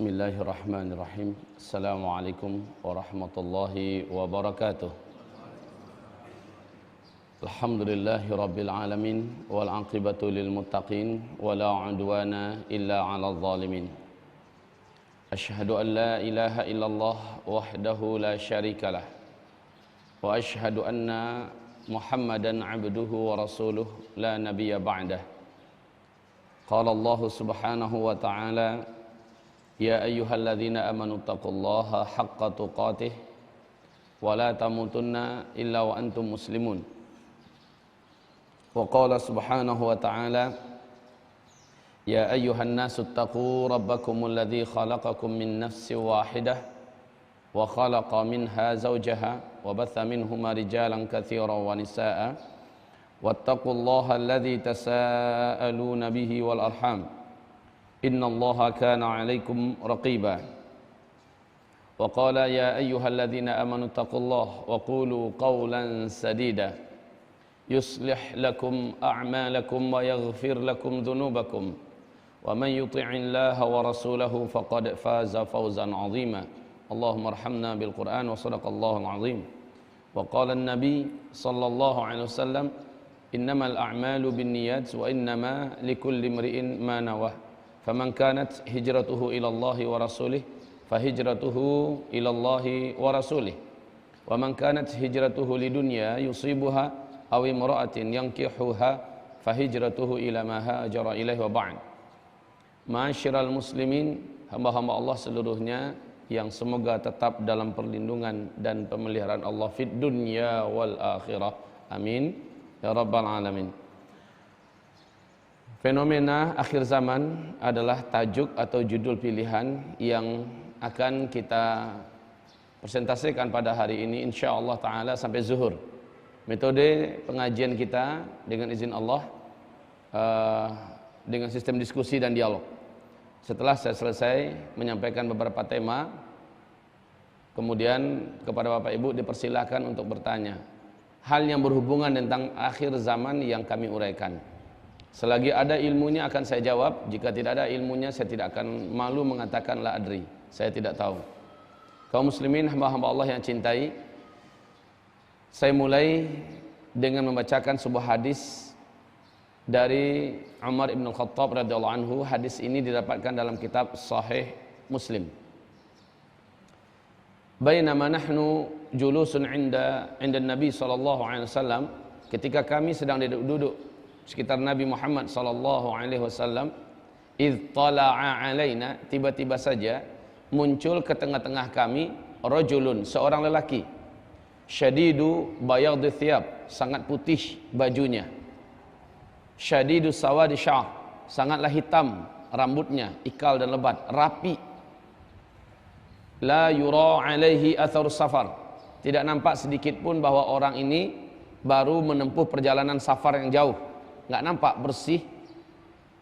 Bismillahirrahmanirrahim. Assalamualaikum warahmatullahi wabarakatuh. Alhamdulillahi rabbil alamin wal aqibatu lil muttaqin wala udwana illa 'alal zalimin. Asyhadu an la ilaha illallah wahdahu la syarikalah wa asyhadu anna Muhammadan 'abduhu wa rasuluh la nabiyya ba'dah. Qala Allah subhanahu wa ta'ala: Ya ayyuhalladzina amanu taqullaha haqqa tuqatih wa la tamutunna illa wa antum muslimun. Wa qala subhanahu wa ta'ala: Ya ayyuhan nasu taqu rabbakumul ladzi khalaqakum min nafsin wahidah wa khalaqa minha zawjaha wa batha minhuma rijalan katsiran wa nisaa'a wattaqullaha alladzi tasaaluna bihi wal arham innallaha kana 'alaikum raqiba. Wa qala ya ayyuhalladzina amanu taqullaha wa qulu qawlan sadida yuslih lakum a'malakum wa yaghfir lakum dhunubakum wa man yuti'illaha wa rasulahu faqad faza fawzan 'azima. Allahumma arhamna bil Qur'an wa sadaqallahul 'azim. Wa qala an-nabi sallallahu alaihi wasallam innamal a'malu binniyat wa innama likulli imri'in ma nawah. Faman kanat hijratuhu ila Allahi wa rasulih fahijratuhu ila Allahi wa rasulih. Wa man kanat hijratuhu lidunya yusibuha aw imra'atin yankihuha fahijratuhu ila ma hajara ilaihi wa ba'd. Ma'asyiral muslimin, hamba-hamba Allah seluruhnya yang semoga tetap dalam perlindungan dan pemeliharaan Allah fid dunya wal akhirah. Amin ya rabbal alamin. Fenomena akhir zaman adalah tajuk atau judul pilihan yang akan kita presentasikan pada hari ini insyaallah taala sampai zuhur. Metode pengajian kita dengan izin Allah dengan sistem diskusi dan dialog. Setelah saya selesai menyampaikan beberapa tema, kemudian kepada Bapak Ibu dipersilakan untuk bertanya hal yang berhubungan tentang akhir zaman yang kami uraikan. Selagi ada ilmunya akan saya jawab, jika tidak ada ilmunya saya tidak akan malu mengatakan la adri, saya tidak tahu. Kaum muslimin, hamba-hamba Allah yang cintai, saya mulai dengan membacakan sebuah hadis dari Umar ibn Khattab radhiyallahu anhu. Hadis ini didapatkan dalam kitab Sahih Muslim. Bainama nahnu julusun inda Nabi sallallahu alaihi wasallam, ketika kami sedang duduk sekitar Nabi Muhammad sallallahu alaihi wasallam, idz tala'a alaina, tiba-tiba saja muncul ke tengah-tengah kami rajulun, seorang lelaki, syadidu bayadhi thiyab, sangat putih bajunya, syadidu sawadi sya'ar, sangatlah hitam rambutnya, ikal dan lebat, rapi, la yura alaihi athar safar, tidak nampak sedikit pun bahwa orang ini baru menempuh perjalanan safar yang jauh, nggak nampak, bersih,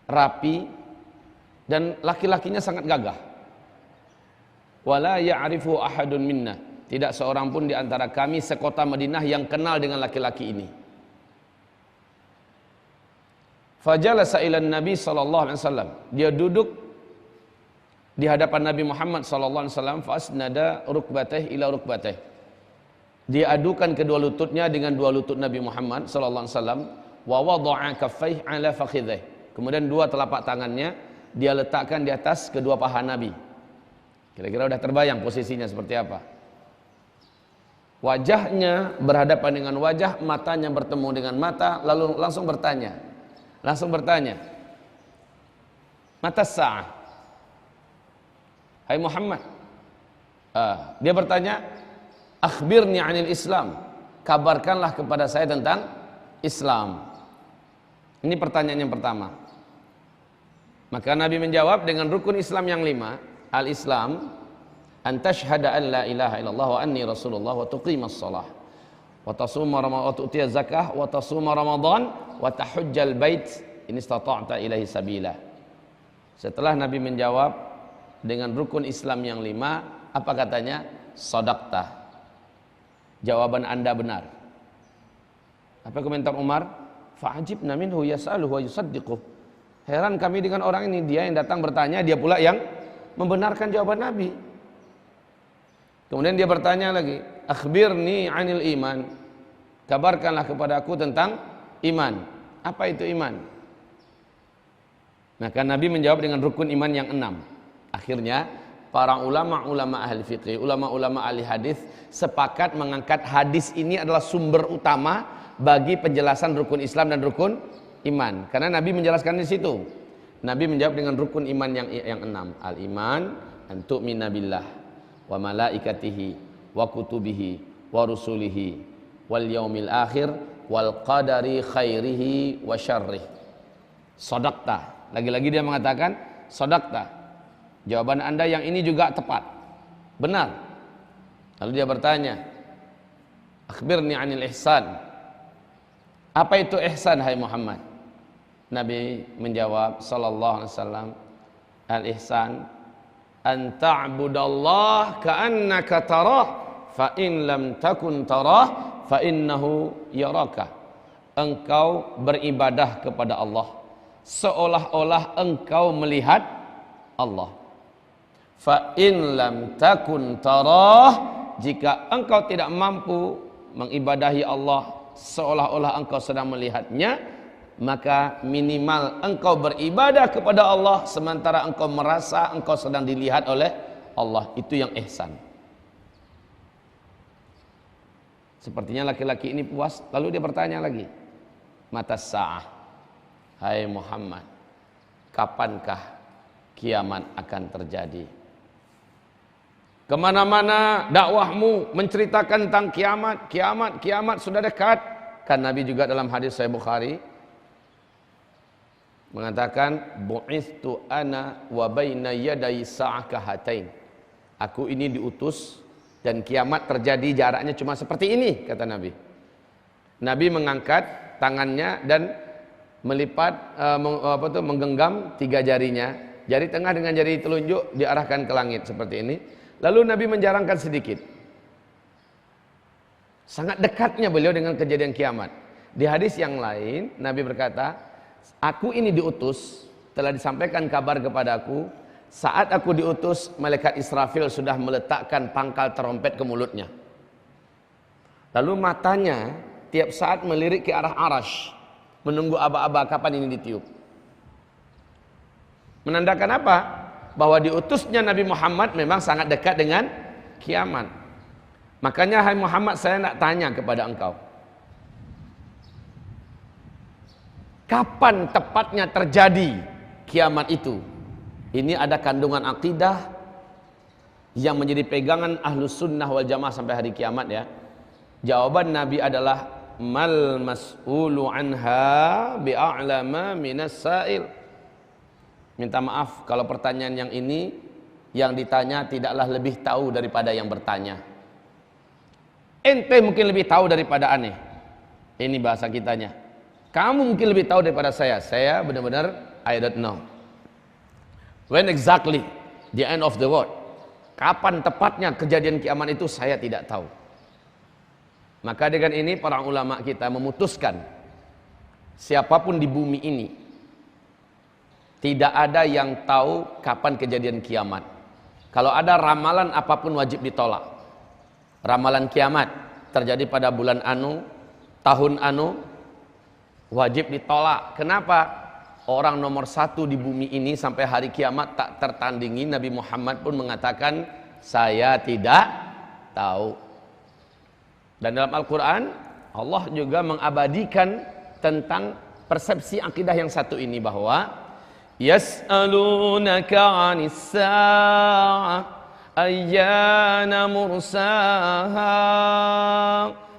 rapi, dan laki-lakinya sangat gagah. Wala ya'rifu ahadun minna, tidak seorang pun di antara kami sekota Madinah yang kenal dengan laki-laki ini. Fajalasa ila Nabi sallallahu alaihi wasallam, dia duduk di hadapan Nabi Muhammad sallallahu alaihi wasallam, fasnada rukbatih ila rukbatih, dia adukan kedua lututnya dengan dua lutut Nabi Muhammad sallallahu alaihi wasallam, wa wada'a kaffaihi ala fakhidhihi, kemudian dua telapak tangannya dia letakkan di atas kedua paha Nabi. Kira-kira udah terbayang posisinya seperti apa? Wajahnya berhadapan dengan wajah, matanya bertemu dengan mata, lalu langsung bertanya, mata sa'ah, hai Muhammad, dia bertanya, akhbirni 'anil Islam, kabarkanlah kepada saya tentang Islam. Ini pertanyaan yang pertama. Maka Nabi menjawab dengan rukun Islam yang 5. Al-Islam an tashhada an la ilaha illallah wa anni rasulullah wa tuqimas shalah wa tasuma ramadan wa tu'tiya zakah wa tasuma ramadan wa tahujjal bait in istata'ta ilaihi sabila. Setelah Nabi menjawab dengan rukun Islam yang 5, apa katanya? Shadaqta, jawaban Anda benar. Apa komentar Umar? Fa'ajibna minhu yas'aluhu wa yusaddiquh. Heran kami dengan orang ini, dia yang datang bertanya, dia pula yang membenarkan jawaban Nabi. Kemudian dia bertanya lagi, akhbirni 'anil iman. Kabarkanlah kepada aku tentang iman. Apa itu iman? Maka Nabi menjawab dengan rukun iman yang 6. Akhirnya para ulama-ulama ahli fikih, ulama-ulama ahli hadis sepakat mengangkat hadis ini adalah sumber utama bagi penjelasan rukun Islam dan rukun iman. Karena Nabi menjelaskan di situ. Nabi menjawab dengan rukun iman yang 6. Al-iman an tu'mina billah wa malaikatihi wa kutubihi wa rusulihi wal yaumil akhir wal qadari khairihi wa syarrih. Shadaqta. Lagi-lagi dia mengatakan shadaqta. Jawaban Anda yang ini juga tepat. Benar. Lalu dia bertanya, akhbirni 'anil ihsan. Apa itu ihsan hai Muhammad? Nabi menjawab sallallahu alaihi wasallam, al-ihsan an ta'budallah ka'annaka tarah fa in lam takun tarah fa innahu yaraka. Engkau beribadah kepada Allah seolah-olah engkau melihat Allah. Fa in lam takun tarah, jika engkau tidak mampu mengibadahi Allah seolah-olah engkau sedang melihatnya, maka minimal engkau beribadah kepada Allah sementara engkau merasa engkau sedang dilihat oleh Allah. Itu yang ihsan. Sepertinya laki-laki ini puas. Lalu dia bertanya lagi, mata sa'ah, hai Muhammad, kapankah kiamat akan terjadi? Kemana-mana dakwahmu menceritakan tentang kiamat, kiamat sudah dekat. Kan Nabi juga dalam hadis Sahih Bukhari mengatakan, bu'ithtu ana wa baina yaday sa'ah kahatain. Aku ini diutus dan kiamat terjadi jaraknya cuma seperti ini, kata Nabi. Nabi mengangkat tangannya dan melipat menggenggam 3 jarinya, jari tengah dengan jari telunjuk diarahkan ke langit seperti ini. Lalu Nabi menjarangkan sedikit. Sangat dekatnya beliau dengan kejadian kiamat. Di hadis yang lain Nabi berkata, aku ini diutus, telah disampaikan kabar kepadaku, saat aku diutus malaikat Israfil sudah meletakkan pangkal terompet ke mulutnya. Lalu matanya tiap saat melirik ke arah Arash, menunggu aba-aba kapan ini ditiup. Menandakan apa? Bahwa diutusnya Nabi Muhammad memang sangat dekat dengan kiamat. Makanya hai Muhammad, saya nak tanya kepada engkau, kapan tepatnya terjadi kiamat itu? Ini ada kandungan akidah yang menjadi pegangan ahlus sunnah wal jamaah sampai hari kiamat ya. Jawaban Nabi adalah mal mas'ulu anha bi'a'lama minas sa'il. Minta maaf kalau pertanyaan yang ini yang ditanya tidaklah lebih tahu daripada yang bertanya. Ente mungkin lebih tahu daripada aneh. Ini bahasa kitanya. Kamu mungkin lebih tahu daripada saya. Saya benar-benar I don't know. When exactly the end of the world? Kapan tepatnya kejadian kiamat itu saya tidak tahu. Maka dengan ini para ulama kita memutuskan siapapun di bumi ini tidak ada yang tahu kapan kejadian kiamat. Kalau ada ramalan apapun wajib ditolak. Ramalan kiamat terjadi pada bulan anu, tahun anu, wajib ditolak. Kenapa? Orang nomor 1 di bumi ini sampai hari kiamat tak tertandingi. Nabi Muhammad pun mengatakan, saya tidak tahu. Dan dalam Al-Quran, Allah juga mengabadikan tentang persepsi akidah yang satu ini, bahwa yas'alunaka 'anis sa'ah ayyana mursaha.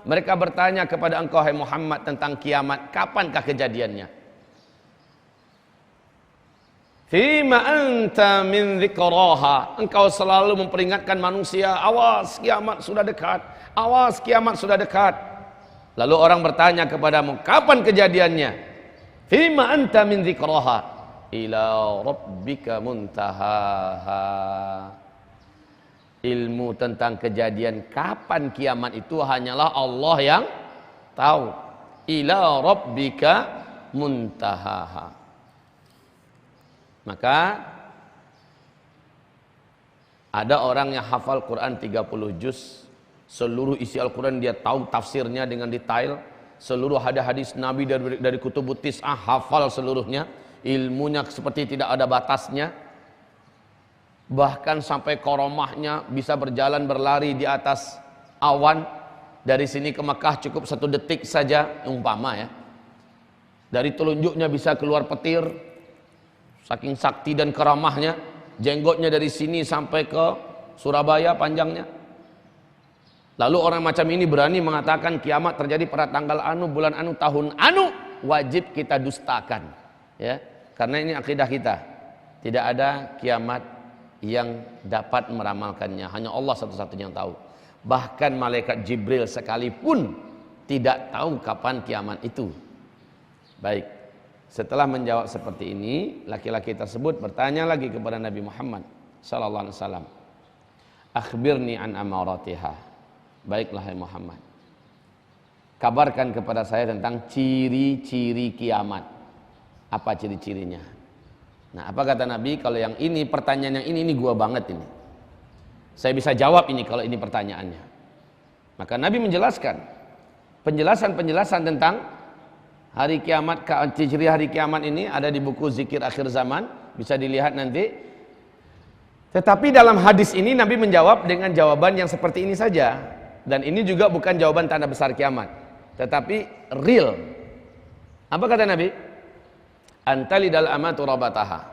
Mereka bertanya kepada engkau hai Muhammad tentang kiamat, kapankah kejadiannya? Fima anta min dzikraha. Engkau selalu memperingatkan manusia, awas kiamat sudah dekat, awas kiamat sudah dekat. Lalu orang bertanya kepadamu, kapan kejadiannya? Fima anta min dzikraha ila rabbika muntahaha. Ilmu tentang kejadian kapan kiamat itu hanyalah Allah yang tahu. Ila rabbika muntahaha. Maka Ada orang yang hafal Quran 30 juz, seluruh isi Al-Quran dia tahu tafsirnya dengan detail, seluruh hadis Nabi dari kutubut tis'ah hafal seluruhnya, ilmunya seperti tidak ada batasnya, bahkan sampai koromahnya bisa berjalan berlari di atas awan. Dari sini ke Mekah cukup 1 detik saja, umpama ya. Dari telunjuknya bisa keluar petir, saking sakti dan keramahnya. Jenggotnya dari sini sampai ke Surabaya panjangnya. Lalu orang macam ini berani mengatakan kiamat terjadi pada tanggal anu, bulan anu, tahun anu, wajib kita dustakan, ya, karena ini akidah kita. Tidak ada kiamat yang dapat meramalkannya, hanya Allah satu-satunya yang tahu. Bahkan malaikat Jibril sekalipun tidak tahu kapan kiamat itu. Baik, setelah menjawab seperti ini, laki-laki tersebut bertanya lagi kepada Nabi Muhammad sallallahu alaihi wasallam, akhbirni an amaratiha. Baiklah hai Muhammad, kabarkan kepada saya tentang ciri-ciri kiamat. Apa ciri-cirinya? Nah, apa kata Nabi? Kalau yang ini, pertanyaan yang ini gua banget ini. Saya bisa jawab ini kalau ini pertanyaannya. Maka Nabi menjelaskan penjelasan tentang hari kiamat, ciri hari kiamat ini ada di buku Zikir Akhir Zaman, bisa dilihat nanti. Tetapi dalam hadis ini Nabi menjawab dengan jawaban yang seperti ini saja. Dan ini juga bukan jawaban tanda besar kiamat, tetapi real. Apa kata Nabi? Antalidal amatu rabataha.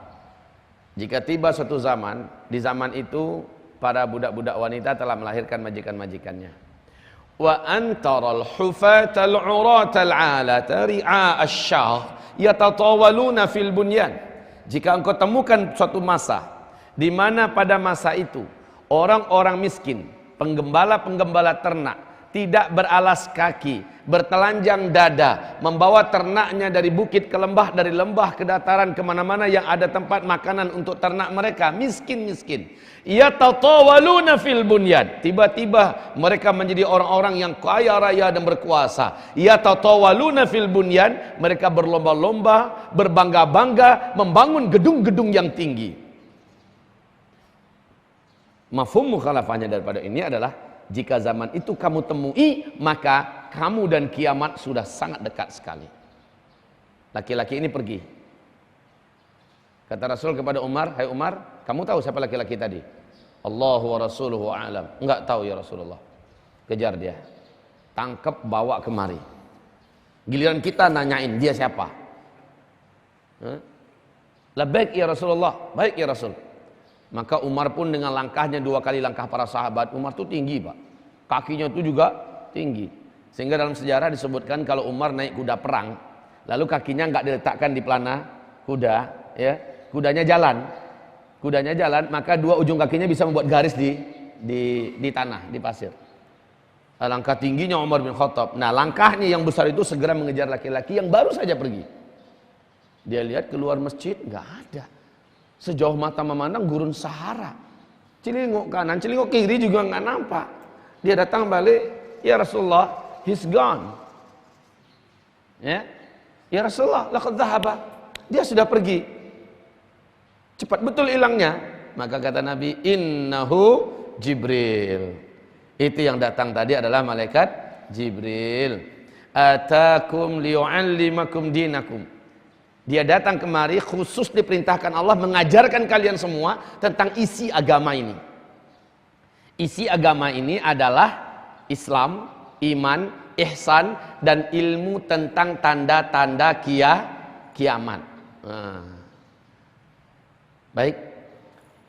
Jika tiba suatu zaman, di zaman itu para budak-budak wanita telah melahirkan majikan-majikannya. Wa antaral hufatal uratal alata ri'a asyah yatatawaluna fil bunyan. Jika engkau temukan suatu masa di mana pada masa itu orang-orang miskin, penggembala-penggembala ternak tidak beralas kaki, bertelanjang dada, membawa ternaknya dari bukit ke lembah, dari lembah ke dataran, kemana-mana yang ada tempat makanan untuk ternak mereka, miskin-miskin. Yatatawaluna fil bunyan. Tiba-tiba mereka menjadi orang-orang yang kaya raya dan berkuasa. Yatatawaluna fil bunyan. Mereka berlomba-lomba, berbangga-bangga membangun gedung-gedung yang tinggi. Mafhum mukhalafahnya daripada ini adalah, jika zaman itu kamu temui, maka kamu dan kiamat sudah sangat dekat sekali. Laki-laki ini pergi. Kata Rasul kepada Umar, hai Umar, kamu tahu siapa laki-laki tadi? Allahu wa rasuluhu a'lam. Enggak tahu ya Rasulullah. Kejar dia, tangkap, bawa kemari. Giliran kita nanyain dia siapa. Labbaik ya Rasulullah, baik ya Rasul. Maka Umar pun dengan langkahnya 2 kali langkah para sahabat. Umar itu tinggi pak, kakinya itu juga tinggi, sehingga dalam sejarah disebutkan kalau Umar naik kuda perang, lalu kakinya nggak diletakkan di pelana kuda, ya, kudanya jalan, maka 2 ujung kakinya bisa membuat garis di tanah, di pasir. Langkah tingginya Umar bin Khattab. Nah, langkahnya yang besar itu segera mengejar laki-laki yang baru saja pergi. Dia lihat keluar masjid, nggak ada. Sejauh mata memandang gurun Sahara. Celinguk kanan, celinguk kiri juga nggak nampak. Dia datang balik, ya Rasulullah, he's gone. Ya Rasulullah, laqad dhahaba. Dia sudah pergi. Cepat betul hilangnya. Maka kata Nabi, innahu Jibril. Itu yang datang tadi adalah malaikat Jibril. Atakum liyu'allimakum dinakum. Dia datang kemari khusus diperintahkan Allah mengajarkan kalian semua tentang isi agama ini. Isi agama ini adalah Islam, iman, ihsan, dan ilmu tentang tanda-tanda kiamat. Baik,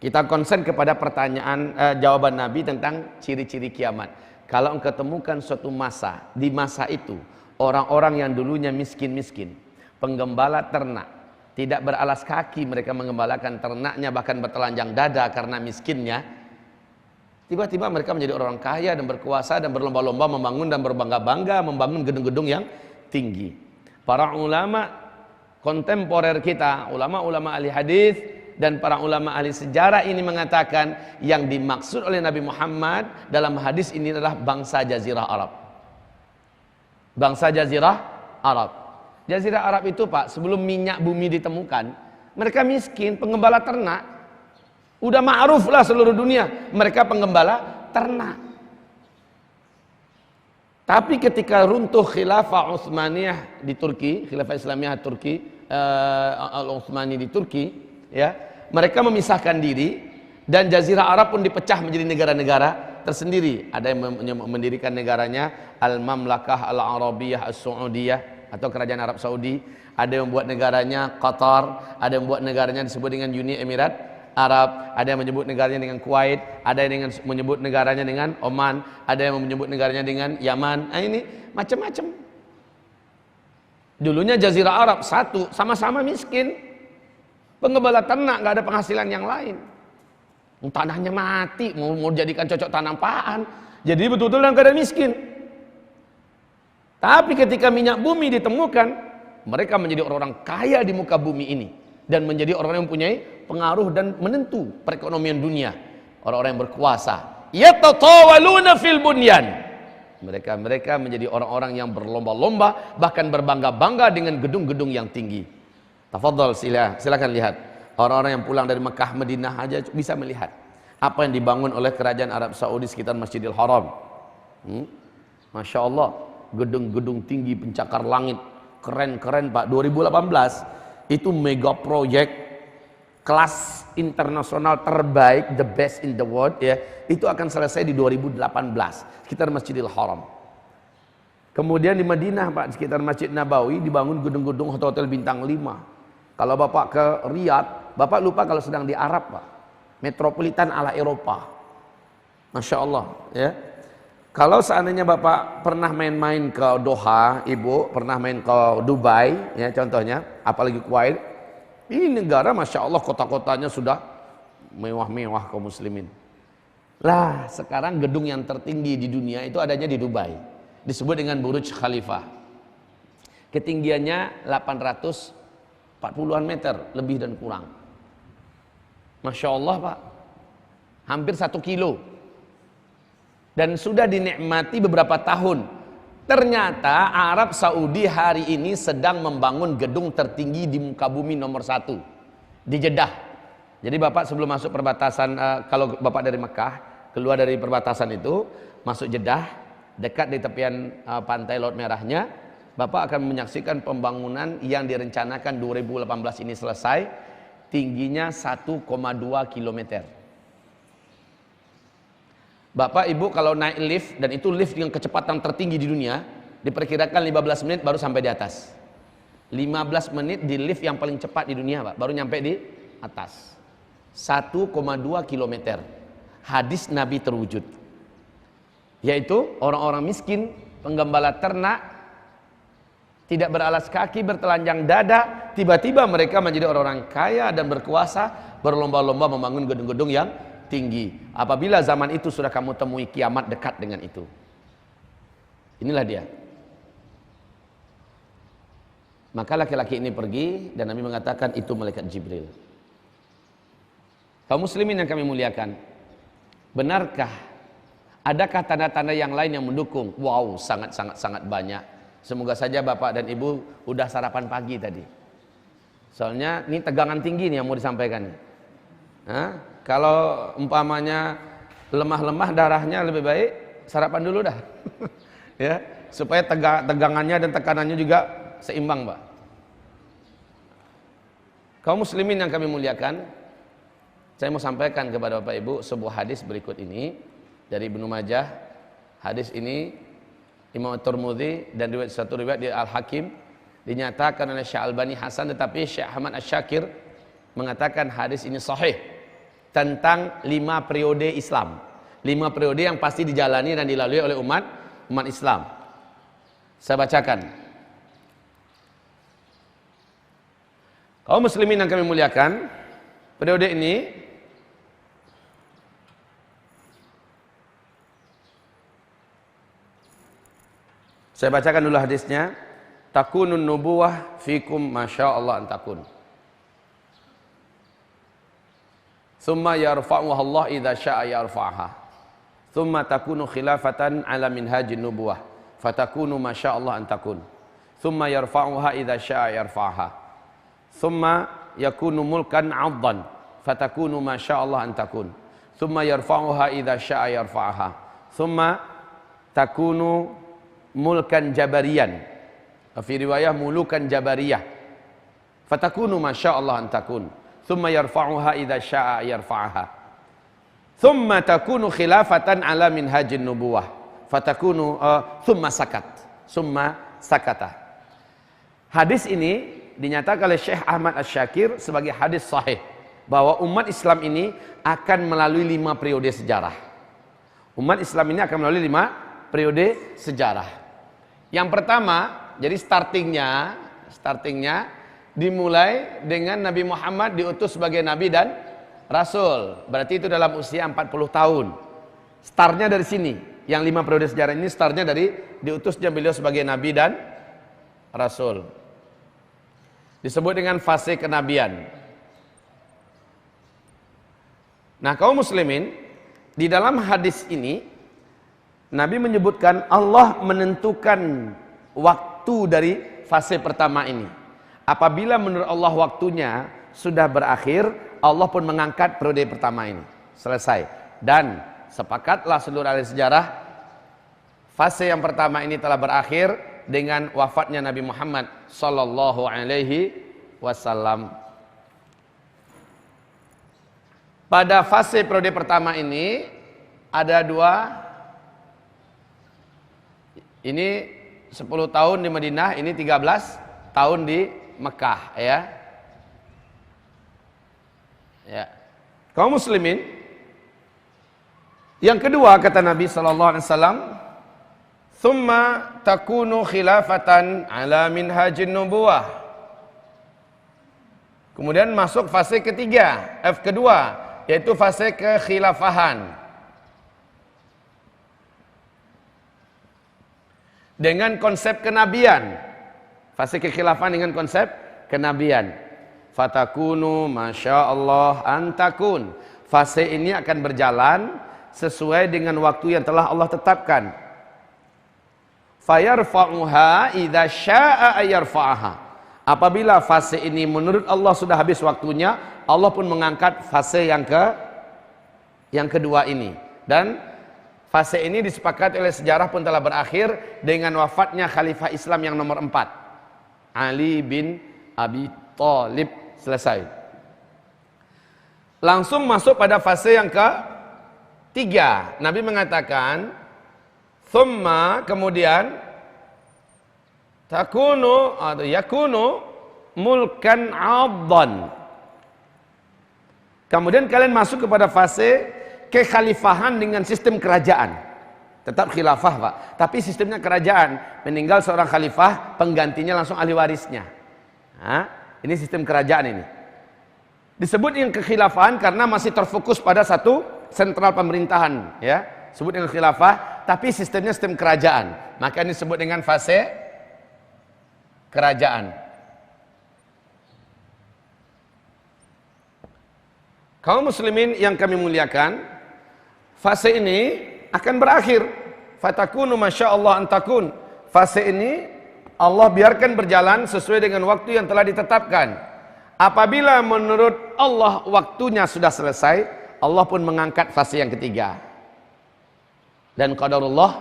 kita konsen kepada pertanyaan jawaban Nabi tentang ciri-ciri kiamat. Kalau engkau temukan suatu masa, di masa itu orang-orang yang dulunya miskin-miskin, penggembala ternak, tidak beralas kaki, mereka menggembalakan ternaknya, bahkan bertelanjang dada karena miskinnya. Tiba-tiba mereka menjadi orang kaya dan berkuasa dan berlomba-lomba membangun dan berbangga-bangga membangun gedung-gedung yang tinggi. Para ulama kontemporer kita, ulama-ulama ahli hadis dan para ulama ahli sejarah ini mengatakan yang dimaksud oleh Nabi Muhammad dalam hadis ini adalah bangsa Jazirah Arab. Bangsa Jazirah Arab. Jazirah Arab itu pak, sebelum minyak bumi ditemukan, mereka miskin, penggembala ternak. Udah ma'ruf lah seluruh dunia, mereka penggembala ternak. Tapi ketika runtuh khilafah Utsmaniyah di Turki, khilafah Islamiyah Turki, Al-Utsmani di Turki, ya, mereka memisahkan diri dan Jazirah Arab pun dipecah menjadi negara-negara tersendiri. Ada yang mendirikan negaranya Al-Mamlakah Al-Arabiyah As-Saudiyah atau Kerajaan Arab Saudi. Ada yang membuat negaranya Qatar, ada yang membuat negaranya disebut dengan Uni Emirat Arab, ada yang menyebut negaranya dengan Kuwait, ada yang menyebut negaranya dengan Oman, ada yang menyebut negaranya dengan Yaman. Nah, ini macam-macam. Dulunya Jazirah Arab satu, sama-sama miskin, penggembala ternak, nggak ada penghasilan yang lain. Tanahnya mati, mau jadikan cocok tanam apaan? Jadi betul-betul dalam keadaan miskin. Tapi ketika minyak bumi ditemukan, mereka menjadi orang-orang kaya di muka bumi ini dan menjadi orang-orang yang mempunyai pengaruh dan menentu perekonomian dunia. Orang-orang yang berkuasa. Yatatawaluna fil bunyan. Mereka menjadi orang-orang yang berlomba-lomba, bahkan berbangga-bangga dengan gedung-gedung yang tinggi. Tafadhol, silakan lihat. Orang-orang yang pulang dari Mekah, Madinah aja bisa melihat apa yang dibangun oleh kerajaan Arab Saudi sekitar Masjidil Haram. Masya Allah, gedung-gedung tinggi pencakar langit, keren-keren Pak. 2018 itu mega proyek kelas internasional terbaik, the best in the world, ya. Itu akan selesai di 2018 sekitar Masjidil Haram. Kemudian di Madinah Pak, sekitar Masjid Nabawi dibangun gedung-gedung hotel bintang 5. Kalau Bapak ke Riyadh, Bapak lupa kalau sedang di Arab Pak, metropolitan ala Eropa. Masya Allah, ya. Kalau seandainya Bapak pernah main-main ke Doha, Ibu pernah main ke Dubai, ya contohnya, apalagi Kuwait, ini negara Masya Allah kota-kotanya sudah mewah-mewah kaum muslimin. Lah sekarang gedung yang tertinggi di dunia itu adanya di Dubai, disebut dengan Burj Khalifa. Ketinggiannya 840-an meter lebih dan kurang. Masya Allah Pak, hampir 1 kilo. Dan sudah dinikmati beberapa tahun. Ternyata Arab Saudi hari ini sedang membangun gedung tertinggi di muka bumi nomor 1 di Jeddah. Jadi Bapak sebelum masuk perbatasan, kalau Bapak dari Mekah keluar dari perbatasan itu masuk Jeddah, dekat di tepian pantai Laut Merahnya, Bapak akan menyaksikan pembangunan yang direncanakan 2018 ini selesai, tingginya 1,2 km. Bapak Ibu kalau naik lift, dan itu lift dengan kecepatan tertinggi di dunia, diperkirakan 15 menit baru sampai di atas. 15 menit di lift yang paling cepat di dunia Pak, baru nyampe di atas. 1,2 km. Hadis Nabi terwujud, yaitu orang-orang miskin, penggembala ternak, tidak beralas kaki, bertelanjang dada, tiba-tiba mereka menjadi orang-orang kaya dan berkuasa, berlomba-lomba membangun gedung-gedung yang tinggi. Apabila zaman itu sudah kamu temui, kiamat dekat dengan itu. Inilah dia. Maka laki-laki ini pergi dan Nabi mengatakan itu malaikat Jibril. Kaum muslimin yang kami muliakan, benarkah adakah tanda-tanda yang lain yang mendukung? Wow, sangat banyak. Semoga saja Bapak dan Ibu udah sarapan pagi tadi. Soalnya ini tegangan tinggi nih yang mau disampaikan. Kalau umpamanya lemah-lemah darahnya, lebih baik sarapan dulu dah. Ya, supaya tegangannya dan tekanannya juga seimbang, Pak. Kaum muslimin yang kami muliakan, saya mau sampaikan kepada Bapak Ibu sebuah hadis berikut ini dari Ibnu Majah. Hadis ini Imam Tirmidzi dan satu riwayat di Al-Hakim dinyatakan oleh Syekh Albani hasan, tetapi Syekh Ahmad Asy-Syakir mengatakan hadis ini sahih, tentang 5 periode Islam. 5 periode yang pasti dijalani dan dilalui oleh umat Islam. Saya bacakan. Kaum muslimin yang kami muliakan, periode ini saya bacakan dulu hadisnya. Takunun nubuwah fikum masyaallah an takun. Thumma yarfa'uha Allah idza syaa yarfa'ha. Thumma takunu khilafatan ala minhajin nubuwah. Fatakunu masyaallah an takun. Thumma yarfa'uha idza syaa yarfa'ha. Thumma yakunu mulkan 'addan. fatakunu ma sya'allah an takun. Thumma yarfa'uha idza sya'a yarfa'aha. Thumma takunu mulkan jabariyan. Fi riwayah mulukan jabariyah. Fatakunu ma sya'allah an takun. Thumma yarfa'uha idza sya'a yarfa'aha. Thumma takunu khilafatan ala minhajin nubuwah. Fatakunu thumma sakat. Thumma sakata. Hadis ini dinyatakan oleh Syekh Ahmad Asy-Syakir sebagai hadis sahih bahwa umat Islam ini akan melalui 5 periode sejarah. Umat Islam ini akan melalui 5 periode sejarah. Yang pertama, jadi startingnya dimulai dengan Nabi Muhammad diutus sebagai nabi dan rasul. Berarti itu dalam usia 40 tahun. Startnya dari sini. Yang 5 periode sejarah ini startnya dari diutusnya beliau sebagai nabi dan rasul. Disebut dengan fase kenabian. Nah, kaum muslimin, di dalam hadis ini Nabi menyebutkan Allah menentukan waktu dari fase pertama ini. Apabila menurut Allah waktunya sudah berakhir, Allah pun mengangkat periode pertama ini. Selesai. Dan sepakatlah seluruh ahli sejarah, fase yang pertama ini telah berakhir dengan wafatnya Nabi Muhammad sallallahu alaihi wasallam. Pada fase periode pertama ini ada 2, ini 10 tahun di Madinah, ini 13 tahun di Mekah, ya. Ya. Kaum muslimin, yang kedua kata Nabi sallallahu alaihi wasallam, "Tsumma takunu khilafatan ala minhajin nubuwah." Kemudian masuk fase ketiga, kedua, yaitu fase kekhilafahan. Dengan konsep kenabian. Fase kekhilafan dengan konsep kenabian. Fatakunu masyaallah antakun. Fase ini akan berjalan sesuai dengan waktu yang telah Allah tetapkan. Fayarfa'uha idza syaa ayarfa'aha. Apabila fase ini menurut Allah sudah habis waktunya, Allah pun mengangkat fase yang kedua ini. Dan fase ini disepakati oleh sejarah pun telah berakhir dengan wafatnya Khalifah Islam yang nomor 4, Ali bin Abi Thalib. Selesai. Langsung masuk pada fase yang ketiga. Nabi mengatakan, "Tsumma," kemudian, "takunu atau yakunu mulkan 'addan." Kemudian kalian masuk kepada fase kekhalifahan dengan sistem kerajaan. Tetap khilafah, Pak, tapi sistemnya kerajaan. Meninggal seorang khalifah, penggantinya langsung ahli warisnya. Ini sistem kerajaan ini. Disebut yang kekhilafahan karena masih terfokus pada satu sentral pemerintahan, ya. Sebut dengan khilafah, tapi sistemnya sistem kerajaan. Maka ini disebut dengan fase kerajaan. Kaum muslimin yang kami muliakan, fase ini akan berakhir. Fatakunu masyaallah antakun. Fase ini Allah biarkan berjalan sesuai dengan waktu yang telah ditetapkan. Apabila menurut Allah waktunya sudah selesai, Allah pun mengangkat fase yang ketiga. Dan qadarullah,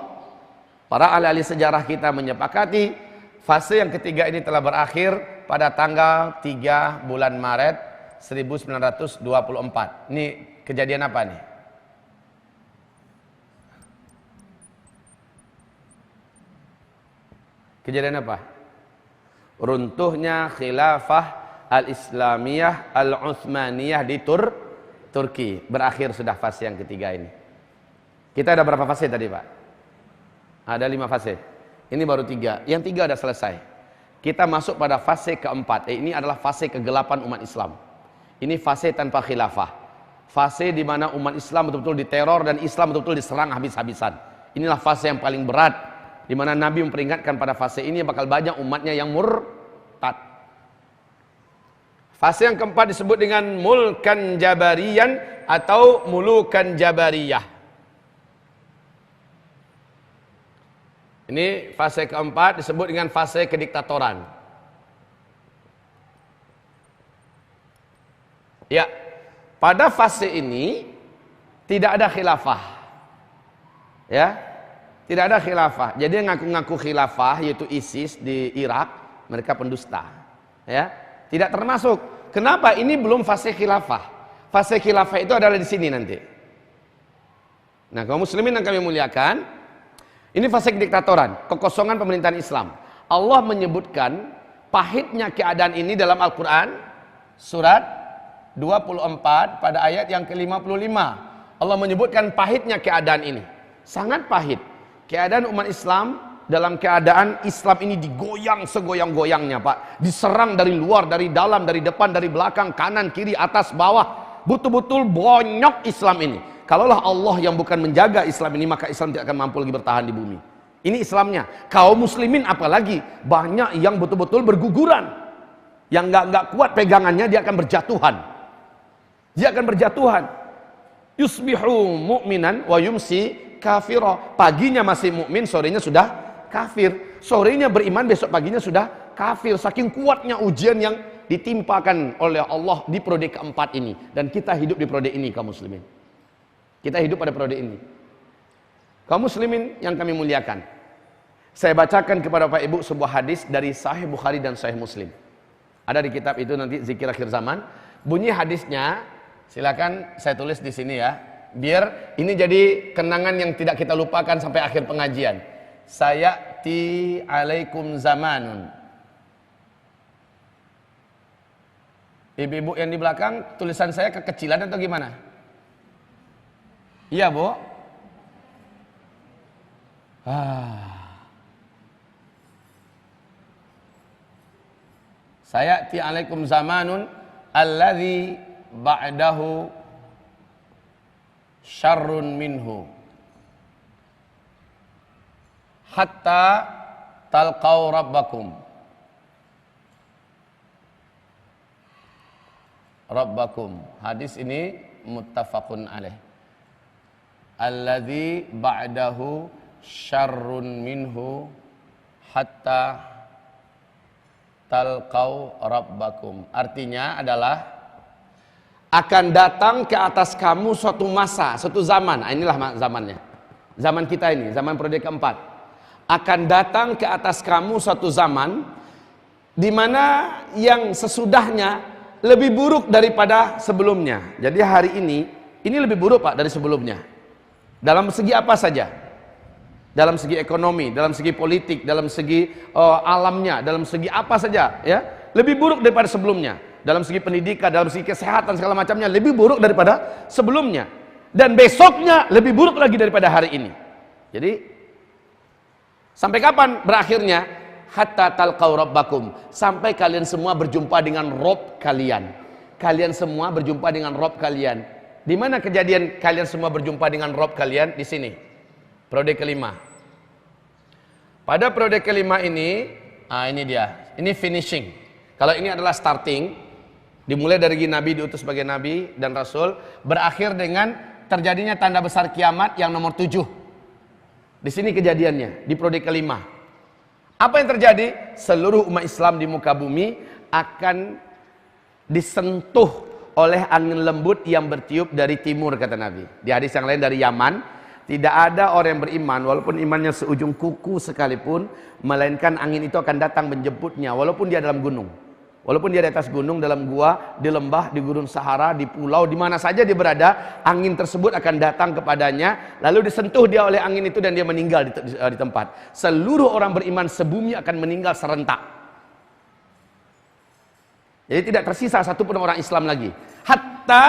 para ahli sejarah kita menyepakati fase yang ketiga ini telah berakhir pada tanggal 3 bulan Maret 1924. Ini kejadian apa nih? Kejadian apa? Runtuhnya khilafah al-Islamiyah al-Utsmaniyah di Turki. Berakhir sudah fase yang ketiga ini. Kita ada berapa fase tadi, Pak? Ada 5 fase. Ini baru 3. Yang 3 sudah selesai. Kita masuk pada fase keempat. Ini adalah fase kegelapan umat Islam. Ini fase tanpa khilafah. Fase di mana umat Islam betul-betul diteror dan Islam betul-betul diserang habis-habisan. Inilah fase yang paling berat, di mana Nabi memperingatkan pada fase ini bakal banyak umatnya yang murtad. Fase yang keempat disebut dengan mulkan jabariyan atau mulukan jabariyah. Ini fase keempat disebut dengan fase kediktatoran. Ya, pada fase ini tidak ada khilafah. Ya, tidak ada khilafah. Jadi ngaku-ngaku khilafah yaitu ISIS di Irak, mereka pendusta. Ya, tidak termasuk. Kenapa? Ini belum fase khilafah. Fase khilafah itu adalah di sini nanti. Nah, kaum muslimin yang kami muliakan, ini fase diktatoran, kekosongan pemerintahan Islam. Allah menyebutkan pahitnya keadaan ini dalam Al-Quran surat 24 pada ayat yang ke-55. Allah menyebutkan pahitnya keadaan ini. Sangat pahit. Keadaan umat Islam dalam keadaan Islam ini digoyang segoyang-goyangnya, Pak. Diserang dari luar, dari dalam, dari depan, dari belakang, kanan, kiri, atas, bawah. Betul-betul bonyok Islam ini. Kalaulah Allah yang bukan menjaga Islam ini, maka Islam tidak akan mampu lagi bertahan di bumi. Ini Islamnya. Kaum muslimin apalagi banyak yang betul-betul berguguran. Yang nggak kuat pegangannya, dia akan berjatuhan. Dia akan berjatuhan. Yusbihu mu'minan wa yumsi kafira. Paginya masih mukmin, sorenya sudah kafir. Sorenya beriman, besok paginya sudah kafir. Saking kuatnya ujian yang ditimpakan oleh Allah di periode keempat ini. Dan kita hidup di periode ini, kaum muslimin. Kita hidup pada periode ini. Kaum muslimin yang kami muliakan, saya bacakan kepada Bapak Ibu sebuah hadis dari Sahih Bukhari dan Sahih Muslim. Ada di kitab itu nanti, Zikir Akhir Zaman. Bunyi hadisnya, silakan saya tulis di sini ya, biar ini jadi kenangan yang tidak kita lupakan sampai akhir pengajian. Sayati alaikum zamanun. Ibu-ibu yang di belakang, tulisan saya kekecilan atau gimana? Iya, Bu. Sayati alaikum zamanun alladzi ba'dahu syarrun minhu hatta talqaw rabbakum. Hadis ini muttafaqun alaih. Alladzi ba'dahu syarrun minhu hatta talqau rabbakum. Artinya adalah akan datang ke atas kamu suatu masa, suatu zaman. Inilah zamannya. Zaman kita ini, zaman periode keempat. Akan datang ke atas kamu suatu zaman di mana yang sesudahnya lebih buruk daripada sebelumnya. Jadi hari ini lebih buruk, Pak, dari sebelumnya. Dalam segi apa saja? Dalam segi ekonomi, dalam segi politik, dalam segi alamnya, dalam segi apa saja, ya, lebih buruk daripada sebelumnya. Dalam segi pendidikan, dalam segi kesehatan, segala macamnya lebih buruk daripada sebelumnya. Dan besoknya lebih buruk lagi daripada hari ini. Jadi sampai kapan berakhirnya? Hatta talqau rabbakum, sampai kalian semua berjumpa dengan Rob kalian. Kalian semua berjumpa dengan Rob kalian. Di mana kejadian kalian semua berjumpa dengan Rob kalian? Di sini. Periode kelima. Pada periode kelima ini dia. Ini finishing. Kalau ini adalah starting, dimulai dari Nabi diutus sebagai Nabi dan Rasul, berakhir dengan terjadinya tanda besar kiamat yang nomor 7. Di sini kejadiannya, di periode kelima. Apa yang terjadi? Seluruh umat Islam di muka bumi akan disentuh oleh angin lembut yang bertiup dari timur, kata Nabi. Di hadis yang lain dari Yaman, tidak ada orang yang beriman, walaupun imannya seujung kuku sekalipun, melainkan angin itu akan datang menjemputnya, walaupun dia dalam gunung. Walaupun dia di atas gunung, dalam gua, di lembah, di gurun Sahara, di pulau, di mana saja dia berada, angin tersebut akan datang kepadanya, lalu disentuh dia oleh angin itu dan dia meninggal di tempat. Seluruh orang beriman sebumi akan meninggal serentak. Jadi tidak tersisa satu pun orang Islam lagi. Hatta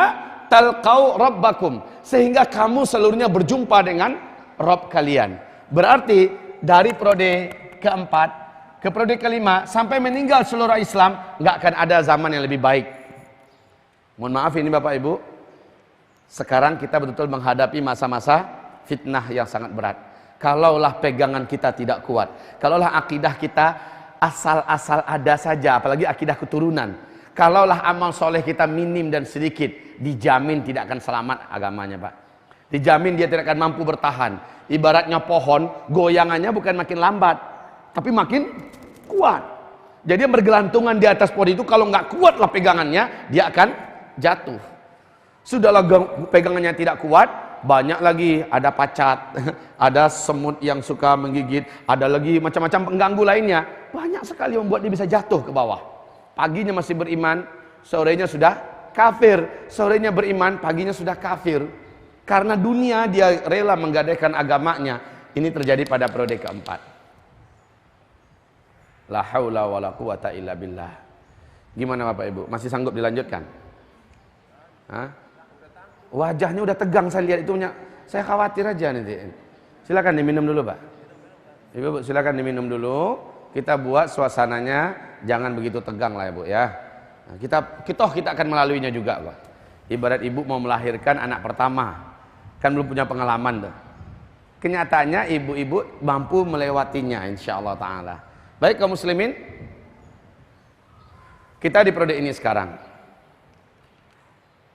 talqau rabbakum, sehingga kamu seluruhnya berjumpa dengan Rabb kalian. Berarti dari periode keempat ke periode kelima sampai meninggal seluruh Islam, nggak akan ada zaman yang lebih baik. Mohon maaf ini Bapak Ibu, sekarang kita betul-betul menghadapi masa-masa fitnah yang sangat berat. Kalaulah pegangan kita tidak kuat, kalaulah akidah kita asal-asal ada saja, apalagi akidah keturunan, kalaulah amal soleh kita minim dan sedikit, dijamin tidak akan selamat agamanya, Pak. Dijamin dia tidak akan mampu bertahan. Ibaratnya pohon, goyangannya bukan makin lambat, tapi makin kuat. Jadi bergelantungan di atas pohon itu, kalau nggak kuatlah pegangannya, dia akan jatuh. Sudahlah pegangannya tidak kuat, banyak lagi, ada pacat, ada semut yang suka menggigit, ada lagi macam-macam pengganggu lainnya. Banyak sekali membuat dia bisa jatuh ke bawah. Paginya masih beriman, sorenya sudah kafir. Sorenya beriman, paginya sudah kafir. Karena dunia dia rela menggadaikan agamanya. Ini terjadi pada periode keempat. La haula wala quwata illa billah. Gimana Bapak Ibu? Masih sanggup dilanjutkan? Hah? Wajahnya udah tegang saya lihat itunya. Saya khawatir aja nanti. Silakan diminum dulu, Pak. Ibu silakan diminum dulu. Kita buat suasananya jangan begitu tegang lah ya, Bu ya. Nah, kita akan melaluinya juga, Pak. Ibarat ibu mau melahirkan anak pertama. Kan belum punya pengalaman tuh. Kenyataannya ibu-ibu mampu melewatinya insyaallah taala. Baik kaum muslimin, kita di periode ini sekarang.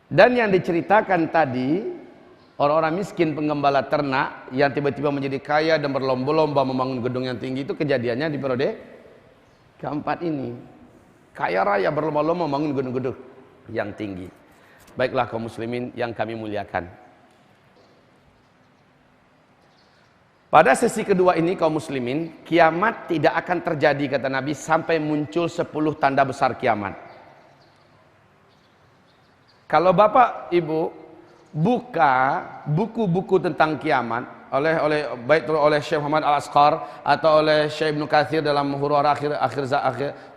Dan yang diceritakan tadi, orang-orang miskin penggembala ternak yang tiba-tiba menjadi kaya dan berlomba-lomba membangun gedung yang tinggi, itu kejadiannya di periode keempat ini. Kaya raya berlomba-lomba membangun gedung-gedung yang tinggi. Baiklah kaum muslimin yang kami muliakan. Pada sesi kedua ini kaum muslimin, kiamat tidak akan terjadi kata Nabi sampai muncul 10 tanda besar kiamat. Kalau Bapak Ibu buka buku-buku tentang kiamat baik oleh Syekh Muhammad Al-Asqar atau oleh Syekh Ibnu Katsir dalam huru-hara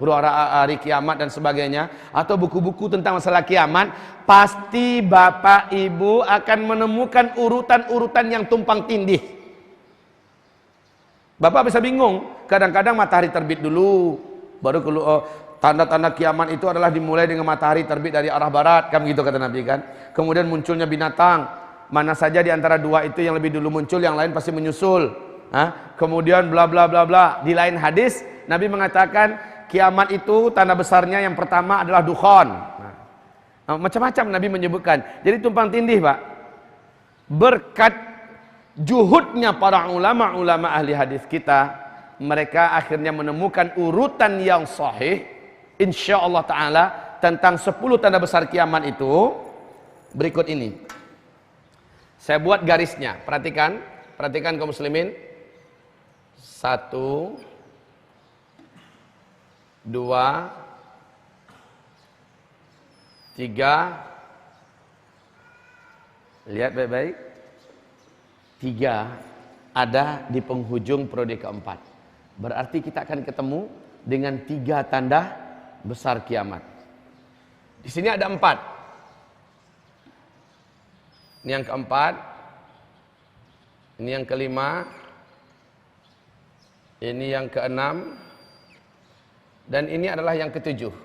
huru-hara hari kiamat dan sebagainya, atau buku-buku tentang masalah kiamat, pasti Bapak Ibu akan menemukan urutan-urutan yang tumpang tindih. Bapak bisa bingung, kadang-kadang matahari terbit dulu, baru tanda-tanda kiamat itu adalah dimulai dengan matahari terbit dari arah barat, kan gitu kata Nabi kan. Kemudian munculnya binatang, mana saja di antara dua itu yang lebih dulu muncul, yang lain pasti menyusul. Kemudian bla bla bla bla. Di lain hadis, Nabi mengatakan kiamat itu tanda besarnya yang pertama adalah dukhon. Macam-macam Nabi menyebutkan. Jadi tumpang tindih, Pak. Berkat juhudnya para ulama-ulama ahli hadis kita, mereka akhirnya menemukan urutan yang sahih insyaallah taala tentang 10 tanda besar kiamat itu berikut ini. Saya buat garisnya, perhatikan kaum muslimin. 1 2 3. Lihat baik-baik. 3 ada di penghujung periode keempat. Berarti kita akan ketemu dengan 3 tanda besar kiamat. Di sini ada 4. Ini yang keempat. Ini yang kelima. Ini yang keenam. Dan ini adalah yang ketujuh.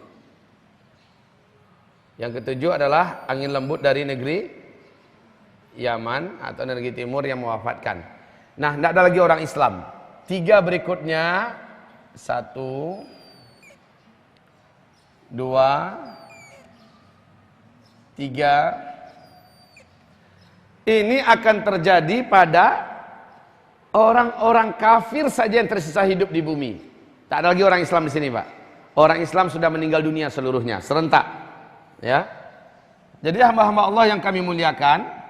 Yang ketujuh adalah angin lembut dari negeri Yaman atau negeri timur yang mewafatkan. Nah, tidak ada lagi orang Islam. 3 berikutnya, 1 2 3. Ini akan terjadi pada orang-orang kafir saja yang tersisa hidup di bumi. Tak ada lagi orang Islam di sini, Pak. Orang Islam sudah meninggal dunia seluruhnya, serentak. Ya. Jadi hamba-hamba Allah yang kami muliakan,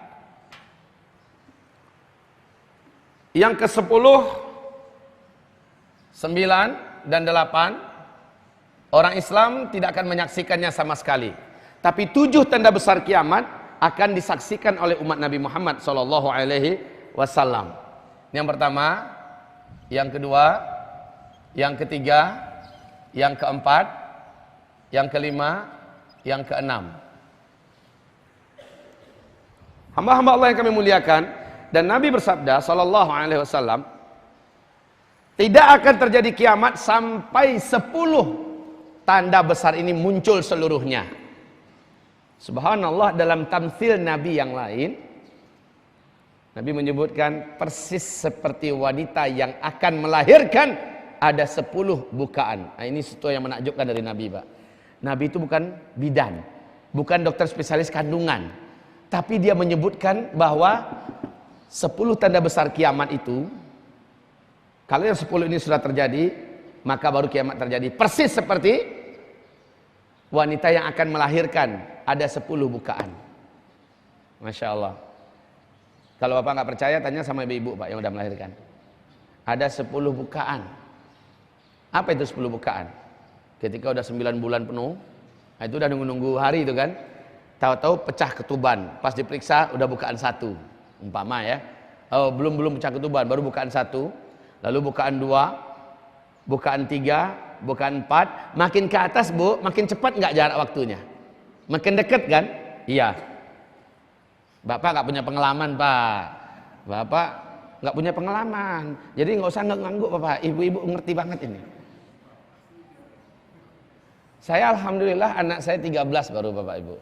yang ke-10, 9 dan 8 orang Islam tidak akan menyaksikannya sama sekali. Tapi 7 tanda besar kiamat akan disaksikan oleh umat Nabi Muhammad SAW. Yang pertama, yang kedua, yang ketiga, yang keempat, yang kelima, yang keenam. Hamba-hamba Allah yang kami muliakan, dan Nabi bersabda sallallahu alaihi wasallam, tidak akan terjadi kiamat sampai 10 tanda besar ini muncul seluruhnya. Subhanallah, dalam tamtsil Nabi yang lain, Nabi menyebutkan persis seperti wanita yang akan melahirkan ada 10 bukaan. Nah, ini sesuatu yang menakjubkan dari Nabi, Pak. Nabi itu bukan bidan, bukan dokter spesialis kandungan, tapi dia menyebutkan bahwa 10 tanda besar kiamat itu, kalau yang 10 ini sudah terjadi, maka baru kiamat terjadi. Persis seperti wanita yang akan melahirkan, ada 10 bukaan. Masya Allah. Kalau Bapak nggak percaya, tanya sama ibu-ibu Pak yang udah melahirkan. Ada 10 bukaan. Apa itu 10 bukaan? Ketika udah 9 bulan penuh, nah itu udah nunggu-nunggu hari itu kan. Tahu-tahu pecah ketuban. Pas diperiksa udah bukaan 1. Umpama ya. Oh, belum pecah ketuban, baru bukaan 1. Lalu bukaan 2, bukaan 3, bukaan 4. Makin ke atas Bu, makin cepat nggak jarak waktunya? Makin deket kan? Iya. Bapak nggak punya pengalaman Pak. Bapak nggak punya pengalaman. Jadi nggak usah ngangguk Bapak. Ibu-ibu ngerti banget ini. Saya alhamdulillah anak saya 13 baru Bapak Ibu.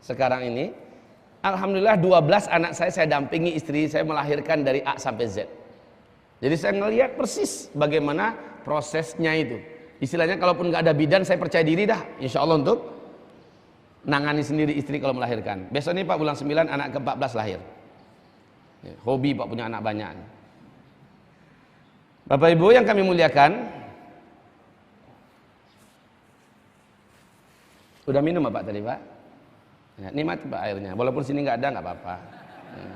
Sekarang ini alhamdulillah 12 anak saya dampingi istri saya melahirkan dari A sampai Z. Jadi saya ngelihat persis bagaimana prosesnya itu. Istilahnya kalaupun nggak ada bidan saya percaya diri dah insya Allah untuk nangani sendiri istri kalau melahirkan. Besok ini Pak bulan 9 anak ke-14 lahir. Hobi Pak punya anak banyak. Bapak Ibu yang kami muliakan, udah minum Bapak tadi Pak? Ya, nikmati Pak airnya. Walaupun sini nggak ada nggak apa-apa. Ya.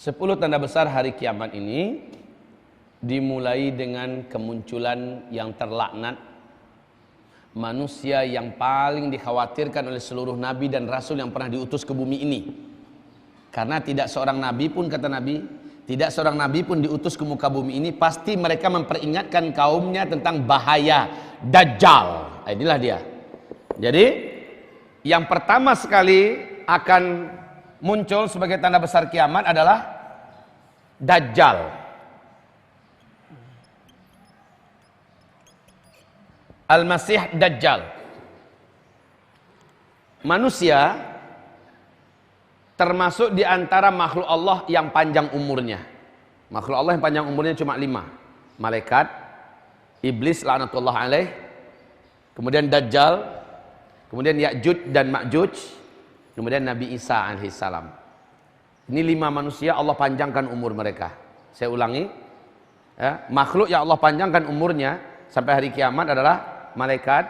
10 tanda besar hari kiamat ini dimulai dengan kemunculan yang terlaknat, manusia yang paling dikhawatirkan oleh seluruh nabi dan rasul yang pernah diutus ke bumi ini. Karena tidak seorang nabi pun, kata Nabi, tidak seorang nabi pun diutus ke muka bumi ini pasti mereka memperingatkan kaumnya tentang bahaya Dajjal. Inilah dia. Jadi yang pertama sekali akan muncul sebagai tanda besar kiamat adalah Dajjal. Al-Masih Dajjal. Manusia termasuk di antara makhluk Allah yang panjang umurnya. Makhluk Allah yang panjang umurnya cuma 5. Malaikat, Iblis laknatullah alaih, kemudian Dajjal, kemudian Ya'juj dan Ma'juj, kemudian Nabi Isa alaihissalam. Ini 5 manusia Allah panjangkan umur mereka. Saya ulangi, ya, makhluk yang Allah panjangkan umurnya sampai hari kiamat adalah malaikat,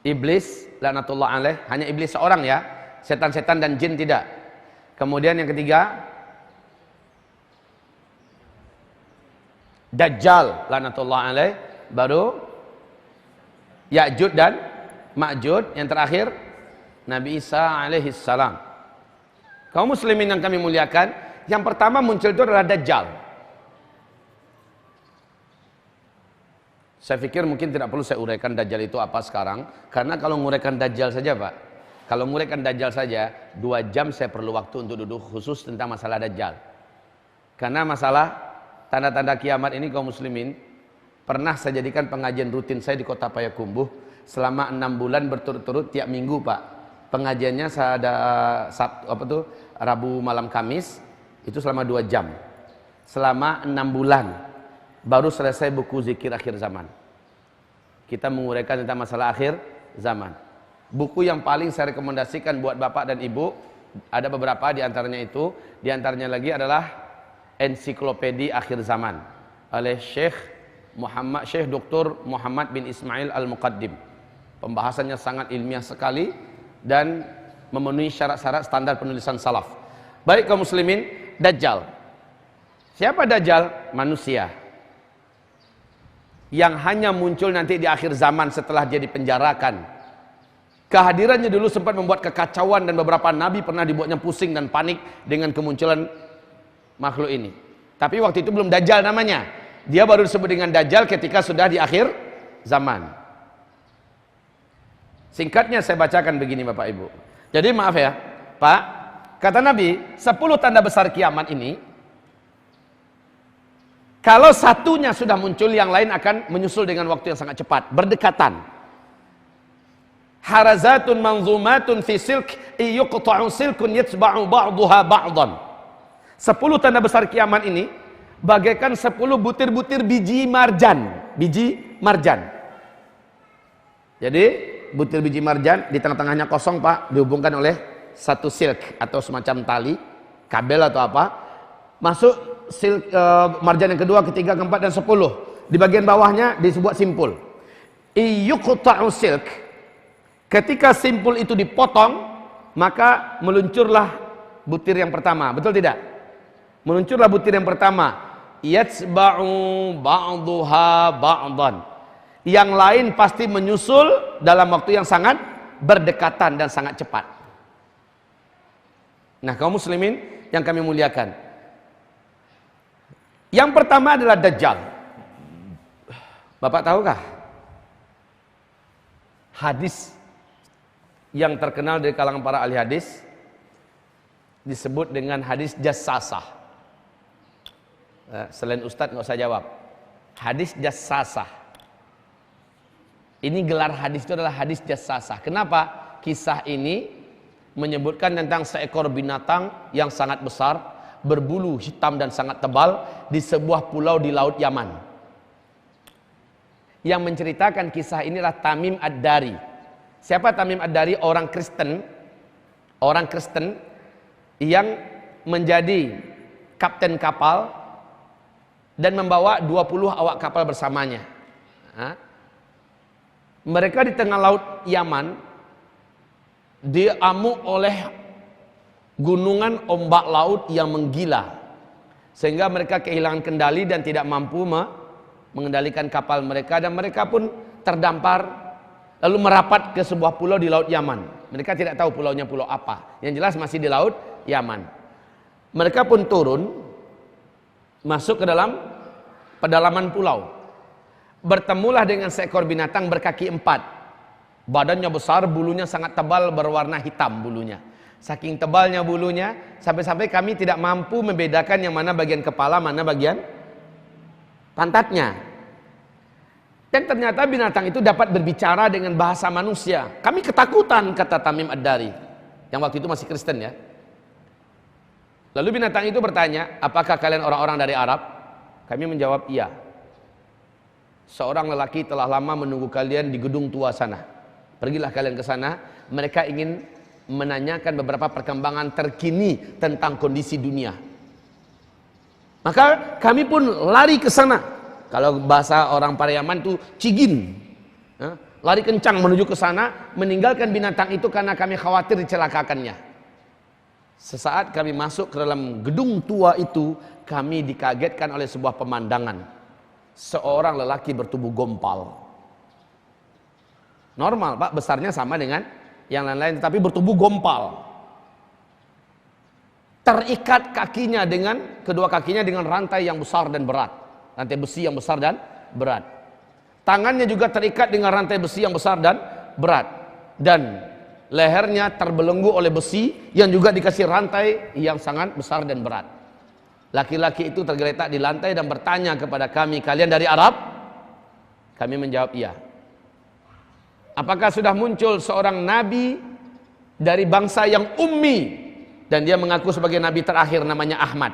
Iblis laknatullah alaih, hanya iblis seorang ya, setan-setan dan jin tidak. Kemudian yang ketiga Dajjal laknatullah alaih, baru Ya'juj dan Ma'juj, yang terakhir Nabi Isa alaihi salam. Kaum muslimin yang kami muliakan, yang pertama muncul itu adalah Dajjal. Saya pikir mungkin tidak perlu saya uraikan Dajjal itu apa sekarang, karena kalau menguraikan Dajjal saja Pak, kalau menguraikan Dajjal saja 2 jam saya perlu waktu untuk duduk khusus tentang masalah Dajjal. Karena masalah tanda-tanda kiamat ini kaum muslimin pernah saya jadikan pengajian rutin saya di Kota Payakumbuh selama 6 bulan berturut-turut tiap minggu Pak. Pengajiannya ada Rabu malam Kamis, itu selama 2 jam. Selama 6 bulan baru selesai buku zikir akhir zaman. Kita menguraikan tentang masalah akhir zaman. Buku yang paling saya rekomendasikan buat Bapak dan Ibu ada beberapa, di antaranya itu, di antaranya lagi adalah Ensiklopedi Akhir Zaman oleh Syekh Dr. Muhammad bin Ismail Al-Muqaddim. Pembahasannya sangat ilmiah sekali dan memenuhi syarat-syarat standar penulisan salaf. Baik kaum muslimin, Dajjal. Siapa Dajjal? Manusia yang hanya muncul nanti di akhir zaman setelah dia dipenjarakan. Kehadirannya dulu sempat membuat kekacauan dan beberapa nabi pernah dibuatnya pusing dan panik dengan kemunculan makhluk ini. Tapi waktu itu belum Dajjal namanya. Dia baru disebut dengan Dajjal ketika sudah di akhir zaman. Singkatnya saya bacakan begini Bapak Ibu. Jadi maaf ya Pak, kata Nabi 10 tanda besar kiamat ini, kalau satunya sudah muncul, yang lain akan menyusul dengan waktu yang sangat cepat, berdekatan. Harazatun manzumatun fi silk yuqta'u silkun yatba'u ba'daha ba'dan. 10 tanda besar kiamat ini bagaikan 10 butir-butir biji marjan. Biji marjan. Jadi butir biji marjan di tengah-tengahnya kosong Pak, dihubungkan oleh satu silk atau semacam tali, kabel atau apa, masuk silk, marjan yang kedua, ketiga, keempat dan 10. Di bagian bawahnya dibuat simpul. Iyuqta'u silk. Ketika simpul itu dipotong, maka meluncurlah butir yang pertama. Betul tidak? Meluncurlah butir yang pertama. Yatsba'u ba'duha ba'dan. Yang lain pasti menyusul dalam waktu yang sangat berdekatan dan sangat cepat. Nah, kaum muslimin yang kami muliakan, yang pertama adalah Dajjal. Bapak tahukah hadis yang terkenal dari kalangan para ahli hadis disebut dengan hadis jassasah? Selain ustadz nggak usah jawab. Hadis jassasah. Ini gelar hadis itu adalah hadis jassasah. Kenapa? Kisah ini menyebutkan tentang seekor binatang yang sangat besar, berbulu hitam dan sangat tebal di sebuah pulau di laut Yaman. Yang menceritakan kisah inilah Tamim Ad-Dari. Siapa Tamim Ad-Dari? Orang Kristen yang menjadi kapten kapal dan membawa 20 awak kapal bersamanya. Mereka di tengah laut Yaman diamuk oleh gunungan ombak laut yang menggila, sehingga mereka kehilangan kendali dan tidak mampu mengendalikan kapal mereka, dan mereka pun terdampar lalu merapat ke sebuah pulau di laut Yaman. Mereka tidak tahu pulaunya pulau apa, yang jelas masih di laut Yaman. Mereka pun turun masuk ke dalam pedalaman pulau. Bertemulah dengan seekor binatang berkaki 4. Badannya besar, bulunya sangat tebal, berwarna hitam bulunya. Saking tebalnya bulunya, sampai-sampai kami tidak mampu membedakan yang mana bagian kepala, mana bagian pantatnya. Dan ternyata binatang itu dapat berbicara dengan bahasa manusia. Kami ketakutan, kata Tamim Ad-Dari, yang waktu itu masih Kristen ya. Lalu binatang itu bertanya, apakah kalian orang-orang dari Arab? Kami menjawab, iya. Seorang lelaki telah lama menunggu kalian di gedung tua sana. Pergilah kalian ke sana. Mereka ingin menanyakan beberapa perkembangan terkini tentang kondisi dunia. Maka kami pun lari ke sana. Kalau bahasa orang Pariaman itu cigin. Lari kencang menuju ke sana, meninggalkan binatang itu karena kami khawatir dicelakakannya. Sesaat kami masuk ke dalam gedung tua itu, kami dikagetkan oleh sebuah pemandangan. Seorang lelaki bertubuh gompal. Normal Pak, besarnya sama dengan yang lain-lain, tetapi bertubuh gompal. Terikat kakinya dengan, kedua kakinya dengan rantai yang besar dan berat. Rantai besi yang besar dan berat. Tangannya juga terikat dengan rantai besi yang besar dan berat. Dan lehernya terbelenggu oleh besi yang juga dikasih rantai yang sangat besar dan berat. Laki-laki itu tergeletak di lantai dan bertanya kepada kami, kalian dari Arab? Kami menjawab iya. Apakah sudah muncul seorang nabi dari bangsa yang ummi dan dia mengaku sebagai nabi terakhir namanya Ahmad?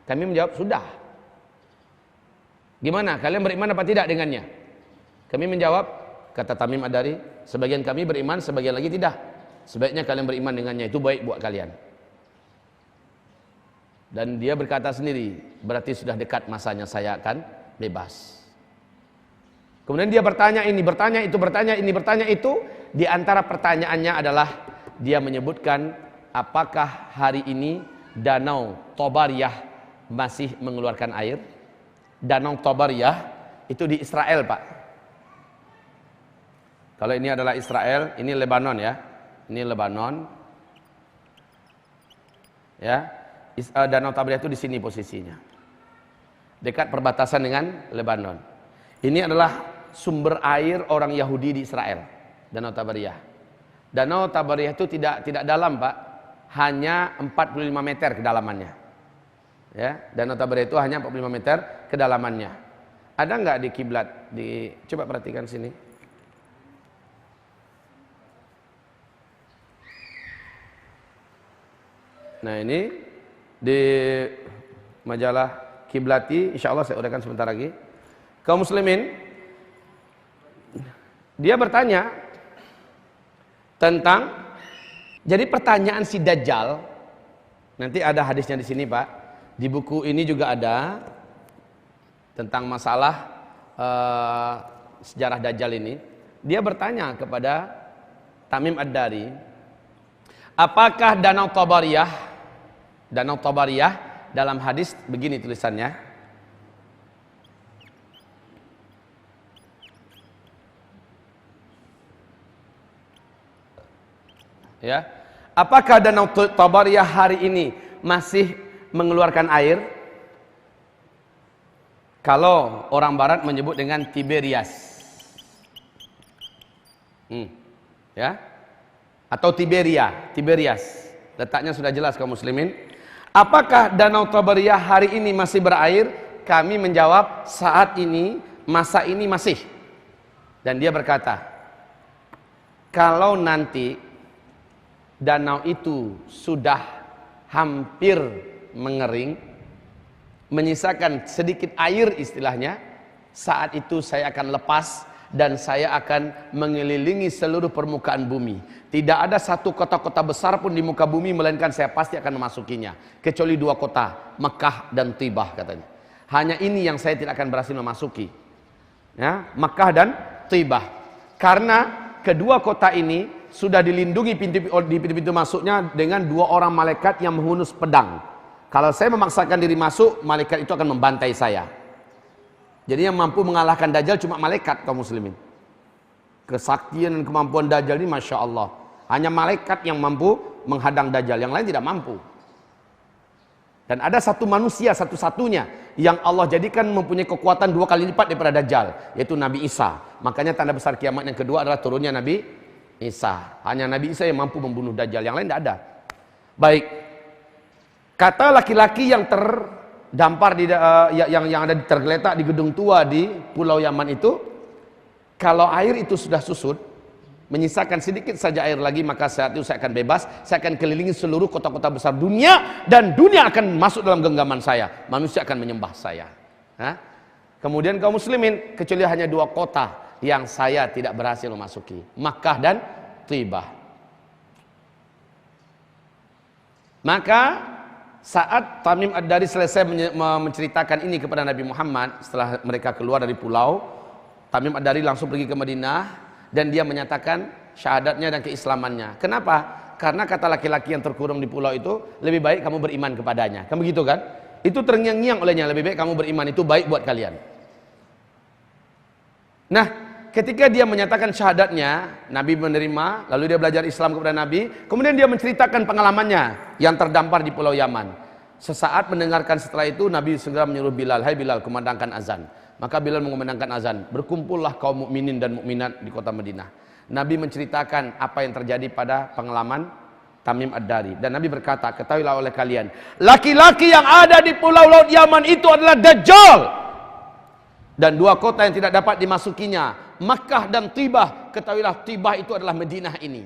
Kami menjawab sudah. Gimana, kalian beriman apa tidak dengannya? Kami menjawab, kata Tamim Ad-Dari, sebagian kami beriman, sebagian lagi tidak. Sebaiknya kalian beriman dengannya, itu baik buat kalian. Dan dia berkata sendiri, berarti sudah dekat masanya saya akan bebas. Kemudian dia bertanya ini, bertanya itu, bertanya ini, bertanya itu. Di antara pertanyaannya adalah dia menyebutkan, apakah hari ini Danau Tobariyah masih mengeluarkan air? Danau Tobariyah itu di Israel Pak. Kalau ini adalah Israel, ini Lebanon ya. Ini Lebanon. Ya. Danau Tobariyah itu di sini posisinya, dekat perbatasan dengan Lebanon. Ini adalah sumber air orang Yahudi di Israel, Danau Tobariyah. Danau Tobariyah itu tidak dalam Pak, hanya 45 meter kedalamannya. Ya, Danau Tobariyah itu hanya 45 meter kedalamannya. Ada nggak di kiblat? Coba perhatikan sini. Nah ini di majalah Kiblati, insya Allah saya uraikan sebentar lagi. Kaum muslimin, dia bertanya tentang Jadi pertanyaan si Dajjal, nanti ada hadisnya di sini Pak. Di buku ini juga ada tentang masalah sejarah Dajjal ini. Dia bertanya kepada Tamim Ad-Dari, apakah Danau Tabariyah dalam hadis begini tulisannya. Ya. Apakah Danau Tabariyah hari ini masih mengeluarkan air? Kalau orang barat menyebut dengan Tiberias. Ya. Atau Tiberias. Letaknya sudah jelas kaum muslimin. Apakah Danau Tabariyah hari ini masih berair? Kami menjawab saat ini, masa ini masih. Dan dia berkata, kalau nanti danau itu sudah hampir mengering, menyisakan sedikit air istilahnya, saat itu saya akan lepas dan saya akan mengelilingi seluruh permukaan bumi. Tidak ada satu kota-kota besar pun di muka bumi, melainkan saya pasti akan memasukinya. Kecuali dua kota, Mekah dan Tibah katanya. Hanya ini yang saya tidak akan berhasil memasuki. Ya, Mekah dan Tibah. Karena kedua kota ini sudah dilindungi pintu-pintu masuknya dengan dua orang malaikat yang menghunus pedang. Kalau saya memaksakan diri masuk, malaikat itu akan membantai saya. Jadi yang mampu mengalahkan Dajjal cuma malaikat kaum muslimin. Kesaktian dan kemampuan Dajjal ini Masya Allah. Hanya malaikat yang mampu menghadang Dajjal, yang lain tidak mampu. Dan ada satu manusia satu-satunya yang Allah jadikan mempunyai kekuatan 2 kali lipat daripada Dajjal, yaitu Nabi Isa. Makanya tanda besar kiamat yang kedua adalah turunnya Nabi Isa. Hanya Nabi Isa yang mampu membunuh Dajjal, yang lain tidak ada. Baik. Kata laki-laki yang terdampar yang ada tergeletak di gedung tua di Pulau Yaman itu, kalau air itu sudah susut, menyisakan sedikit saja air lagi, maka saat itu saya akan bebas, saya akan kelilingi seluruh kota-kota besar dunia, dan dunia akan masuk dalam genggaman saya, manusia akan menyembah saya. Hah? Kemudian kaum muslimin, kecuali hanya 2 kota yang saya tidak berhasil memasuki, Makkah dan Tibah. Maka saat Tamim Ad-Dari selesai menceritakan ini kepada Nabi Muhammad, setelah mereka keluar dari pulau, Tamim Ad-Dari langsung pergi ke Madinah dan dia menyatakan syahadatnya dan keislamannya. Kenapa? Karena kata laki-laki yang terkurung di pulau itu, lebih baik kamu beriman kepadanya. Kan begitu kan? Itu terngiang-ngiang olehnya, lebih baik kamu beriman, itu baik buat kalian. Nah, ketika dia menyatakan syahadatnya, Nabi menerima, lalu dia belajar Islam kepada Nabi, kemudian dia menceritakan pengalamannya yang terdampar di Pulau Yaman. Sesaat mendengarkan setelah itu, Nabi segera menyuruh Bilal, "Hai Bilal, kumandangkan azan." Maka Bilal mengumandangkan azan. Berkumpullah kaum mukminin dan mukminat di kota Madinah. Nabi menceritakan apa yang terjadi pada pengalaman Tamim Ad-Dari. Dan Nabi berkata, ketahuilah oleh kalian, laki-laki yang ada di Pulau Laut Yaman itu adalah Dajjal. Dan 2 kota yang tidak dapat dimasukinya, Makkah dan Tibah. Ketahuilah Tibah itu adalah Madinah ini.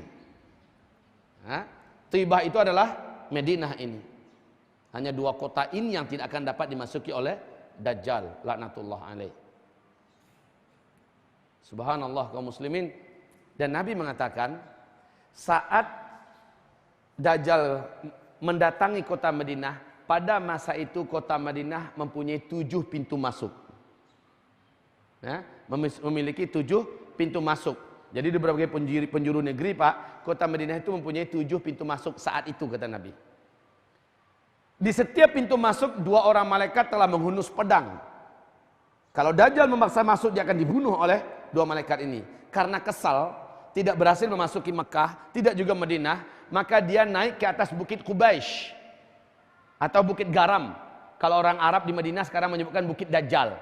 Tibah itu adalah Madinah ini. Hanya 2 kota ini yang tidak akan dapat dimasuki oleh Dajjal, laknatullah alaih. Subhanallah kaum muslimin. Dan Nabi mengatakan, saat Dajjal mendatangi kota Madinah, pada masa itu kota Madinah mempunyai 7 pintu masuk. Memiliki 7 pintu masuk. Jadi di berbagai penjuru negeri Pak, kota Madinah itu mempunyai 7 pintu masuk saat itu kata Nabi. Di setiap pintu masuk 2 orang malaikat telah menghunus pedang. Kalau Dajjal memaksa masuk, dia akan dibunuh oleh 2 malaikat ini. Karena kesal, tidak berhasil memasuki Mekah, tidak juga Madinah, maka dia naik ke atas bukit Qubaish atau bukit garam. Kalau orang Arab di Madinah sekarang menyebutkan bukit Dajjal.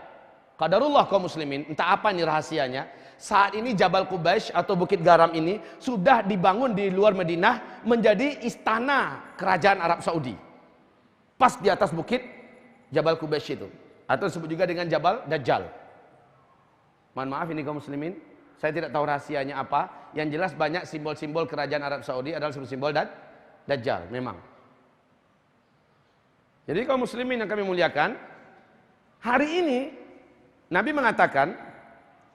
Qadarullah kaum muslimin, entah apa nih rahasianya. Saat ini Jabal Qubaish atau bukit garam ini sudah dibangun di luar Madinah menjadi istana kerajaan Arab Saudi. Pas di atas bukit Jabal Qubaish itu, atau disebut juga dengan Jabal Dajjal. Mohon maaf ini kaum muslimin, saya tidak tahu rahasianya apa. Yang jelas banyak simbol-simbol kerajaan Arab Saudi adalah simbol Dajjal memang. Jadi kaum muslimin yang kami muliakan, hari ini Nabi mengatakan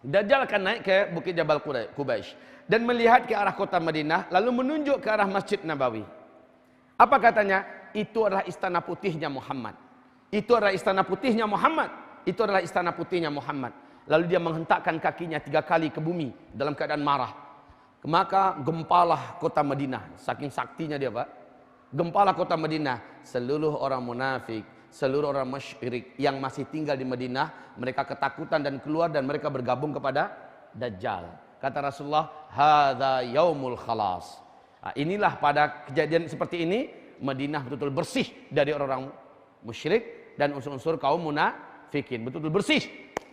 Dajjal akan naik ke bukit Jabal Qubaish. dan melihat ke arah kota Madinah, lalu menunjuk ke arah Masjid Nabawi. Apa katanya? Itu adalah istana putihnya Muhammad. Itu adalah istana putihnya Muhammad. Itu adalah istana putihnya Muhammad. Lalu dia menghentakkan kakinya 3 kali ke bumi dalam keadaan marah. Maka gempalah kota Madinah. Saking saktinya dia, Pak. Gempalah kota Madinah. Seluruh orang munafik, seluruh orang musyrik yang masih tinggal di Madinah, mereka ketakutan dan keluar dan mereka bergabung kepada Dajjal. Kata Rasulullah, hadza yaumul khalas. Nah, inilah pada kejadian seperti ini Madinah betul-betul bersih dari orang-orang musyrik dan unsur-unsur kaum munafikin. Betul-betul bersih.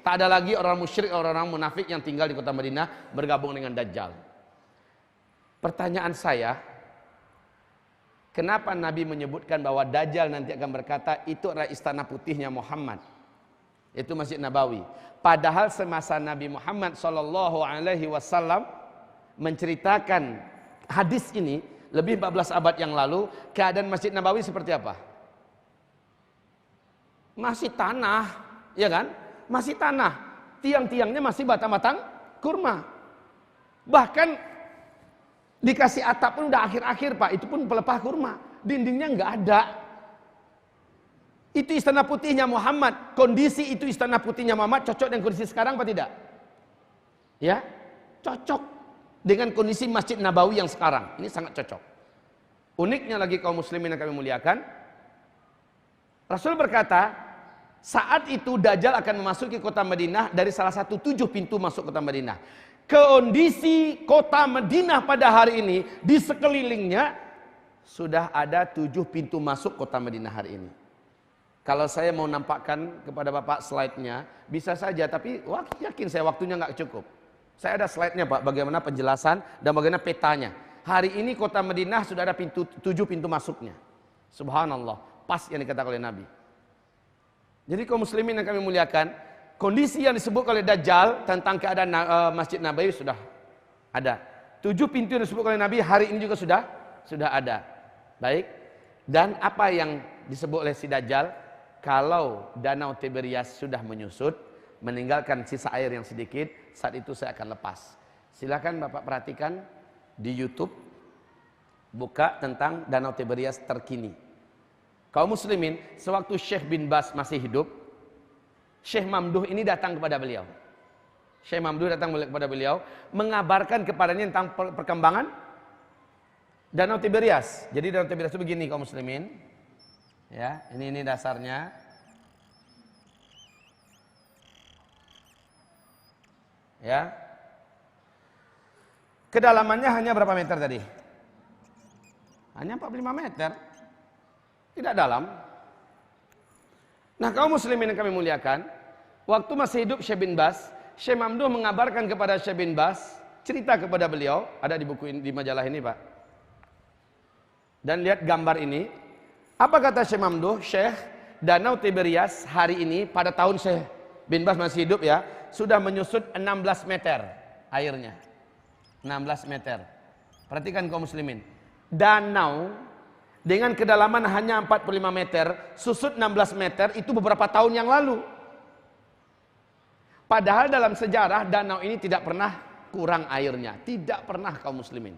Tak ada lagi orang musyrik, orang-orang munafik yang tinggal di kota Madinah bergabung dengan Dajjal. Pertanyaan saya, kenapa Nabi menyebutkan bahwa Dajjal nanti akan berkata itu adalah istana putihnya Muhammad? Itu Masjid Nabawi. Padahal semasa Nabi Muhammad SAW menceritakan hadis ini lebih 14 abad yang lalu, keadaan Masjid Nabawi seperti apa? Masih tanah, ya kan? Masih tanah. Tiang-tiangnya masih batang-batang kurma. Bahkan dikasih atap pun udah akhir-akhir, Pak. Itu pun pelepah kurma. Dindingnya nggak ada. Itu istana putihnya Muhammad. Kondisi itu istana putihnya Muhammad cocok dengan kondisi sekarang apa tidak? Ya, cocok dengan kondisi Masjid Nabawi yang sekarang. Ini sangat cocok. Uniknya lagi kaum muslimin yang kami muliakan, Rasul berkata, saat itu Dajjal akan memasuki kota Madinah dari salah satu 7 pintu masuk kota Madinah. Kondisi kota Madinah pada hari ini, di sekelilingnya sudah ada 7 pintu masuk kota Madinah hari ini. Kalau saya mau nampakkan kepada Bapak slide-nya, bisa saja, tapi yakin saya waktunya nggak cukup. Saya ada slide-nya, Pak, bagaimana penjelasan dan bagaimana petanya. Hari ini kota Madinah sudah ada 7 pintu masuknya. Subhanallah, pas yang dikatakan oleh Nabi. Jadi kaum muslimin yang kami muliakan, kondisi yang disebut oleh Dajjal tentang keadaan Masjid Nabawi sudah ada. 7 pintu yang disebut oleh Nabi hari ini juga sudah ada. Baik. Dan apa yang disebut oleh si Dajjal? Kalau danau Tiberias sudah menyusut, meninggalkan sisa air yang sedikit, saat itu saya akan lepas. Silakan Bapak perhatikan di YouTube, buka tentang danau Tiberias terkini. Kaum muslimin, sewaktu Syekh bin Bas masih hidup, Syekh Mamduh ini datang kepada beliau. Syekh Mamduh datang kepada beliau, mengabarkan kepadanya tentang perkembangan danau Tiberias. Jadi danau Tiberias itu begini kaum muslimin. Ya, ini dasarnya. Ya. Kedalamannya hanya berapa meter tadi? Hanya 45 meter. Tidak dalam. Nah, kaum muslimin yang kami muliakan, waktu masih hidup Syekh bin Bas, Syekh Mamduh mengabarkan kepada Syekh bin Bas, cerita kepada beliau, ada di buku ini, di majalah ini, Pak. Dan lihat gambar ini. Apa kata Syekh Mamduh? Syekh, danau Tiberias hari ini pada tahun Syekh bin Bas masih hidup ya, sudah menyusut 16 meter airnya. 16 meter. Perhatikan kaum muslimin. Danau dengan kedalaman hanya 45 meter, susut 16 meter itu beberapa tahun yang lalu. Padahal dalam sejarah danau ini tidak pernah kurang airnya, tidak pernah kaum muslimin.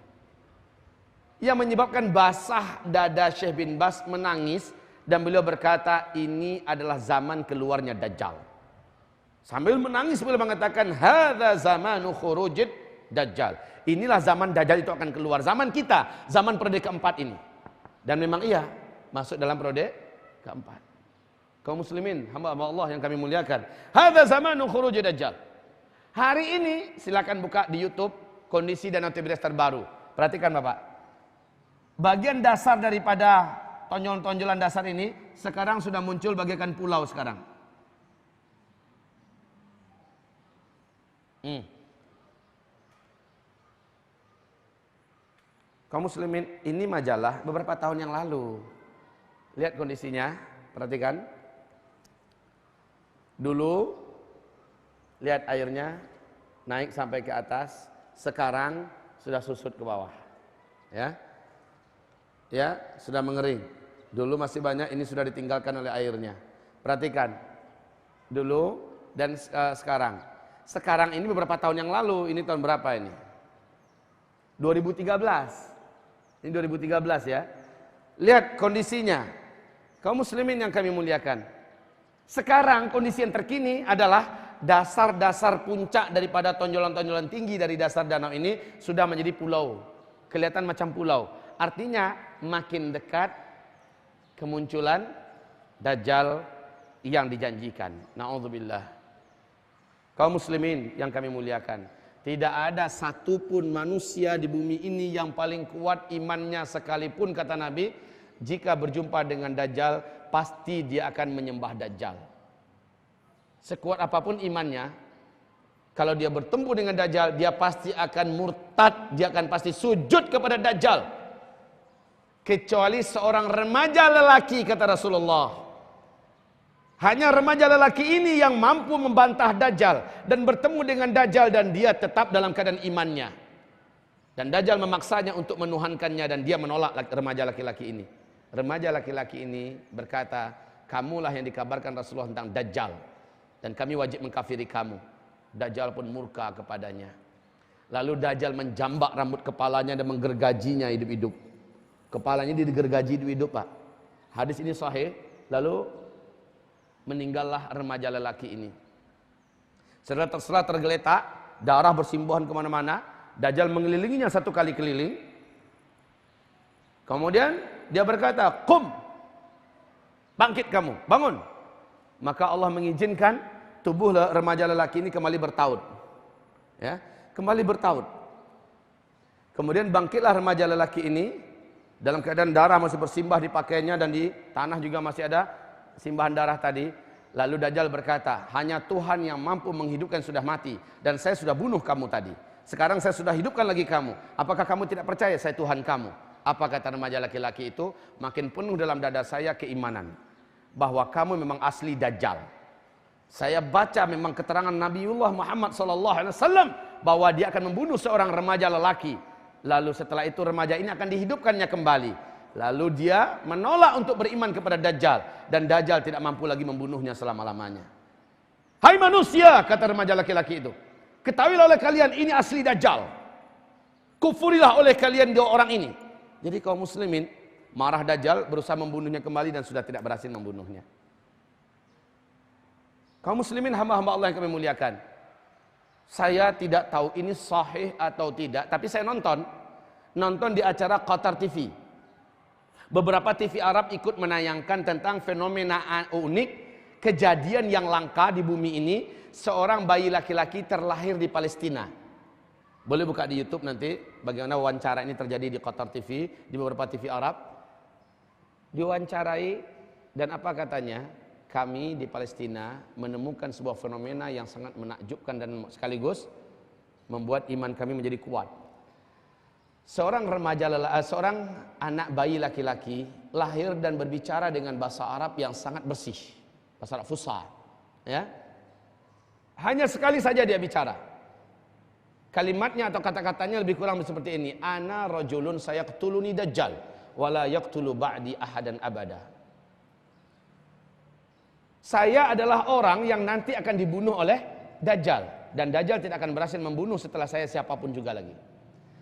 Yang menyebabkan basah dada Syekh bin Bas menangis dan beliau berkata ini adalah zaman keluarnya Dajjal. Sambil menangis beliau mengatakan hadza zamanu khurujid Dajjal. Inilah zaman Dajjal itu akan keluar, zaman kita, zaman periode keempat ini. Dan memang iya masuk dalam periode keempat. Kaum muslimin, hamba Allah yang kami muliakan. Hadza zamanu khurujid Dajjal. Hari ini silakan buka di YouTube kondisi danau Tiberias terbaru. Perhatikan Bapak. Bagian dasar daripada tonjol-tonjolan dasar ini sekarang sudah muncul bagaikan pulau sekarang. Kaum muslimin, ini majalah beberapa tahun yang lalu. Lihat kondisinya, perhatikan. Dulu lihat airnya naik sampai ke atas, sekarang sudah susut ke bawah. Ya. Ya, sudah mengering. Dulu masih banyak, ini sudah ditinggalkan oleh airnya. Perhatikan. Dulu dan sekarang. Sekarang ini beberapa tahun yang lalu, ini tahun berapa ini? 2013. Ini 2013 ya. Lihat kondisinya. Kaum muslimin yang kami muliakan. Sekarang kondisi yang terkini adalah dasar-dasar puncak daripada tonjolan-tonjolan tinggi dari dasar danau ini sudah menjadi pulau. Kelihatan macam pulau. Artinya makin dekat kemunculan Dajjal yang dijanjikan. Na'udzubillah. Kaum muslimin yang kami muliakan. Tidak ada satupun manusia di bumi ini yang paling kuat imannya sekalipun, kata Nabi, jika berjumpa dengan Dajjal, pasti dia akan menyembah Dajjal. Sekuat apapun imannya, kalau dia bertemu dengan Dajjal, dia pasti akan murtad, dia akan pasti sujud kepada Dajjal. Kecuali seorang remaja lelaki, kata Rasulullah. Hanya remaja lelaki ini yang mampu membantah Dajjal dan bertemu dengan Dajjal dan dia tetap dalam keadaan imannya. Dan Dajjal memaksanya untuk menuhankannya dan dia menolak remaja laki-laki ini. Remaja laki-laki ini berkata, kamulah yang dikabarkan Rasulullah tentang Dajjal. Dan kami wajib mengkafiri kamu. Dajjal pun murka kepadanya. Lalu Dajjal menjambak rambut kepalanya dan menggergajinya hidup-hidup. Kepalanya digergaji hidup-hidup, Pak. Hadis ini sahih. Lalu meninggallah remaja lelaki ini. Setelah tergeletak, darah bersimbuhan kemana-mana. Dajjal mengelilinginya satu kali keliling. Kemudian dia berkata, "Qum, bangkit kamu, bangun." Maka Allah mengizinkan tubuh remaja lelaki ini kembali bertaut. Ya, kembali bertaut. Kemudian bangkitlah remaja lelaki ini dalam keadaan darah masih bersimbah di pakaiannya dan di tanah juga masih ada simbahan darah tadi. Lalu Dajjal berkata, hanya Tuhan yang mampu menghidupkan sudah mati. Dan saya sudah bunuh kamu tadi. Sekarang saya sudah hidupkan lagi kamu. Apakah kamu tidak percaya saya Tuhan kamu? Apa kata remaja laki-laki itu? Makin penuh dalam dada saya keimanan. Bahwa kamu memang asli Dajjal. Saya baca memang keterangan Nabiullah Muhammad SAW. Bahwa dia akan membunuh seorang remaja lelaki. Lalu setelah itu remaja ini akan dihidupkannya kembali. Lalu dia menolak untuk beriman kepada Dajjal. Dan Dajjal tidak mampu lagi membunuhnya selama-lamanya. Hai manusia, kata remaja laki-laki itu. Ketahuilah oleh kalian ini asli Dajjal. Kufurilah oleh kalian dua orang ini. Jadi kaum muslimin marah Dajjal, berusaha membunuhnya kembali dan sudah tidak berhasil membunuhnya. Kaum muslimin hamba-hamba Allah yang kami muliakan. Saya tidak tahu ini sahih atau tidak, tapi saya nonton di acara Qatar TV. Beberapa TV Arab ikut menayangkan tentang fenomena unik, kejadian yang langka di bumi ini, seorang bayi laki-laki terlahir di Palestina. Boleh buka di YouTube nanti bagaimana wawancara ini terjadi di Qatar TV, di beberapa TV Arab. Diwawancarai dan apa katanya? Kami di Palestina menemukan sebuah fenomena yang sangat menakjubkan dan sekaligus membuat iman kami menjadi kuat. Seorang anak bayi laki-laki lahir dan berbicara dengan bahasa Arab yang sangat bersih, bahasa Arab fusha, ya. Hanya sekali saja dia bicara. Kalimatnya atau kata-katanya lebih kurang seperti ini. Ana rajulun sayaqtuluni dajjal wala yaqtulu ba'di ahadan abada. Saya adalah orang yang nanti akan dibunuh oleh Dajjal. Dan Dajjal tidak akan berhasil membunuh setelah saya siapapun juga lagi.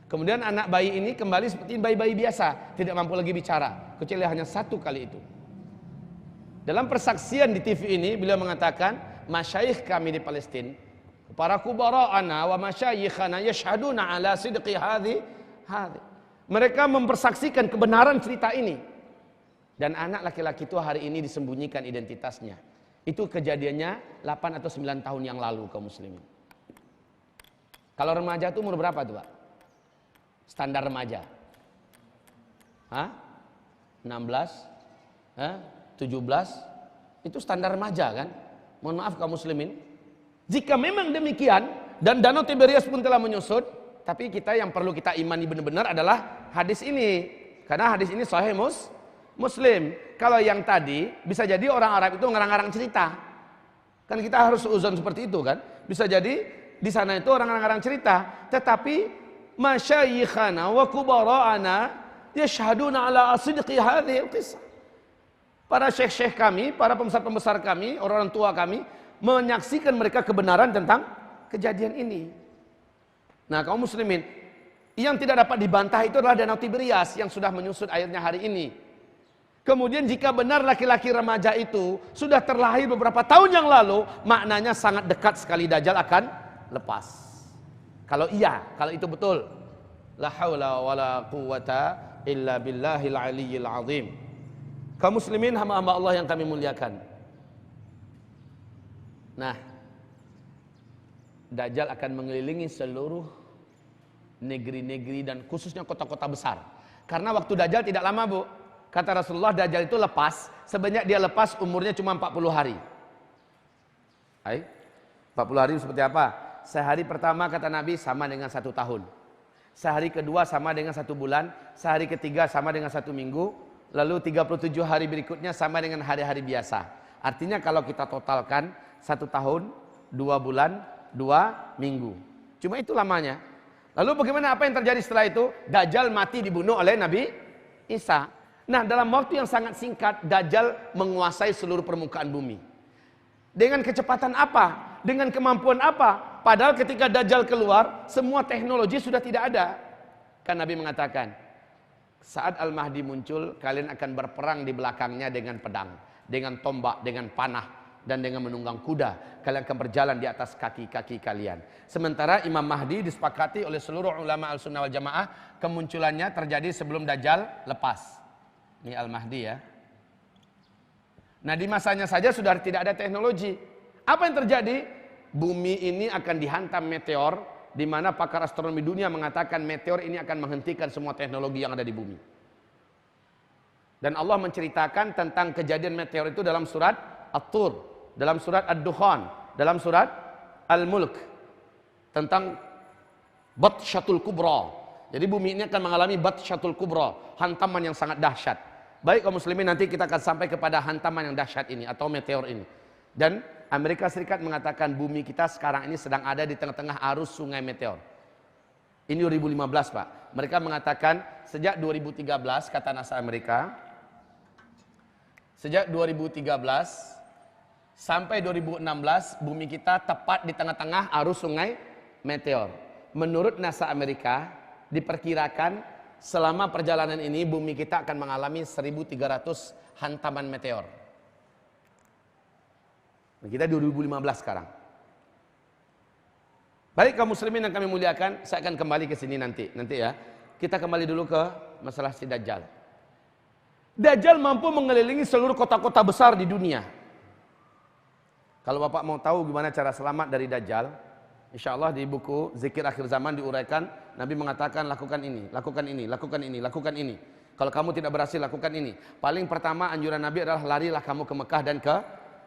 Kemudian anak bayi ini kembali seperti bayi-bayi biasa. Tidak mampu lagi bicara. Kecuali hanya satu kali itu. Dalam persaksian di TV ini, beliau mengatakan, masyayikh kami di Palestina, para kubara'ana wa masyayikhana yashhaduna ala sidqi hadhi. Mereka mempersaksikan kebenaran cerita ini. Dan anak laki-laki itu hari ini disembunyikan identitasnya. Itu kejadiannya 8 atau 9 tahun yang lalu kaum muslimin. Kalau remaja itu umur berapa tuh, Pak? Standar remaja. 16? 17? Itu standar remaja kan? Mohon maaf kaum muslimin. Jika memang demikian dan Danau Tiberias pun telah menyusut, tapi kita yang perlu kita imani benar-benar adalah hadis ini. Karena hadis ini sahih Muslim. Kalau yang tadi bisa jadi orang Arab itu ngarang-ngarang cerita. Kan kita harus uzon seperti itu kan. Bisa jadi di sana itu orang ngarang-ngarang cerita. Tetapi masyayikhana wa kubara'ana yashhaduna ala asidqi hadhil qisah. Para syekh-syekh kami, para pembesar-pembesar kami, orang-orang tua kami menyaksikan mereka kebenaran tentang kejadian ini. Nah, kaum muslimin, Yang tidak dapat dibantah itu adalah Danau Tiberias yang sudah menyusut airnya hari ini. Kemudian jika benar laki-laki remaja itu sudah terlahir beberapa tahun yang lalu, maknanya sangat dekat sekali Dajjal akan lepas. Kalau iya, kalau itu betul. La haula wala quwata illa billahil aliyyil azim. Kaum muslimin hamba-hamba Allah yang kami muliakan. Nah, Dajjal akan mengelilingi seluruh negeri-negeri dan khususnya kota-kota besar. Karena waktu Dajjal tidak lama, Bu. Kata Rasulullah, Dajjal itu lepas, sebanyak dia lepas umurnya cuma 40 hari. Hai, 40 hari seperti apa? Sehari pertama kata Nabi sama dengan 1 tahun. Sehari kedua sama dengan 1 bulan. Sehari ketiga sama dengan 1 minggu. Lalu 37 hari berikutnya sama dengan hari-hari biasa. Artinya kalau kita totalkan 1 tahun, 2 bulan, 2 minggu. Cuma itu lamanya. Lalu bagaimana, apa yang terjadi setelah itu? Dajjal mati dibunuh oleh Nabi Isa. Nah, dalam waktu yang sangat singkat, Dajjal menguasai seluruh permukaan bumi. Dengan kecepatan apa? Dengan kemampuan apa? Padahal ketika Dajjal keluar, semua teknologi sudah tidak ada. Kan Nabi mengatakan, saat Al-Mahdi muncul, kalian akan berperang di belakangnya dengan pedang, dengan tombak, dengan panah, dan dengan menunggang kuda. Kalian akan berjalan di atas kaki-kaki kalian. Sementara Imam Mahdi disepakati oleh seluruh ulama Al-Sunnah wal Jamaah, kemunculannya terjadi sebelum Dajjal lepas. Ini Al-Mahdi ya. Nah, di masanya saja sudah tidak ada teknologi. Apa yang terjadi? Bumi ini akan dihantam meteor, di mana pakar astronomi dunia mengatakan meteor ini akan menghentikan semua teknologi yang ada di bumi. Dan Allah menceritakan tentang kejadian meteor itu dalam surat At-Tur, dalam surat Ad-Dukhan, dalam surat Al-Mulk, tentang Batsyatul Kubra. Jadi bumi ini akan mengalami Batsyatul Kubra, hantaman yang sangat dahsyat. Baik kaum muslimin, nanti kita akan sampai kepada hantaman yang dahsyat ini atau meteor ini. Dan Amerika Serikat mengatakan bumi kita sekarang ini sedang ada di tengah-tengah arus sungai meteor. Ini 2015, Pak. Mereka mengatakan sejak 2013, kata NASA Amerika, sejak 2013 sampai 2016 bumi kita tepat di tengah-tengah arus sungai meteor. Menurut NASA Amerika, diperkirakan selama perjalanan ini bumi kita akan mengalami 1.300 hantaman meteor. Kita 2015 sekarang. Baik kaum muslimin yang kami muliakan, saya akan kembali ke sini nanti ya. Kita kembali dulu ke masalah si Dajjal. Dajjal mampu mengelilingi seluruh kota-kota besar di dunia. Kalau Bapak mau tahu gimana cara selamat dari Dajjal, insya Allah di buku Zikir Akhir Zaman diuraikan, Nabi mengatakan lakukan ini, lakukan ini, lakukan ini, lakukan ini. Kalau kamu tidak berhasil, lakukan ini. Paling pertama anjuran Nabi adalah larilah kamu ke Mekah dan ke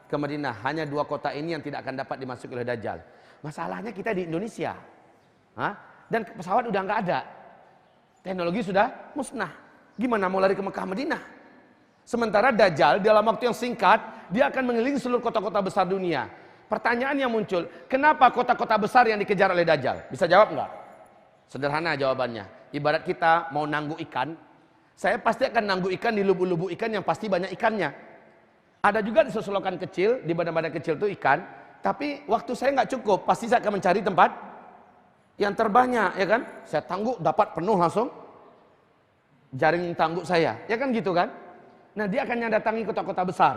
Madinah. Hanya 2 kota ini yang tidak akan dapat dimasuki oleh Dajjal. Masalahnya kita di Indonesia. Dan pesawat udah nggak ada. Teknologi sudah musnah. Gimana mau lari ke Mekah Madinah? Sementara Dajjal dalam waktu yang singkat, dia akan mengelilingi seluruh kota-kota besar dunia. Pertanyaan yang muncul, kenapa kota-kota besar yang dikejar oleh Dajjal? Bisa jawab nggak? Sederhana jawabannya. Ibarat kita mau nanggu ikan, saya pasti akan nanggu ikan di lubuk-lubuk ikan yang pasti banyak ikannya. Ada juga di selokan kecil, di badan-badan kecil itu ikan, tapi waktu saya nggak cukup, pasti saya akan mencari tempat yang terbanyak, ya kan? Saya tangguk dapat penuh langsung jaring tangguk saya, ya kan gitu kan? Nah, dia akan mendatangi kota-kota besar.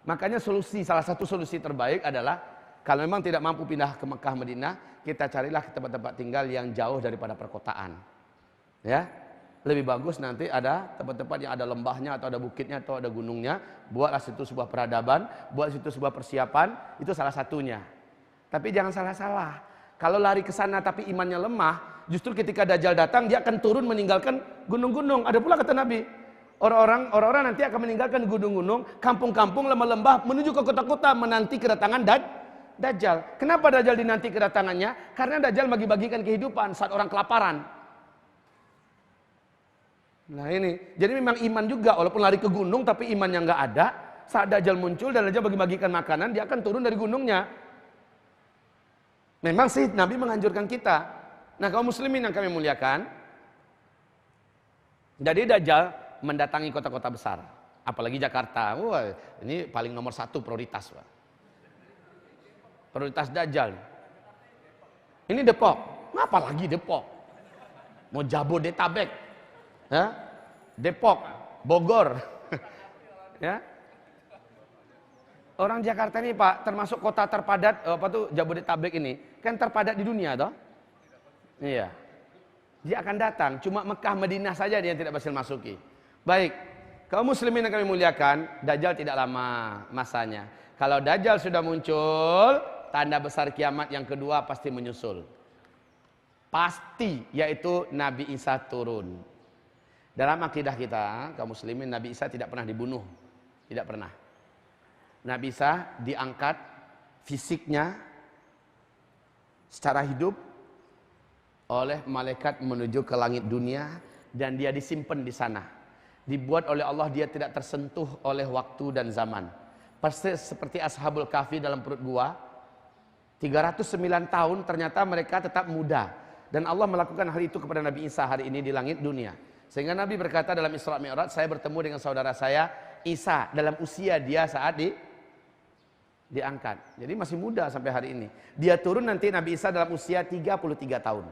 Makanya salah satu solusi terbaik adalah kalau memang tidak mampu pindah ke Mekah Madinah, kita carilah ke tempat-tempat tinggal yang jauh daripada perkotaan. Ya. Lebih bagus nanti ada tempat-tempat yang ada lembahnya atau ada bukitnya atau ada gunungnya, buatlah situ sebuah peradaban, buat situ sebuah persiapan, itu salah satunya. Tapi jangan salah-salah. Kalau lari ke sana tapi imannya lemah, justru ketika Dajjal datang dia akan turun meninggalkan gunung-gunung. Ada pula kata Nabi, orang-orang nanti akan meninggalkan gunung-gunung, kampung-kampung, lembah-lembah menuju ke kota-kota menanti kedatangan Dajjal. Kenapa Dajjal dinanti kedatangannya? Karena Dajjal bagi-bagikan kehidupan saat orang kelaparan. Nah ini, jadi memang iman juga, walaupun lari ke gunung tapi imannya nggak ada, saat Dajjal muncul dan Dajjal bagi-bagikan makanan, dia akan turun dari gunungnya. Memang sih Nabi menganjurkan kita. Nah kaum muslimin yang kami muliakan, jadi Dajjal mendatangi kota-kota besar, apalagi Jakarta. Wah, ini paling nomor 1 prioritas, Pak. Prioritas Dajjal. Ini Depok, apa lagi Depok? Mau Jabodetabek, ya? Depok, Bogor, ya. Orang Jakarta ini Pak, termasuk kota terpadat, Jabodetabek ini, kan terpadat di dunia toh? Iya. Dia akan datang, cuma Mekah, Madinah saja dia yang tidak berhasil masuki. Baik, kaum muslimin yang kami muliakan, Dajjal tidak lama masanya. Kalau Dajjal sudah muncul, tanda besar kiamat yang kedua pasti menyusul. Pasti, yaitu Nabi Isa turun. Dalam akidah kita, kaum muslimin, Nabi Isa tidak pernah dibunuh. Tidak pernah. Nabi Isa diangkat fisiknya secara hidup oleh malaikat menuju ke langit dunia dan dia disimpan di sana. Dibuat oleh Allah, dia tidak tersentuh oleh waktu dan zaman. Persis seperti Ashabul Kahfi dalam perut gua, 309 tahun ternyata mereka tetap muda. Dan Allah melakukan hal itu kepada Nabi Isa hari ini di langit dunia. Sehingga Nabi berkata dalam Isra Mi'raj, saya bertemu dengan saudara saya Isa dalam usia dia saat diangkat. Jadi masih muda sampai hari ini. Dia turun nanti Nabi Isa dalam usia 33 tahun.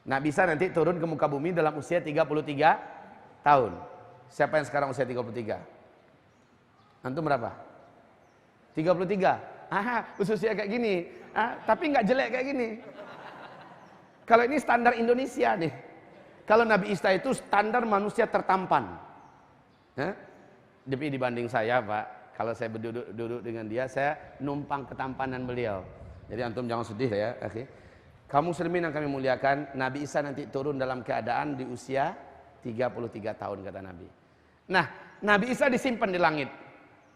Nabi Isa nanti turun ke muka bumi dalam usia 33 tahun. Siapa yang sekarang usia 33? Antum berapa? 33. Usia kayak gini. Tapi nggak jelek kayak gini. Kalau ini standar Indonesia nih. Kalau Nabi Isa itu standar manusia tertampan. Tapi dibanding saya Pak, kalau saya duduk dengan dia, saya numpang ketampanan beliau. Jadi antum jangan sedih ya. Kaum muslimin yang kami muliakan, Nabi Isa nanti turun dalam keadaan di usia 33 tahun kata Nabi. Nah, Nabi Isa disimpan di langit.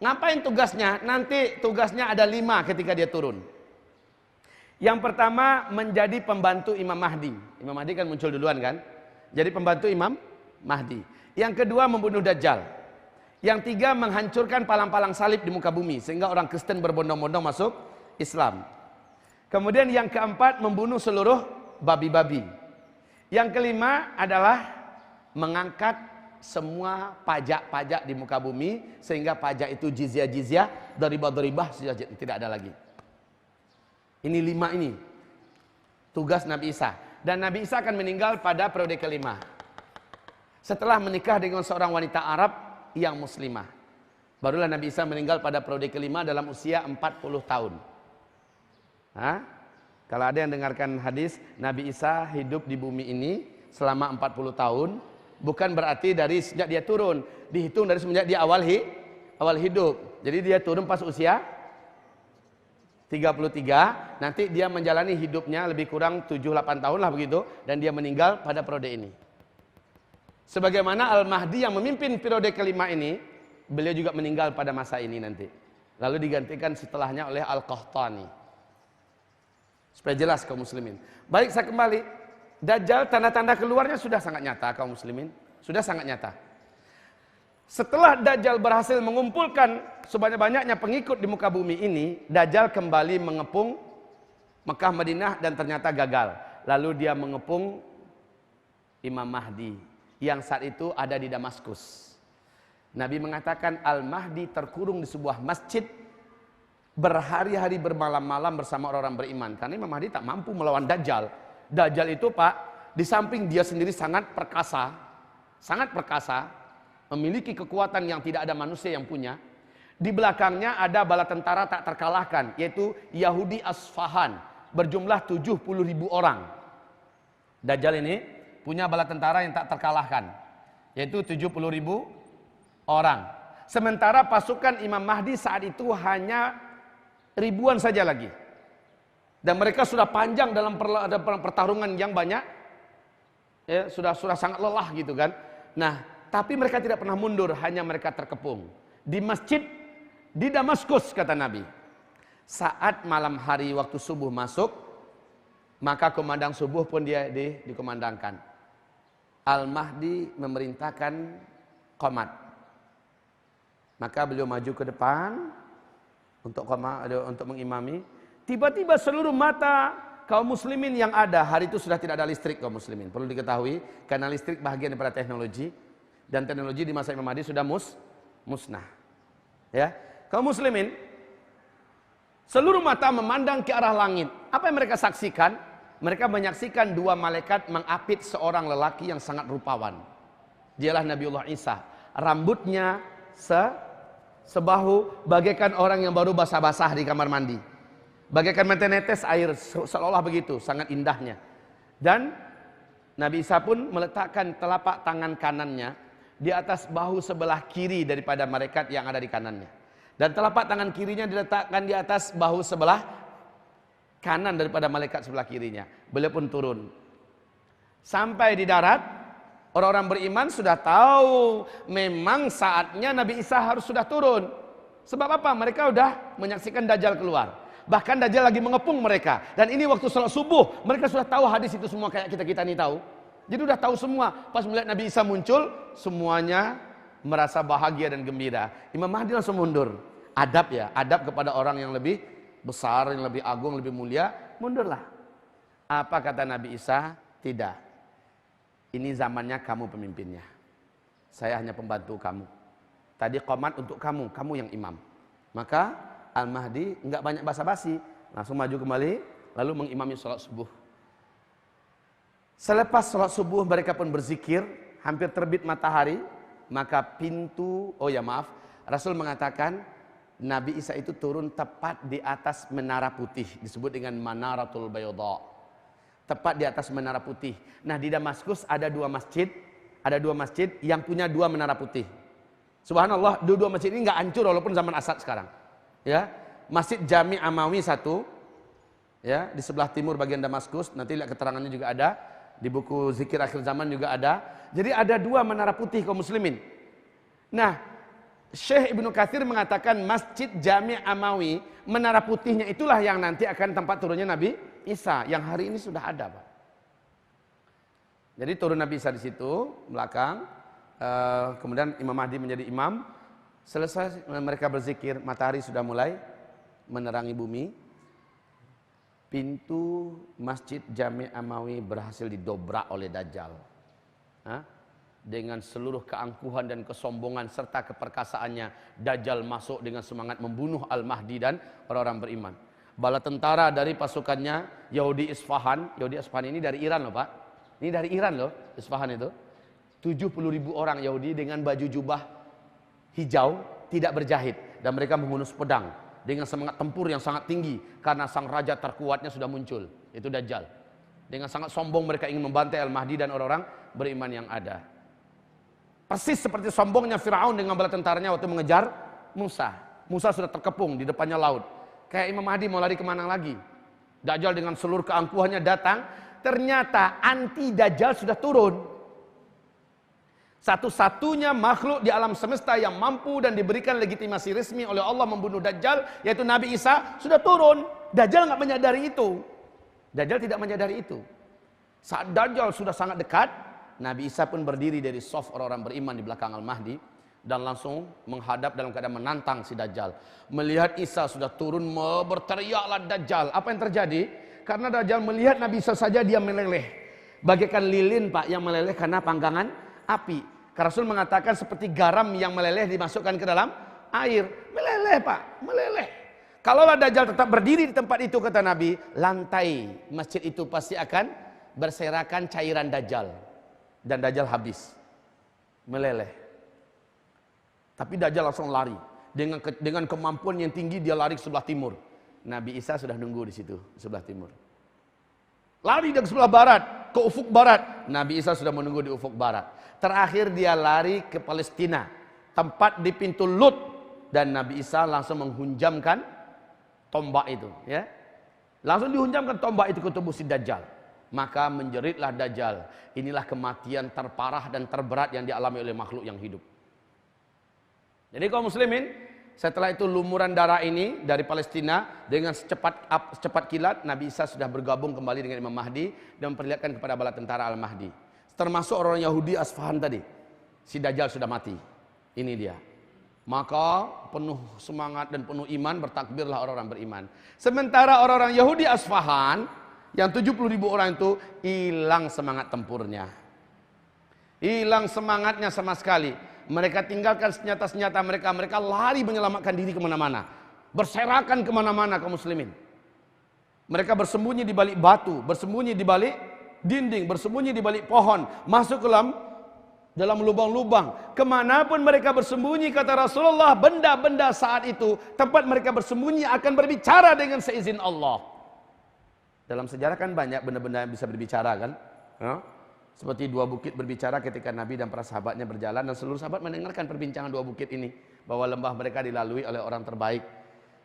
Ngapain tugasnya? Nanti tugasnya ada 5 ketika dia turun. Yang pertama menjadi pembantu Imam Mahdi. Imam Mahdi kan muncul duluan kan? Jadi pembantu Imam Mahdi. Yang kedua membunuh Dajjal. Yang tiga menghancurkan palang-palang salib di muka bumi sehingga orang Kristen berbondong-bondong masuk Islam. Kemudian yang keempat membunuh seluruh babi-babi. Yang kelima adalah mengangkat semua pajak-pajak di muka bumi sehingga pajak itu jizyah-jizyah, daribah-daribah sudah tidak ada lagi. Ini 5 ini tugas Nabi Isa. Dan Nabi Isa akan meninggal pada periode kelima. Setelah menikah dengan seorang wanita Arab yang muslimah. Barulah Nabi Isa meninggal pada periode kelima dalam usia 40 tahun. Kalau ada yang dengarkan hadis Nabi Isa hidup di bumi ini selama 40 tahun, bukan berarti dari sejak dia turun, dihitung dari semenjak dia awal hidup. Jadi dia turun pas usia 33, nanti dia menjalani hidupnya lebih kurang 7-8 tahun lah begitu, dan dia meninggal pada periode ini. Sebagaimana Al-Mahdi yang memimpin periode kelima ini, beliau juga meninggal pada masa ini nanti. Lalu digantikan setelahnya oleh Al-Qahtani. Supaya jelas kaum muslimin. Baik, saya kembali. Dajjal tanda-tanda keluarnya sudah sangat nyata kaum muslimin. Sudah sangat nyata. Setelah Dajjal berhasil mengumpulkan sebanyak-banyaknya pengikut di muka bumi ini, Dajjal kembali mengepung Mekah Madinah dan ternyata gagal. Lalu dia mengepung Imam Mahdi yang saat itu ada di Damaskus. Nabi mengatakan Al-Mahdi terkurung di sebuah masjid berhari-hari bermalam-malam bersama orang-orang beriman. Karena Imam Mahdi tak mampu melawan Dajjal. Dajjal itu Pak, di samping dia sendiri sangat perkasa, memiliki kekuatan yang tidak ada manusia yang punya. Di belakangnya ada bala tentara tak terkalahkan, yaitu Yahudi Asfahan, berjumlah 70.000 orang. Dajjal ini punya bala tentara yang tak terkalahkan, yaitu 70.000 orang. Sementara pasukan Imam Mahdi saat itu hanya ribuan saja lagi. Dan mereka sudah panjang dalam pertarungan yang banyak. Ya, sudah sangat lelah gitu kan. Nah, tapi mereka tidak pernah mundur, hanya mereka terkepung di masjid di Damaskus kata Nabi. Saat malam hari waktu subuh masuk, maka kumandang subuh pun dia dikumandangkan. Al-Mahdi memerintahkan qomat. Maka beliau maju ke depan untuk mengimami. Tiba-tiba seluruh mata kaum muslimin yang ada, hari itu sudah tidak ada listrik kaum muslimin. Perlu diketahui, karena listrik bahagian daripada teknologi. Dan teknologi di masa Imam Mahdi sudah musnah. Ya, kaum muslimin, seluruh mata memandang ke arah langit. Apa yang mereka saksikan? mereka menyaksikan dua malaikat mengapit seorang lelaki yang sangat rupawan. Dialah Nabiullah Isa. Rambutnya sebahu, bagaikan orang yang baru basah-basah di kamar mandi. Bagaikan menetes air, seolah begitu, sangat indahnya. Dan Nabi Isa pun meletakkan telapak tangan kanannya di atas bahu sebelah kiri daripada malaikat yang ada di kanannya. Dan telapak tangan kirinya diletakkan di atas bahu sebelah kanan daripada malaikat sebelah kirinya. Beliau pun turun. Sampai di darat, orang-orang beriman sudah tahu memang saatnya Nabi Isa harus sudah turun. Sebab apa? Mereka sudah menyaksikan Dajjal keluar. Bahkan Dajjal lagi mengepung mereka. Dan ini waktu salat subuh, mereka sudah tahu hadis itu semua kayak kita-kita ini tahu. Jadi sudah tahu semua. Pas melihat Nabi Isa muncul, semuanya merasa bahagia dan gembira. Imam Mahdi langsung mundur. Adab ya, adab kepada orang yang lebih besar, yang lebih agung, lebih mulia, mundurlah. Apa kata Nabi Isa? Tidak. Ini zamannya kamu pemimpinnya. Saya hanya pembantu kamu. Tadi qomat untuk kamu, kamu yang imam. Maka Al-Mahdi enggak banyak basa-basi, langsung maju kembali, lalu mengimami sholat subuh. Selepas sholat subuh mereka pun berzikir, hampir terbit matahari, maka pintu, Rasul mengatakan, Nabi Isa itu turun tepat di atas menara putih, disebut dengan Manaratul Bayda. Tepat di atas menara putih. Nah, di Damaskus ada dua masjid yang punya dua menara putih. Subhanallah, dua masjid ini nggak hancur walaupun zaman Asad sekarang. Ya, Masjid Jami Amawi satu, ya, di sebelah timur bagian Damaskus. Nanti lihat keterangannya juga ada di buku Zikir Akhir Zaman juga ada. Jadi ada dua menara putih kaum muslimin. Nah, Syekh Ibnu Katsir mengatakan Masjid Jami Amawi, menara putihnya itulah yang nanti akan tempat turunnya Nabi Isa, yang hari ini sudah ada, Pak. Jadi turun Nabi Isa di situ belakang, kemudian Imam Mahdi menjadi imam. Selesai mereka berzikir, matahari sudah mulai menerangi bumi. Pintu Masjid Jami Amawi berhasil didobrak oleh Dajjal. Dengan seluruh keangkuhan dan kesombongan serta keperkasaannya, Dajjal masuk dengan semangat membunuh Al-Mahdi dan orang-orang beriman. Bala tentara dari pasukannya Yahudi Isfahan ini dari Iran loh, Pak. Ini dari Iran loh, Isfahan itu. 70.000 orang Yahudi dengan baju jubah hijau tidak berjahit, dan mereka menghunus pedang dengan semangat tempur yang sangat tinggi karena sang raja terkuatnya sudah muncul, itu Dajjal. Dengan sangat sombong mereka ingin membantai Al-Mahdi dan orang-orang beriman yang ada. Persis seperti sombongnya Firaun dengan bala tentaranya waktu mengejar Musa. Musa sudah terkepung di depannya laut. Kayak Imam Mahdi mau lari kemana lagi? Dajjal dengan seluruh keangkuhannya datang. Ternyata anti Dajjal sudah turun. Satu-satunya makhluk di alam semesta yang mampu dan diberikan legitimasi resmi oleh Allah membunuh Dajjal, yaitu Nabi Isa, sudah turun. Dajjal nggak menyadari itu. Dajjal tidak menyadari itu. Saat Dajjal sudah sangat dekat, Nabi Isa pun berdiri dari saf orang-orang beriman di belakang Al-Mahdi dan langsung menghadap dalam keadaan menantang si Dajjal. Melihat Isa sudah turun, berteriaklah Dajjal. Apa yang terjadi? Karena Dajjal melihat Nabi Isa saja dia meleleh. Bagaikan lilin, Pak, yang meleleh karena panggangan api. Rasul mengatakan seperti garam yang meleleh dimasukkan ke dalam air. Meleleh, Pak, meleleh. Kalaulah Dajjal tetap berdiri di tempat itu, kata Nabi, lantai masjid itu pasti akan berserakan cairan Dajjal. Dan Dajjal habis. Meleleh. Tapi Dajjal langsung lari. Dengan kemampuan yang tinggi dia lari ke sebelah timur. Nabi Isa sudah nunggu di situ, di sebelah timur. Lari dari sebelah barat, ke ufuk barat. Nabi Isa sudah menunggu di ufuk barat. Terakhir dia lari ke Palestina, tempat di pintu Lut, dan Nabi Isa langsung menghunjamkan tombak itu, ya. Langsung dihunjamkan tombak itu ke tubuh si Dajjal. Maka menjeritlah Dajjal. Inilah kematian terparah dan terberat yang dialami oleh makhluk yang hidup. Jadi kaum muslimin, setelah itu lumuran darah ini dari Palestina dengan secepat kilat, Nabi Isa sudah bergabung kembali dengan Imam Mahdi dan memperlihatkan kepada bala tentara Al-Mahdi. Termasuk orang Yahudi Asfahan tadi. Si Dajjal sudah mati. Ini dia. Maka penuh semangat dan penuh iman bertakbirlah orang-orang beriman. Sementara orang-orang Yahudi Asfahan yang 70.000 orang itu hilang semangat tempurnya. Hilang semangatnya sama sekali. Mereka tinggalkan senjata-senjata mereka. Mereka lari menyelamatkan diri kemana-mana. Berserakan kemana-mana kaum muslimin. Mereka bersembunyi di balik batu, bersembunyi di balik dinding, bersembunyi di balik pohon, masuk ke dalam lubang-lubang. Kemanapun mereka bersembunyi, kata Rasulullah, benda-benda saat itu, tempat mereka bersembunyi akan berbicara dengan seizin Allah. Dalam sejarah kan banyak benda-benda yang bisa berbicara kan. Seperti dua bukit berbicara ketika Nabi dan para sahabatnya berjalan, dan seluruh sahabat mendengarkan perbincangan dua bukit ini, bahwa lembah mereka dilalui oleh orang terbaik.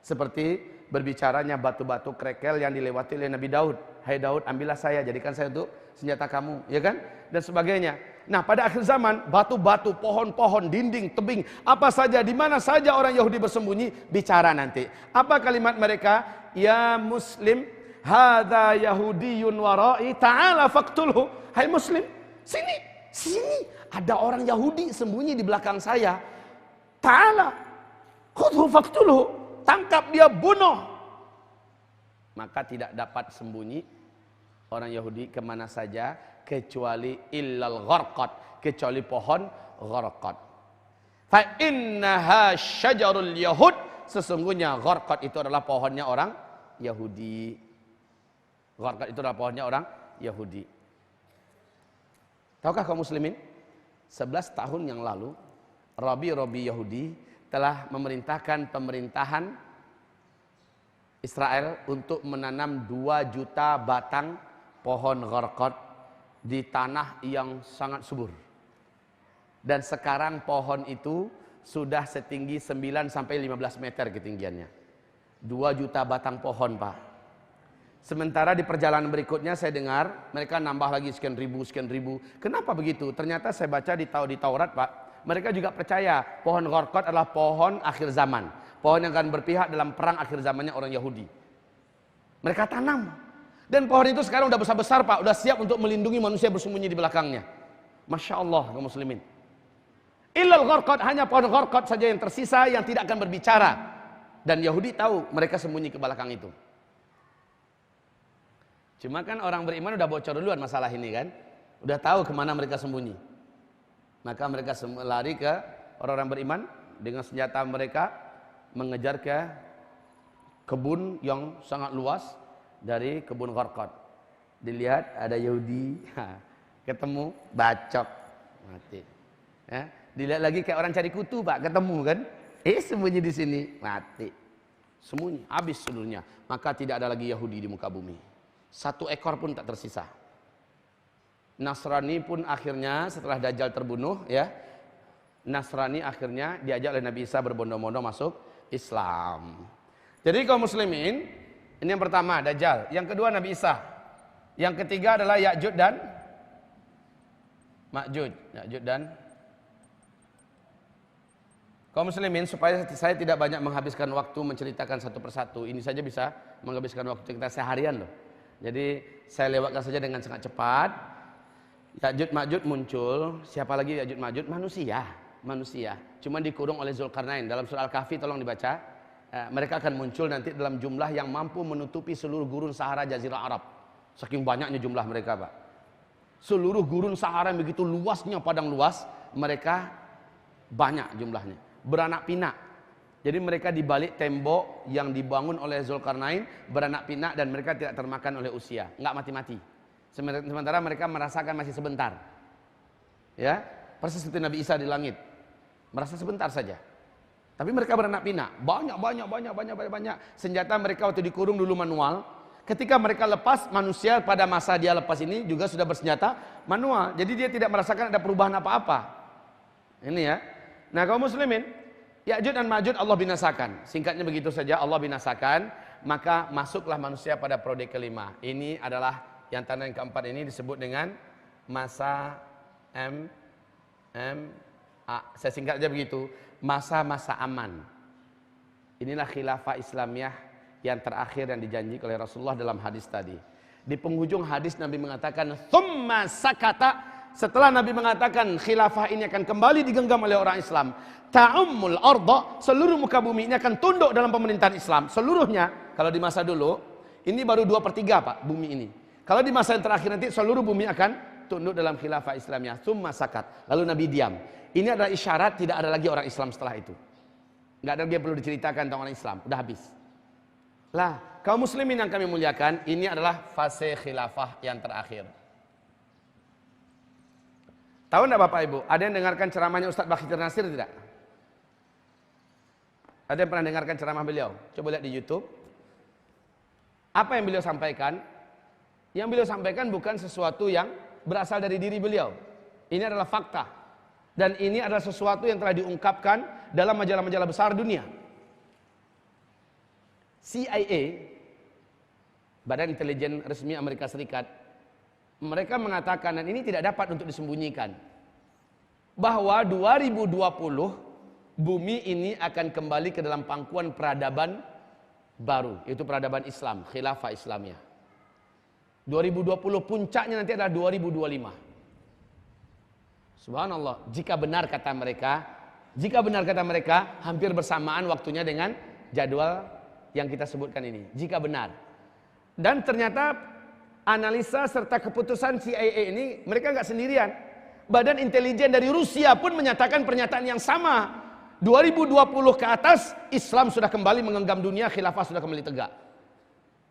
Seperti berbicaranya batu-batu kerikil yang dilewati oleh Nabi Daud. Hai Daud, ambillah saya, jadikan saya untuk senjata kamu, ya kan? Dan sebagainya. Nah, pada akhir zaman, batu-batu, pohon-pohon, dinding, tebing, apa saja, di mana saja orang Yahudi bersembunyi, bicara nanti. Apa kalimat mereka? Ya Muslim, hadza Yahudiyun warai, ta'ala faqtulhu. Hai Muslim, sini. Ada orang Yahudi sembunyi di belakang saya. Ta'ala, khudhu faqtulhu. Tangkap dia, bunuh. Maka tidak dapat sembunyi orang Yahudi kemana saja, kecuali illal gharqad, kecuali pohon gharqad. Fa innaha syajarul yahud, sesungguhnya gharqad itu adalah pohonnya orang Yahudi. Gharqad itu adalah pohonnya orang Yahudi. Tahukah kaum muslimin, 11 tahun yang lalu Rabi Yahudi telah memerintahkan pemerintahan Israel untuk menanam 2 juta batang pohon gharqad di tanah yang sangat subur. Dan sekarang pohon itu sudah setinggi 9 sampai 15 meter ketinggiannya. 2 juta batang pohon, Pak. Sementara di perjalanan berikutnya saya dengar mereka nambah lagi sekian ribu. Kenapa begitu? Ternyata saya baca di Taurat, Pak. Mereka juga percaya pohon gharqad adalah pohon akhir zaman. Pohon yang akan berpihak dalam perang akhir zamannya orang Yahudi. Mereka tanam. Dan pohon itu sekarang udah besar-besar, Pak. Udah siap untuk melindungi manusia bersembunyi di belakangnya. Masya Allah, kaum muslimin. Illal gharqad, hanya pohon gharqad saja yang tersisa yang tidak akan berbicara. Dan Yahudi tahu mereka sembunyi ke belakang itu. Cuma kan orang beriman udah bocor duluan masalah ini kan. Udah tahu kemana mereka sembunyi. Maka mereka lari ke orang-orang beriman dengan senjata mereka, mengejar ke kebun yang sangat luas dari kebun gharqad. Dilihat ada Yahudi, ketemu, bacok, mati. Ya, dilihat lagi kayak orang cari kutu, Pak, ketemu kan? Sembunyi di sini, mati. Sembunyi, habis seluruhnya. Maka tidak ada lagi Yahudi di muka bumi. 1 ekor pun tak tersisa. Nasrani pun akhirnya setelah Dajjal terbunuh, ya, Nasrani akhirnya diajak oleh Nabi Isa berbondong-bondong masuk Islam. Jadi kaum muslimin, ini yang pertama Dajjal, yang kedua Nabi Isa, yang ketiga adalah Ya'juj dan Ma'juj. Ya'juj dan kaum muslimin, supaya saya tidak banyak menghabiskan waktu menceritakan satu persatu, ini saja bisa menghabiskan waktu kita seharian loh. Jadi saya lewatkan saja dengan sangat cepat. Ya'juj Ma'juj muncul. Siapa lagi Ya'juj Ma'juj? Manusia. Cuma dikurung oleh Zulkarnain. Dalam surah Al-Kahfi tolong dibaca. Mereka akan muncul nanti dalam jumlah yang mampu menutupi seluruh gurun Sahara Jazirah Arab. Saking banyaknya jumlah mereka, Pak. Seluruh gurun Sahara yang begitu luasnya, padang luas, mereka banyak jumlahnya. Beranak pinak. Jadi mereka di balik tembok yang dibangun oleh Zulkarnain, beranak pinak dan mereka tidak termakan oleh usia, enggak mati-mati. Sementara mereka merasakan masih sebentar. Ya, persis seperti Nabi Isa di langit. Merasa sebentar saja. Tapi mereka beranak pinak, banyak. Senjata mereka waktu dikurung dulu manual. Ketika mereka lepas, manusia pada masa dia lepas ini juga sudah bersenjata manual. Jadi dia tidak merasakan ada perubahan apa-apa. Ini ya. Nah, kaum muslimin, Ya'juj dan Ma'juj Allah binasakan. Singkatnya begitu saja, Allah binasakan. Maka masuklah manusia pada periode kelima. Ini adalah yang tanda yang keempat, ini disebut dengan masa saya singkat aja begitu, masa-masa aman. Inilah khilafah Islamiyah yang terakhir yang dijanjikan oleh Rasulullah dalam hadis tadi. Di penghujung hadis Nabi mengatakan thumma sakata, setelah Nabi mengatakan khilafah ini akan kembali digenggam oleh orang Islam, ta'ummul arda, seluruh muka bumi ini akan tunduk dalam pemerintahan Islam seluruhnya. Kalau di masa dulu ini baru 2/3, Pak, bumi ini. Kalau di masa yang terakhir nanti seluruh bumi akan tunduk dalam khilafah Islamiyah. Tsumma sakat. Lalu Nabi diam. Ini adalah isyarat tidak ada lagi orang Islam setelah itu. Enggak ada lagi yang perlu diceritakan tentang orang Islam. Udah habis. Lah, kaum muslimin yang kami muliakan, ini adalah fase khilafah yang terakhir. Tahu enggak Bapak Ibu? Ada yang dengarkan ceramahnya Ustaz Bakhtir Nasir tidak? Ada yang pernah dengarkan ceramah beliau? Coba lihat di YouTube. Apa yang beliau sampaikan? Yang beliau sampaikan bukan sesuatu yang berasal dari diri beliau. Ini adalah fakta. Dan ini adalah sesuatu yang telah diungkapkan dalam majalah-majalah besar dunia. CIA, Badan Intelijen Resmi Amerika Serikat, mereka mengatakan, dan ini tidak dapat untuk disembunyikan, bahwa 2020 bumi ini akan kembali ke dalam pangkuan peradaban baru, yaitu peradaban Islam, khilafah Islamiyah. 2020 puncaknya nanti adalah 2025. Subhanallah, jika benar kata mereka, hampir bersamaan waktunya dengan jadwal yang kita sebutkan ini. Jika benar. Dan ternyata analisa serta keputusan CIA ini mereka nggak sendirian. Badan intelijen dari Rusia pun menyatakan pernyataan yang sama. 2020 ke atas, Islam sudah kembali menggenggam dunia, khilafah sudah kembali tegak.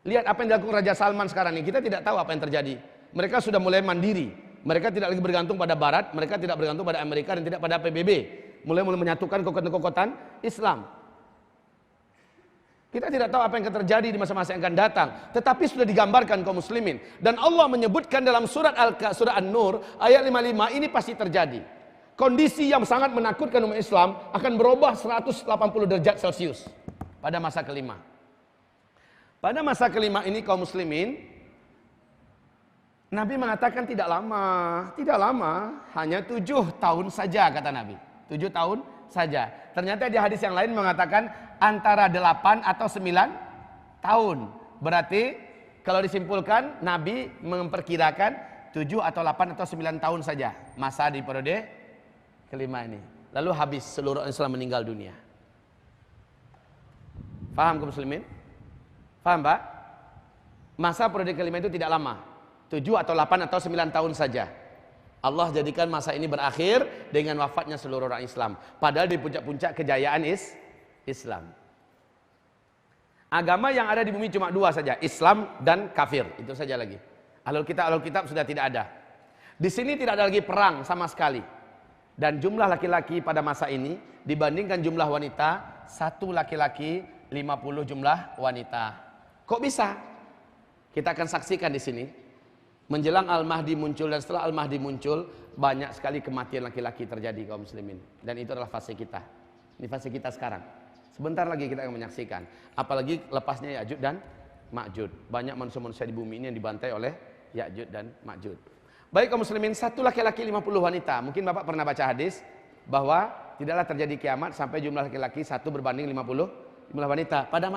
Lihat apa yang dilakukan Raja Salman sekarang ini. Kita tidak tahu apa yang terjadi. Mereka sudah mulai mandiri. Mereka tidak lagi bergantung pada Barat, mereka tidak bergantung pada Amerika dan tidak pada PBB. Mulai menyatukan kekuatan-kekuatan Islam. Kita tidak tahu apa yang akan terjadi di masa-masa yang akan datang, tetapi sudah digambarkan kaum muslimin. Dan Allah menyebutkan dalam surah An-Nur ayat 55 ini pasti terjadi. Kondisi yang sangat menakutkan umat Islam akan berubah 180 derajat Celcius pada masa kelima. Pada masa kelima ini kaum muslimin, Nabi mengatakan tidak lama, hanya 7 tahun saja kata Nabi. 7 tahun saja. Ternyata di hadis yang lain mengatakan antara 8 atau 9 tahun. Berarti kalau disimpulkan Nabi memperkirakan 7 atau 8 atau 9 tahun saja masa di periode kelima ini. Lalu habis seluruh Islam meninggal dunia. Faham kaum muslimin? Faham Pak? Masa periode kelima itu tidak lama. 7 atau 8 atau 9 tahun saja. Allah jadikan masa ini berakhir dengan wafatnya seluruh orang Islam. Padahal di puncak-puncak kejayaan Islam. Agama yang ada di bumi cuma 2 saja, Islam dan kafir. Itu saja lagi. Ahlul kitab sudah tidak ada. Di sini tidak ada lagi perang sama sekali. Dan jumlah laki-laki pada masa ini dibandingkan jumlah wanita, 1 laki-laki 50 jumlah wanita. Kok bisa? Kita akan saksikan di sini. Menjelang Al-Mahdi muncul dan setelah Al-Mahdi muncul, banyak sekali kematian laki-laki terjadi kaum muslimin. Dan itu adalah fase kita. Ini fase kita sekarang. Sebentar lagi kita akan menyaksikan. Apalagi lepasnya Ya'juj dan Ma'juj. Banyak manusia-manusia di bumi ini yang dibantai oleh Ya'juj dan Ma'juj. Baik kaum muslimin, 1 laki-laki 50 wanita. Mungkin Bapak pernah baca hadis bahwa tidaklah terjadi kiamat sampai jumlah laki-laki 1 berbanding 50 jumlah wanita. Pada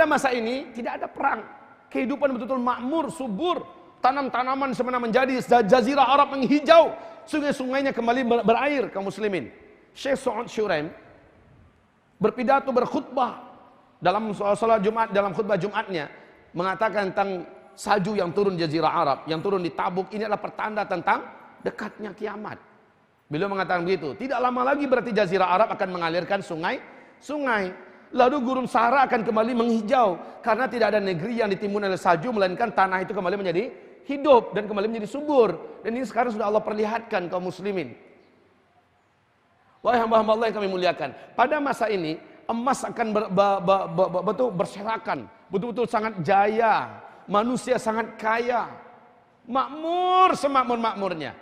masa ini tidak ada perang. Kehidupan betul-betul makmur, subur. Tanam-tanaman semena menjadi, jazirah Arab menghijau. Sungai-sungainya kembali berair kaum muslimin. Syekh Su'ud Syuraim berpidato, berkhutbah dalam salat Jumat, dalam khutbah Jumatnya mengatakan tentang salju yang turun di jazirah Arab, yang turun di Tabuk. Ini adalah pertanda tentang dekatnya kiamat. Beliau mengatakan begitu. Tidak lama lagi berarti jazirah Arab akan mengalirkan sungai. Lalu gurun Sahara akan kembali menghijau. Karena tidak ada negeri yang ditimbun oleh salju, melainkan tanah itu kembali menjadi hidup dan kembali menjadi subur. Dan ini sekarang sudah Allah perlihatkan kaum muslimin. Wahai hamba-hamba Allah yang kami muliakan, pada masa ini emas akan berserakan, betul-betul sangat jaya, manusia sangat kaya, makmur semakmur-makmurnya.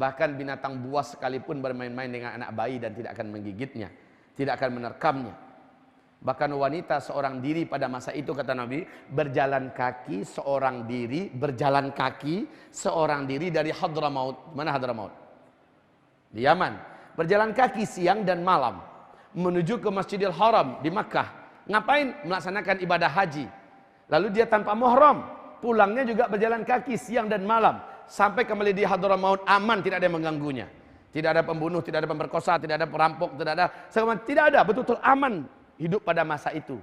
Bahkan binatang buas sekalipun bermain-main dengan anak bayi dan tidak akan menggigitnya, tidak akan menerkamnya. Bahkan wanita seorang diri pada masa itu kata Nabi, berjalan kaki seorang diri dari Hadramaut. Mana Hadramaut? Di Yaman. Berjalan kaki siang dan malam menuju ke Masjidil Haram di Makkah. Ngapain? Melaksanakan ibadah haji. Lalu dia tanpa muhram, pulangnya juga berjalan kaki siang dan malam sampai kembali di Hadramaut aman, tidak ada yang mengganggunya. Tidak ada pembunuh, tidak ada pemberkosa, tidak ada perampok, tidak ada, betul-betul aman. Hidup pada masa itu.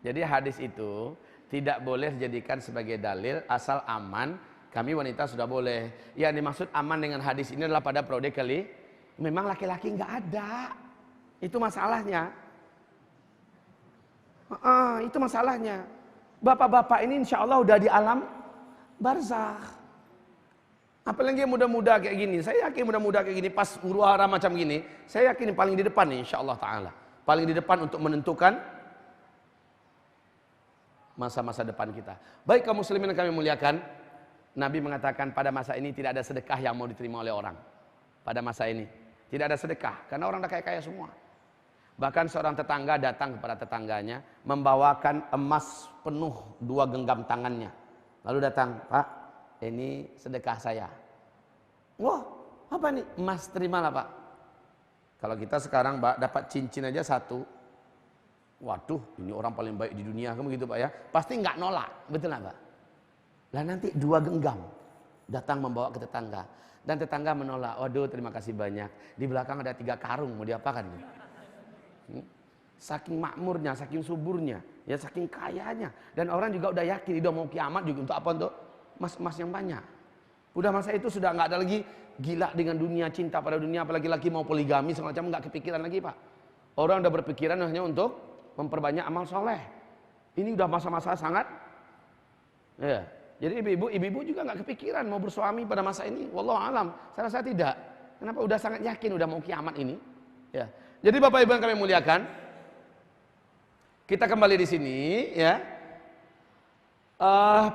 Jadi hadis itu tidak boleh dijadikan sebagai dalil asal aman. Kami wanita sudah boleh. Yang dimaksud aman dengan hadis ini adalah pada periode kali memang laki-laki nggak ada. Itu masalahnya. Itu masalahnya. Bapak-bapak ini insya Allah udah di alam barzakh. Apalagi yang muda-muda kayak gini. Saya yakin muda-muda kayak gini pas huru hara macam gini, saya yakin paling di depan nih insya Allah Ta'ala. Paling di depan untuk menentukan masa-masa depan kita. Baik kaum muslimin yang kami muliakan, Nabi mengatakan pada masa ini tidak ada sedekah yang mau diterima oleh orang. Pada masa ini tidak ada sedekah karena orang udah kaya-kaya semua. Bahkan seorang tetangga datang kepada tetangganya membawakan emas penuh 2 genggam tangannya. Lalu datang, "Pak, ini sedekah saya." "Wah, apa nih?" "Emas, terimalah Pak." Kalau kita sekarang Pak dapat cincin aja 1, waduh ini orang paling baik di dunia, kamu gitu Pak ya. Pasti nggak nolak, betul nggak Pak? Lah nanti 2 genggam datang membawa ke tetangga. Dan tetangga menolak, "Waduh terima kasih banyak. Di belakang ada 3 karung, mau diapakan?" Saking makmurnya, saking suburnya, ya saking kayanya. Dan orang juga udah yakin, udah mau kiamat juga untuk apa? Untuk emas-emas yang banyak. Udah masa itu sudah nggak ada lagi gila dengan dunia, cinta pada dunia, apalagi laki mau poligami semacam, nggak kepikiran lagi Pak. Orang udah berpikiran hanya untuk memperbanyak amal soleh. Ini udah masa-masa sangat, ya. Jadi ibu-ibu juga nggak kepikiran mau bersuami pada masa ini. Wallahu alam, saya rasa tidak. Kenapa? Udah sangat yakin udah mau kiamat ini. Ya. Jadi Bapak Ibu yang kami muliakan, kita kembali di sini, ya.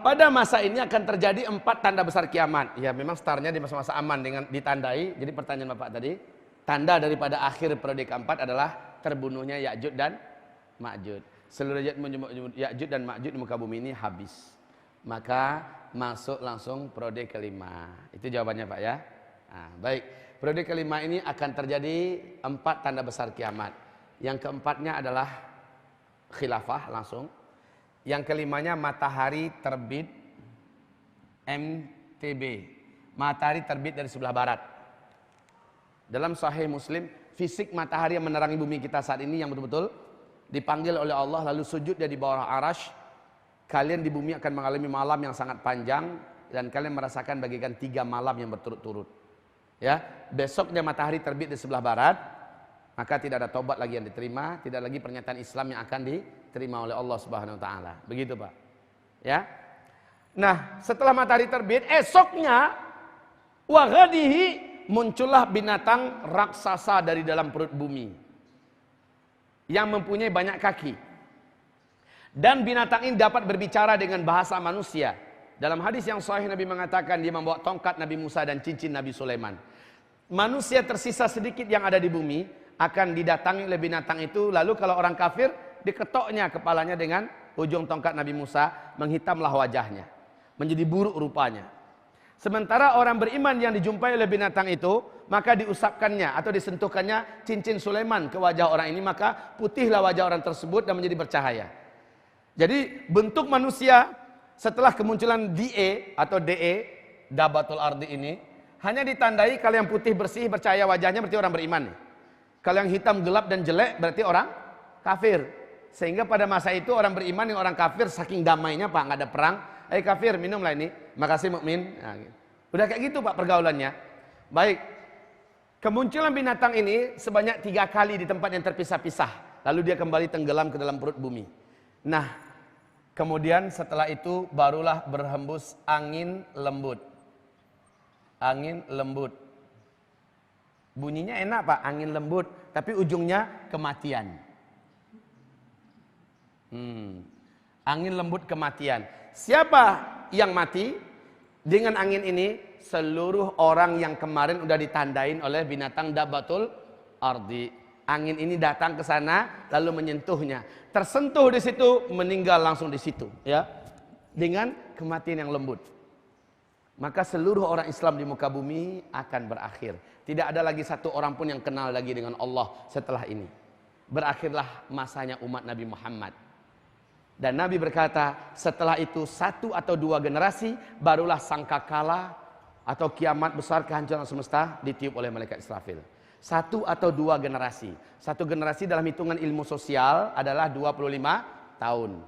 Pada masa ini akan terjadi 4 tanda besar kiamat. Ya, memang startnya di masa-masa aman dengan ditandai. Jadi pertanyaan Bapak tadi, tanda daripada akhir periode keempat adalah terbunuhnya Ya'juj dan Ma'juj. Seluruh Ya'juj dan Ma'juj di muka bumi ini habis. Maka masuk langsung periode kelima. Itu jawabannya Pak ya. Nah, baik. Periode kelima ini akan terjadi 4 tanda besar kiamat. Yang keempatnya adalah khilafah langsung. Yang kelimanya matahari terbit MTB. Matahari terbit dari sebelah barat. Dalam Sahih Muslim, fisik matahari yang menerangi bumi kita saat ini yang betul-betul dipanggil oleh Allah lalu sujud dia di bawah arasy. Kalian di bumi akan mengalami malam yang sangat panjang dan kalian merasakan bagikan 3 malam yang berturut-turut. Ya, besoknya matahari terbit di sebelah barat, maka tidak ada tobat lagi yang diterima, tidak lagi pernyataan Islam yang akan diterima oleh Allah Subhanahu wa taala. Begitu, Pak. Ya. Nah, setelah matahari terbit, esoknya wa ghadihi muncullah binatang raksasa dari dalam perut bumi yang mempunyai banyak kaki. Dan binatang ini dapat berbicara dengan bahasa manusia. Dalam hadis yang sahih Nabi mengatakan dia membawa tongkat Nabi Musa dan cincin Nabi Sulaiman. Manusia tersisa sedikit yang ada di bumi akan didatangi oleh binatang itu. Lalu kalau orang kafir diketoknya kepalanya dengan ujung tongkat Nabi Musa, menghitamlah wajahnya, menjadi buruk rupanya. Sementara orang beriman yang dijumpai oleh binatang itu, maka diusapkannya atau disentuhkannya cincin Sulaiman ke wajah orang ini, maka putihlah wajah orang tersebut dan menjadi bercahaya. Jadi bentuk manusia setelah kemunculan DE atau DE, Dabatul Ardi ini, hanya ditandai kalau yang putih bersih bercahaya wajahnya berarti orang beriman. Kalau yang hitam gelap dan jelek berarti orang kafir. Sehingga pada masa itu orang beriman yang orang kafir saking damainya Pak, nggak ada perang. Kafir minumlah ini, makasih mukmin. Nah, gitu. Udah kayak gitu Pak pergaulannya. Baik, kemunculan binatang ini sebanyak 3 kali di tempat yang terpisah-pisah. Lalu dia kembali tenggelam ke dalam perut bumi. Nah, kemudian setelah itu barulah berhembus angin lembut. Angin lembut. Bunyinya enak Pak, angin lembut. Tapi ujungnya kematian. Angin lembut kematian. Siapa yang mati dengan angin ini? Seluruh orang yang kemarin udah ditandain oleh binatang Dabatul Ardi. Angin ini datang ke sana lalu menyentuhnya. Tersentuh di situ, meninggal langsung di situ, ya. Dengan kematian yang lembut. Maka seluruh orang Islam di muka bumi akan berakhir. Tidak ada lagi satu orang pun yang kenal lagi dengan Allah setelah ini. Berakhirlah masanya umat Nabi Muhammad. Dan Nabi berkata, setelah itu 1 atau 2 generasi barulah sangkakala atau kiamat besar kehancuran semesta ditiup oleh malaikat Israfil. 1 atau 2 generasi. 1 generasi dalam hitungan ilmu sosial adalah 25 tahun.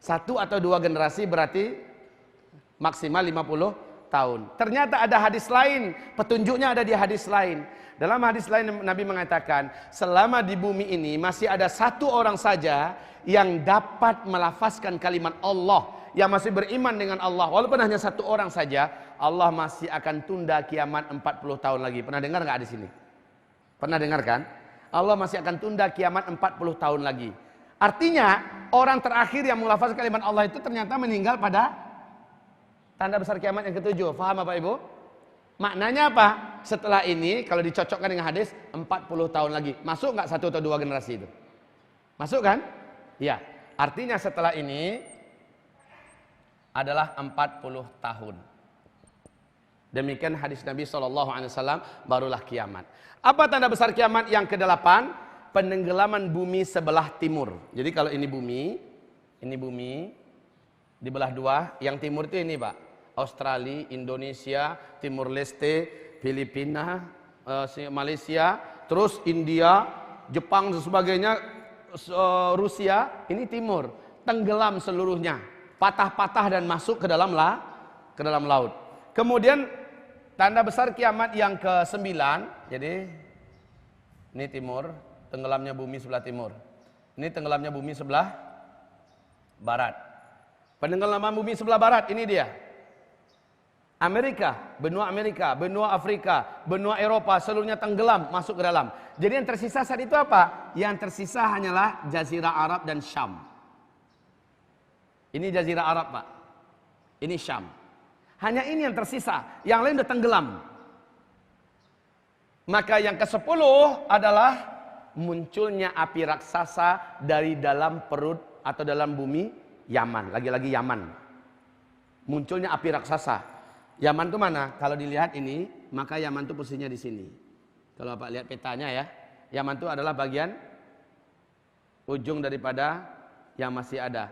1 atau 2 generasi berarti maksimal 50 tahun. Ternyata ada hadis lain, petunjuknya ada di hadis lain. Dalam hadis lain Nabi mengatakan, selama di bumi ini masih ada satu orang saja yang dapat melafazkan kalimat Allah, yang masih beriman dengan Allah. Walaupun hanya satu orang saja, Allah masih akan tunda kiamat 40 tahun lagi. Pernah dengar nggak di sini? Pernah dengar kan? Allah masih akan tunda kiamat 40 tahun lagi. Artinya, orang terakhir yang melafazkan kalimat Allah itu ternyata meninggal pada tanda besar kiamat yang ketujuh. Faham Bapak Ibu? Maknanya apa? Setelah ini kalau dicocokkan dengan hadis 40 tahun lagi. Masuk nggak satu atau dua generasi itu? Masuk kan? Ya. Artinya setelah ini adalah 40 tahun. Demikian hadis Nabi SAW, barulah kiamat. Apa tanda besar kiamat yang ke-8? Penenggelaman bumi sebelah timur. Jadi kalau ini bumi dibelah dua. Yang timur itu ini Pak, Australia, Indonesia, Timur Leste, Filipina, Malaysia, terus India, Jepang dan sebagainya, Rusia, ini timur. Tenggelam seluruhnya, patah-patah dan masuk ke dalam laut. Kemudian tanda besar kiamat yang ke-9, jadi ini timur, tenggelamnya bumi sebelah timur. Ini tenggelamnya bumi sebelah barat. Penenggelaman bumi sebelah barat, ini dia. Amerika, benua Afrika, benua Eropa, seluruhnya tenggelam masuk ke dalam. Jadi yang tersisa saat itu apa? Yang tersisa hanyalah Jazirah Arab dan Syam. Ini Jazirah Arab Pak. Ini Syam. Hanya ini yang tersisa, yang lain sudah tenggelam. Maka yang ke-10 adalah munculnya api raksasa dari dalam perut atau dalam bumi Yaman. Lagi-lagi Yaman. Munculnya api raksasa. Yaman itu mana? Kalau dilihat ini, maka Yaman itu posisinya di sini. Kalau Bapak lihat petanya ya, Yaman itu adalah bagian ujung daripada yang masih ada.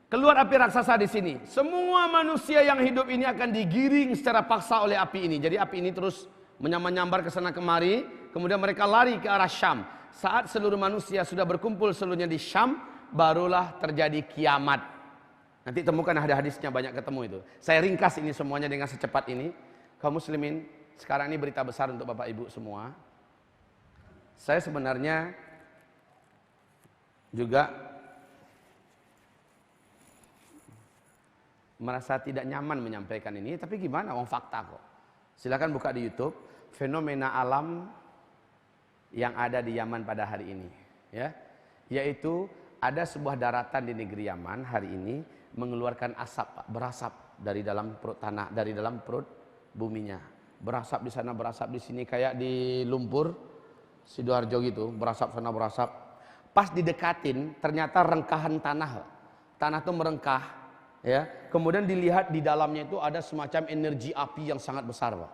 Keluar api raksasa di sini. Semua manusia yang hidup ini akan digiring secara paksa oleh api ini. Jadi api ini terus menyambar ke sana kemari. Kemudian mereka lari ke arah Syam. Saat seluruh manusia sudah berkumpul seluruhnya di Syam, barulah terjadi kiamat. Nanti temukan ada hadisnya, banyak ketemu itu. Saya ringkas ini semuanya dengan secepat ini. Kaum muslimin, sekarang ini berita besar untuk Bapak Ibu semua. Saya sebenarnya juga merasa tidak nyaman menyampaikan ini, tapi gimana? Wong fakta kok. Silakan buka di YouTube fenomena alam yang ada di Yaman pada hari ini, ya. Yaitu ada sebuah daratan di negeri Yaman hari ini mengeluarkan asap, Pak, berasap dari dalam perut tanah, dari dalam perut buminya. Berasap di sana, berasap di sini, kayak di Lumpur, Sidoarjo gitu, berasap sana berasap. Pas didekatin, ternyata rengkahan tanah. Tanah itu merengkah, ya. Kemudian dilihat di dalamnya itu ada semacam energi api yang sangat besar, Pak.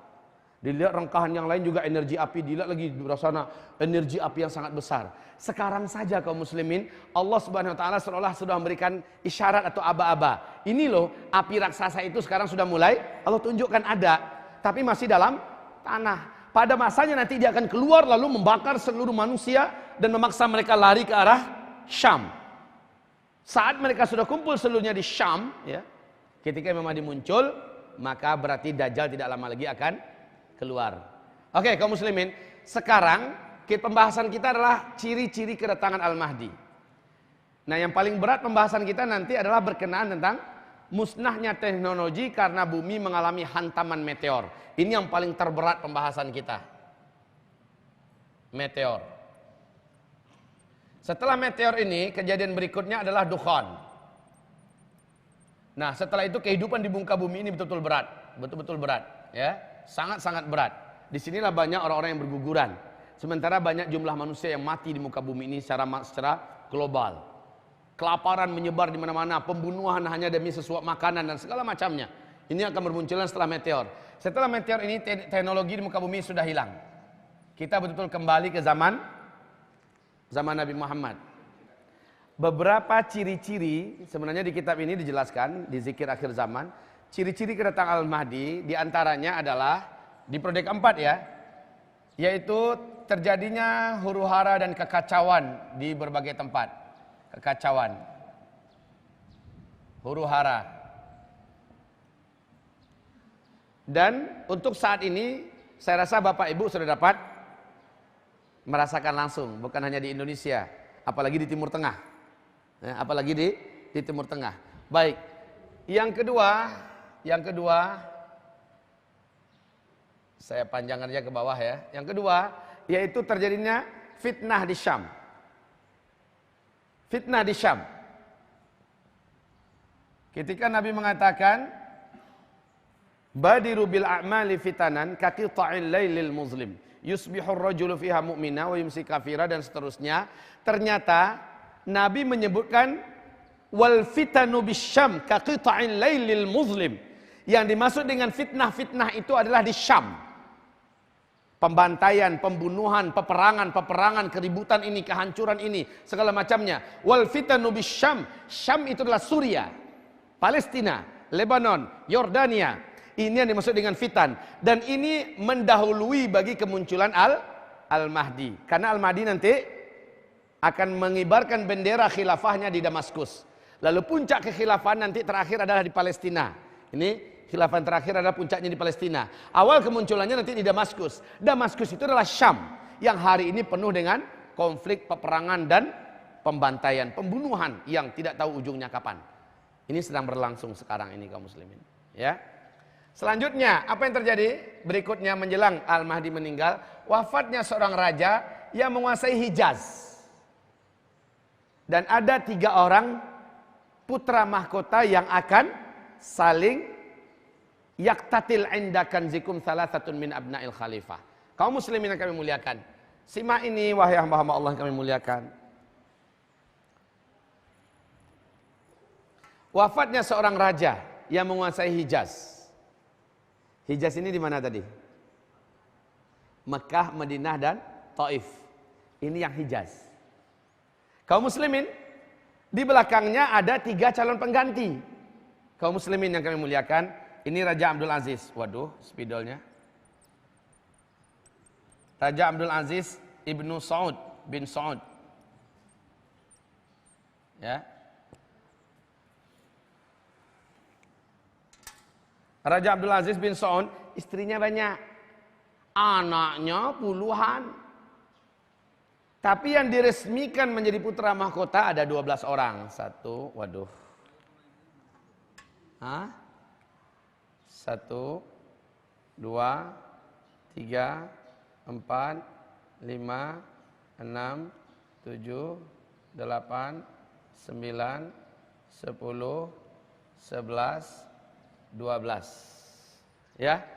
Dilihat rengkahan yang lain juga energi api, dilihat lagi di sana energi api yang sangat besar. Sekarang saja kaum muslimin, Allah Subhanahu wa taala seolah sudah memberikan isyarat atau aba-aba. Ini loh, api raksasa itu sekarang sudah mulai Allah tunjukkan ada, tapi masih dalam tanah. Pada masanya nanti dia akan keluar lalu membakar seluruh manusia dan memaksa mereka lari ke arah Syam. Saat mereka sudah kumpul seluruhnya di Syam, ya, ketika Imam Mahdi muncul, maka berarti Dajjal tidak lama lagi akan keluar. Oke, kaum muslimin, sekarang pembahasan kita adalah ciri-ciri kedatangan Al-Mahdi. Nah, yang paling berat pembahasan kita nanti adalah berkenaan tentang musnahnya teknologi karena bumi mengalami hantaman meteor. Ini yang paling terberat pembahasan kita. Meteor. Setelah meteor ini, kejadian berikutnya adalah dukhan. Nah, setelah itu kehidupan di muka bumi ini betul-betul berat, betul-betul berat, ya, sangat-sangat berat. Disinilah banyak orang-orang yang berguguran. Sementara banyak jumlah manusia yang mati di muka bumi ini secara global. Kelaparan menyebar di mana-mana, pembunuhan hanya demi sesuap makanan dan segala macamnya. Ini akan bermunculan setelah meteor. Setelah meteor ini teknologi di muka bumi sudah hilang. Kita betul-betul kembali ke zaman Nabi Muhammad. Beberapa ciri-ciri sebenarnya di kitab ini dijelaskan di zikir akhir zaman. Ciri-ciri kedatangan Al-Mahdi diantaranya adalah di periode keempat, ya, yaitu terjadinya huru-hara dan kekacauan di berbagai tempat. Kekacauan, huru-hara. Dan untuk saat ini saya rasa Bapak Ibu sudah dapat merasakan langsung, bukan hanya di Indonesia, apalagi di Timur Tengah. Apalagi di Timur Tengah. Baik. Yang kedua saya panjangkan aja ke bawah ya. Yang kedua yaitu terjadinya fitnah di Syam. Fitnah di Syam. Ketika Nabi mengatakan badiru bil a'mali fitanan kaqita'il lailil muslim yusbihur rajulu fiha mu'mina wa yumsi kafira dan seterusnya. Ternyata Nabi menyebutkan wal fitanu bisyam kaqita'il lailil muslim. Yang dimaksud dengan fitnah-fitnah itu adalah di Syam. Pembantaian, pembunuhan, peperangan, keributan ini, kehancuran ini, segala macamnya. Wal fitanu bisyam. Syam itu adalah Suria, Palestina, Lebanon, Yordania. Ini yang dimaksud dengan fitan. Dan ini mendahului bagi kemunculan Al-Mahdi. Karena Al-Mahdi nanti akan mengibarkan bendera khilafahnya di Damaskus. Lalu puncak kekhilafahan nanti terakhir adalah di Palestina. Ini khilafah terakhir adalah puncaknya di Palestina. Awal kemunculannya nanti di Damaskus. Damaskus itu adalah Syam. Yang hari ini penuh dengan konflik, peperangan dan pembantaian, pembunuhan yang tidak tahu ujungnya kapan. Ini sedang berlangsung sekarang ini kaum muslimin. Ya. Selanjutnya, apa yang terjadi? Berikutnya menjelang Al-Mahdi meninggal, wafatnya seorang raja yang menguasai Hijaz. Dan ada 3 orang putra mahkota yang akan saling yaktatil inda kanzikum salasatun min abna'il khalifah. Kaum muslimin yang kami muliakan, simak ini wahai hamba-hamba Allah yang kami muliakan. Wafatnya seorang raja yang menguasai Hijaz. Hijaz ini di mana tadi? Mekah, Madinah dan Taif. Ini yang Hijaz. Kaum muslimin, di belakangnya ada 3 calon pengganti. Kaum muslimin yang kami muliakan, ini Raja Abdul Aziz. Waduh, spidolnya. Raja Abdul Aziz Ibnu Saud bin Saud. Ya. Raja Abdul Aziz bin Saud, istrinya banyak. Anaknya puluhan. Tapi yang diresmikan menjadi putra mahkota ada 12 orang. 1, waduh. 1, 2, 3, 4, 5, 6, 7, 8, 9, 10, 11, 12. Ya.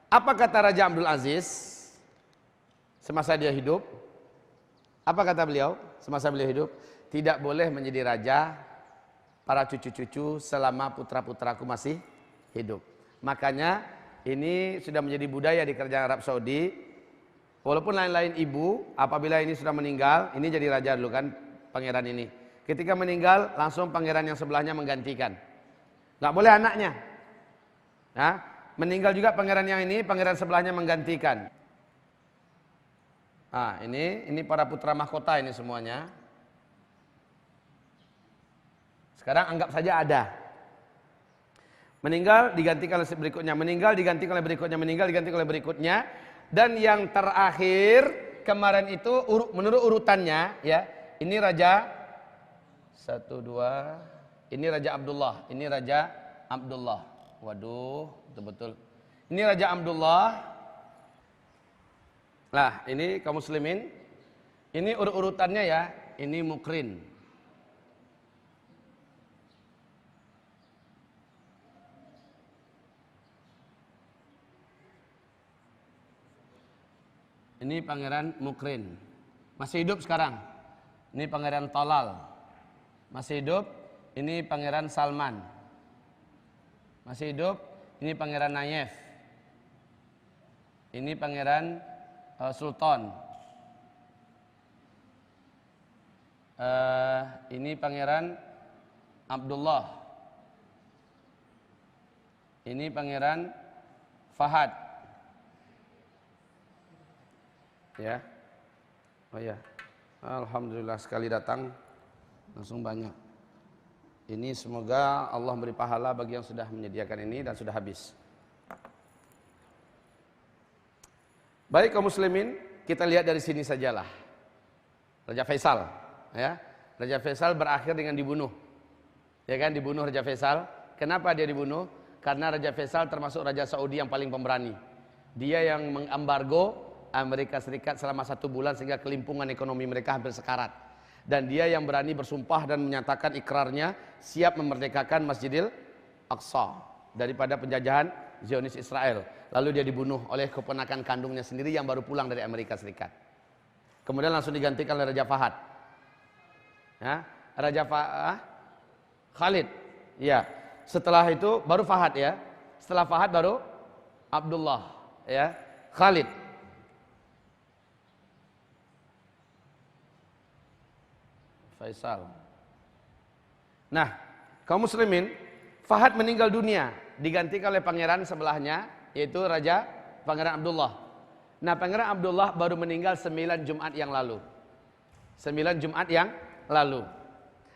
Apa kata Raja Abdul Aziz semasa dia hidup? Apa kata beliau semasa beliau hidup? Tidak boleh menjadi raja para cucu-cucu selama putra-putraku masih hidup. Makanya ini sudah menjadi budaya di kerajaan Arab Saudi. Walaupun lain-lain ibu, apabila ini sudah meninggal, ini jadi raja dulu kan, pangeran ini. Ketika meninggal, langsung pangeran yang sebelahnya menggantikan. Nggak boleh anaknya. Nah, meninggal juga pangeran yang ini, pangeran sebelahnya menggantikan. Nah, ini para putra mahkota ini semuanya. Sekarang anggap saja ada. Meninggal digantikan oleh berikutnya, meninggal digantikan oleh berikutnya, meninggal digantikan oleh berikutnya. Dan yang terakhir kemarin itu menurut urutannya ya, ini raja 1, 2, ini Raja Abdullah, ini Raja Abdullah. Waduh, betul-betul. Ini Raja Abdullah. Nah, ini kaum muslimin. Ini urutannya ya, ini Mukrin. Ini Pangeran Mukrin. Masih hidup sekarang. Ini Pangeran Talal. Masih hidup. Ini Pangeran Salman. Masih hidup. Ini Pangeran Nayef. Ini Pangeran Sultan. Ini Pangeran Abdullah. Ini Pangeran Fahad. Ya. Oh ya. Alhamdulillah sekali datang langsung banyak. Ini semoga Allah beri pahala bagi yang sudah menyediakan ini dan sudah habis. Baik kaum muslimin, kita lihat dari sini sajalah. Raja Faisal, ya. Raja Faisal berakhir dengan dibunuh. Ya kan, dibunuh Raja Faisal. Kenapa dia dibunuh? Karena Raja Faisal termasuk Raja Saudi yang paling pemberani. Dia yang mengembargo Amerika Serikat selama 1 bulan sehingga kelimpungan ekonomi mereka hampir sekarat. Dan dia yang berani bersumpah dan menyatakan ikrarnya siap memerdekakan Masjidil Aqsa daripada penjajahan Zionis Israel. Lalu dia dibunuh oleh keponakan kandungnya sendiri yang baru pulang dari Amerika Serikat. Kemudian langsung digantikan oleh Raja Fahad. Ya, Raja Khalid. Ya. Setelah itu baru Fahad ya. Setelah Fahad baru Abdullah ya. Khalid. Faisal. Nah, kaum muslimin, Fahad meninggal dunia, digantikan oleh pangeran sebelahnya, yaitu Raja Pangeran Abdullah. Nah, Pangeran Abdullah baru meninggal 9 Jumat yang lalu. 9 Jumat yang lalu.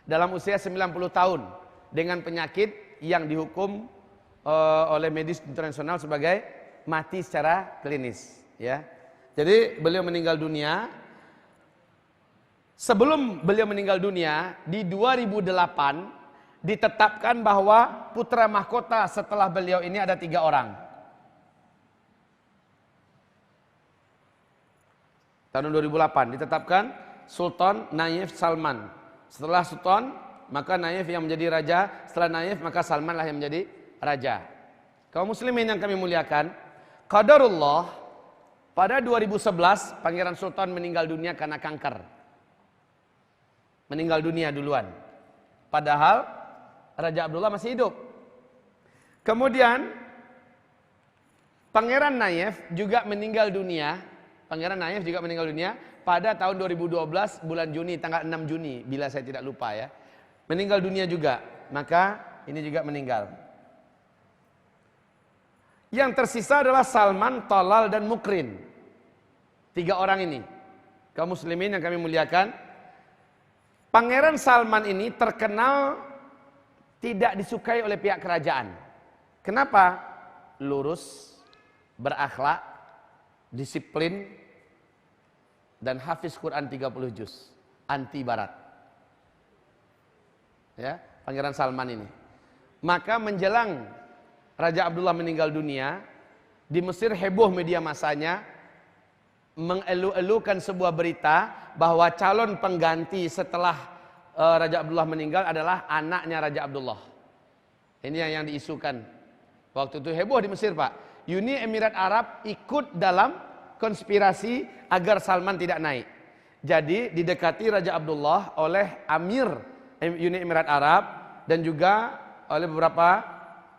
Dalam usia 90 tahun dengan penyakit yang dihukum oleh medis internasional sebagai mati secara klinis, ya. Jadi beliau meninggal dunia. Sebelum beliau meninggal dunia, di 2008 ditetapkan bahwa putra mahkota setelah beliau ini ada 3 orang. Tahun 2008 ditetapkan Sultan Naif Salman. Setelah Sultan, maka Naif yang menjadi raja. Setelah Naif, maka Salman lah yang menjadi raja. Kaum muslimin yang kami muliakan, qadarullah, pada 2011 Pangeran Sultan meninggal dunia karena kanker. Meninggal dunia duluan. Padahal Raja Abdullah masih hidup. Kemudian Pangeran Naif juga meninggal dunia. Pangeran Naif juga meninggal dunia pada tahun 2012 bulan Juni, tanggal 6 Juni bila saya tidak lupa ya. Meninggal dunia juga. Maka ini juga meninggal. Yang tersisa adalah Salman, Talal dan Mukrin. 3 orang ini. Kaum muslimin yang kami muliakan, Pangeran Salman ini terkenal tidak disukai oleh pihak kerajaan. Kenapa? Lurus, berakhlak, disiplin, dan hafiz Quran 30 juz. Anti barat. Ya, Pangeran Salman ini. Maka menjelang Raja Abdullah meninggal dunia, di Mesir heboh media masanya mengelu-elukan sebuah berita bahwa calon pengganti setelah Raja Abdullah meninggal adalah anaknya Raja Abdullah. Ini yang diisukan. Waktu itu heboh di Mesir, Pak. Uni Emirat Arab ikut dalam konspirasi agar Salman tidak naik. Jadi didekati Raja Abdullah oleh Amir Uni Emirat Arab dan juga oleh beberapa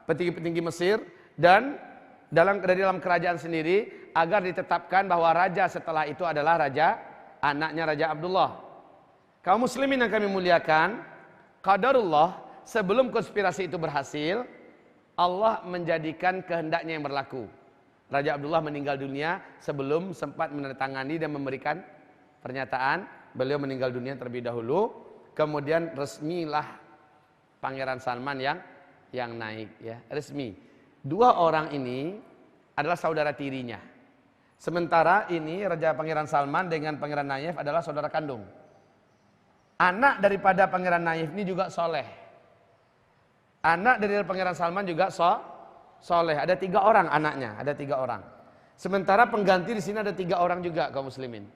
petinggi-petinggi Mesir dan dari dalam kerajaan sendiri agar ditetapkan bahwa raja setelah itu adalah anaknya Raja Abdullah. Kaum muslimin yang kami muliakan, qadarullah, sebelum konspirasi itu berhasil, Allah menjadikan kehendaknya yang berlaku. Raja Abdullah meninggal dunia sebelum sempat menandatangani dan memberikan pernyataan. Beliau meninggal dunia terlebih dahulu, kemudian resmilah Pangeran Salman yang naik, ya, resmi. 2 orang ini adalah saudara tirinya. Sementara ini Raja Pangeran Salman dengan Pangeran Naif adalah saudara kandung. Anak daripada Pangeran Naif ini juga soleh. Anak dari Pangeran Salman juga soleh. Ada 3 orang anaknya, ada 3 orang. Sementara pengganti di sini ada 3 orang juga kaum muslimin.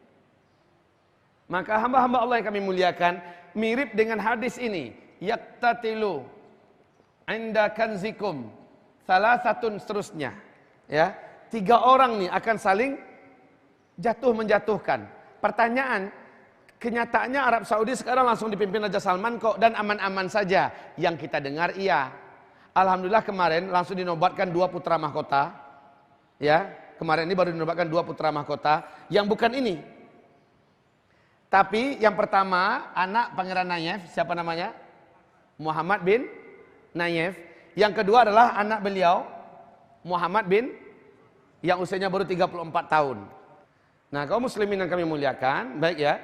Maka hamba-hamba Allah yang kami muliakan, mirip dengan hadis ini. Yaktatilu inda kanzikum salasatun, seterusnya. Ya. 3 orang nih akan saling menjatuhkan. Pertanyaan, kenyataannya Arab Saudi sekarang langsung dipimpin Raja Salman kok dan aman-aman saja. Yang kita dengar iya. Alhamdulillah kemarin langsung dinobatkan 2 putra mahkota. Ya, kemarin ini baru dinobatkan 2 putra mahkota yang bukan ini. Tapi yang pertama anak Pangeran Naif, siapa namanya? Muhammad bin Naif. Yang kedua adalah anak beliau Muhammad bin yang usianya baru 34 tahun. Nah, kaum muslimin yang kami muliakan, baik ya.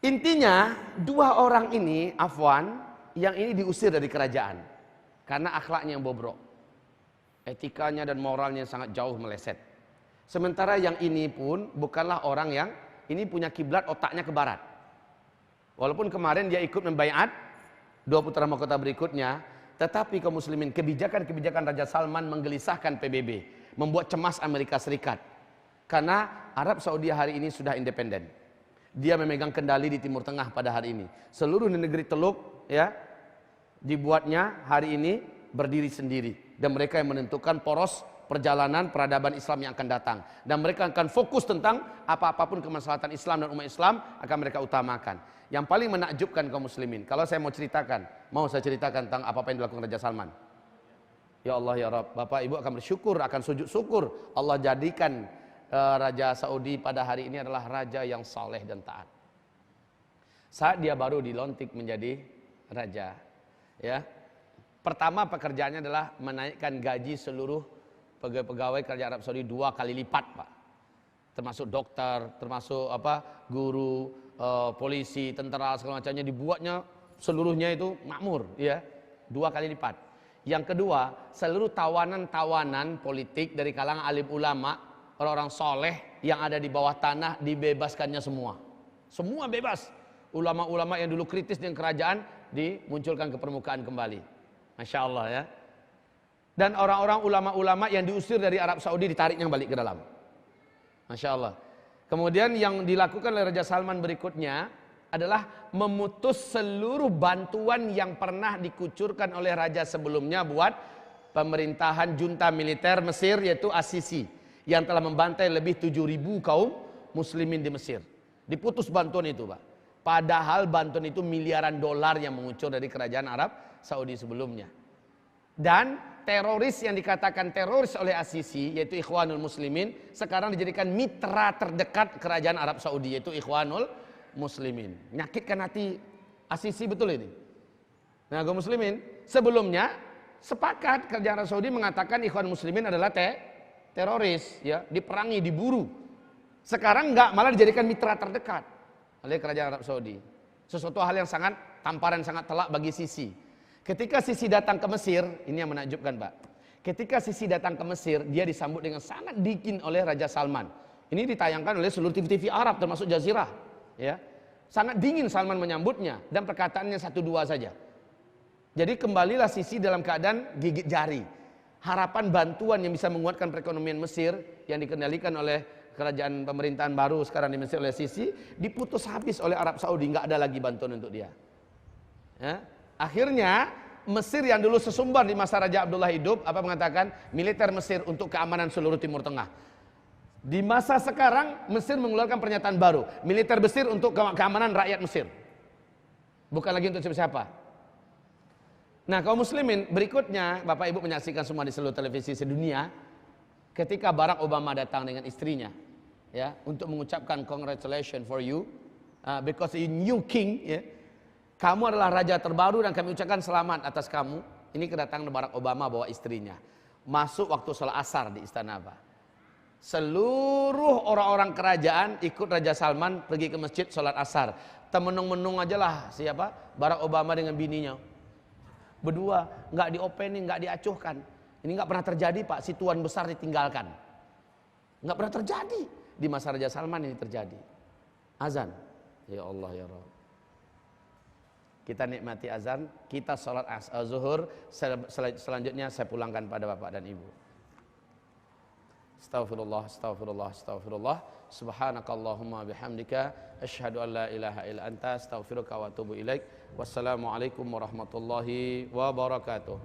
Intinya 2 orang ini, afwan, yang ini diusir dari kerajaan karena akhlaknya yang bobrok. Etikanya dan moralnya sangat jauh meleset. Sementara yang ini pun bukanlah orang yang ini punya kiblat otaknya ke barat. Walaupun kemarin dia ikut membaiat 2 putra mahkota berikutnya, tetapi kaum muslimin, kebijakan-kebijakan Raja Salman menggelisahkan PBB, membuat cemas Amerika Serikat. Karena Arab Saudi hari ini sudah independen. Dia memegang kendali di Timur Tengah pada hari ini. Seluruh negeri Teluk ya dibuatnya hari ini berdiri sendiri, dan mereka yang menentukan poros perjalanan peradaban Islam yang akan datang, dan mereka akan fokus tentang apa-apapun kemaslahatan Islam dan umat Islam akan mereka utamakan. Yang paling menakjubkan kaum muslimin, kalau saya mau saya ceritakan tentang apa yang dilakukan Raja Salman. Ya Allah ya Rabb, Bapak Ibu akan bersyukur, akan sujud syukur Allah jadikan Raja Saudi pada hari ini adalah raja yang saleh dan taat. Saat dia baru dilantik menjadi raja, ya, pertama pekerjaannya adalah menaikkan gaji seluruh pegawai kerajaan Arab Saudi 2 kali lipat, Pak. Termasuk dokter, termasuk guru, polisi, tentara, segala macamnya dibuatnya seluruhnya itu makmur, ya, 2 kali lipat. Yang kedua, seluruh tawanan-tawanan politik dari kalangan alim ulama, orang-orang soleh yang ada di bawah tanah dibebaskannya semua. Semua bebas. Ulama-ulama yang dulu kritis dengan kerajaan dimunculkan ke permukaan kembali. Masya Allah ya. Dan orang-orang ulama-ulama yang diusir dari Arab Saudi ditariknya balik ke dalam. Masya Allah. Kemudian yang dilakukan oleh Raja Salman berikutnya adalah memutus seluruh bantuan yang pernah dikucurkan oleh raja sebelumnya buat pemerintahan junta militer Mesir, yaitu As-Sisi, yang telah membantai lebih 7.000 kaum muslimin di Mesir. Diputus bantuan itu, Pak. Padahal bantuan itu miliaran dolar yang mengucur dari kerajaan Arab Saudi sebelumnya. Dan teroris yang dikatakan teroris oleh As-Sisi, yaitu Ikhwanul Muslimin, sekarang dijadikan mitra terdekat kerajaan Arab Saudi, yaitu Ikhwanul Muslimin. Nyakitkan hati As-Sisi betul ini. Nah, kaum muslimin, sebelumnya sepakat kerajaan Arab Saudi mengatakan Ikhwanul Muslimin adalah teroris, ya, diperangi, diburu. Sekarang enggak, malah dijadikan mitra terdekat oleh kerajaan Arab Saudi. Sesuatu hal yang sangat tamparan, sangat telak bagi Sisi. Ketika Sisi datang ke Mesir, ini yang menakjubkan, Pak. Ketika Sisi datang ke Mesir, dia disambut dengan sangat dingin oleh Raja Salman. Ini ditayangkan oleh seluruh TV-TV Arab termasuk Jazirah, ya. Sangat dingin Salman menyambutnya, dan perkataannya 1-2 saja. Jadi kembalilah Sisi dalam keadaan gigit jari. Harapan bantuan yang bisa menguatkan perekonomian Mesir yang dikendalikan oleh kerajaan pemerintahan baru sekarang di Mesir oleh Sisi diputus habis oleh Arab Saudi, nggak ada lagi bantuan untuk dia. Ya. Akhirnya Mesir yang dulu sesumbar di masa Raja Abdullah hidup mengatakan militer Mesir untuk keamanan seluruh Timur Tengah. Di masa sekarang Mesir mengeluarkan pernyataan baru, militer Mesir untuk keamanan rakyat Mesir, bukan lagi untuk siapa-siapa. Nah, kaum muslimin, berikutnya Bapak Ibu menyaksikan semua di seluruh televisi sedunia, ketika Barack Obama datang dengan istrinya, ya, untuk mengucapkan congratulations for you, because you new king, ya, kamu adalah raja terbaru dan kami ucapkan selamat atas kamu. Ini kedatangan Barack Obama bawa istrinya, masuk waktu sholat asar di istana, Pak. Seluruh orang-orang kerajaan ikut Raja Salman pergi ke masjid sholat asar. Temenung-menung aja lah siapa Barack Obama dengan bininya. Berdua, nggak diopening, nggak diacuhkan. Ini nggak pernah terjadi, Pak. Si tuan besar ditinggalkan. Nggak pernah terjadi. Di masa Raja Salman ini terjadi. Azan. Ya Allah ya Rabb. Kita nikmati azan, kita sholat zuhur. Selanjutnya saya pulangkan pada Bapak dan Ibu. Astaghfirullah, astaghfirullah, astaghfirullah. Subhanakallahumma bihamdika asyhadu an la ilaha illa anta astaghfiruka wa atubu ilaik. Wassalamualaikum warahmatullahi wabarakatuh.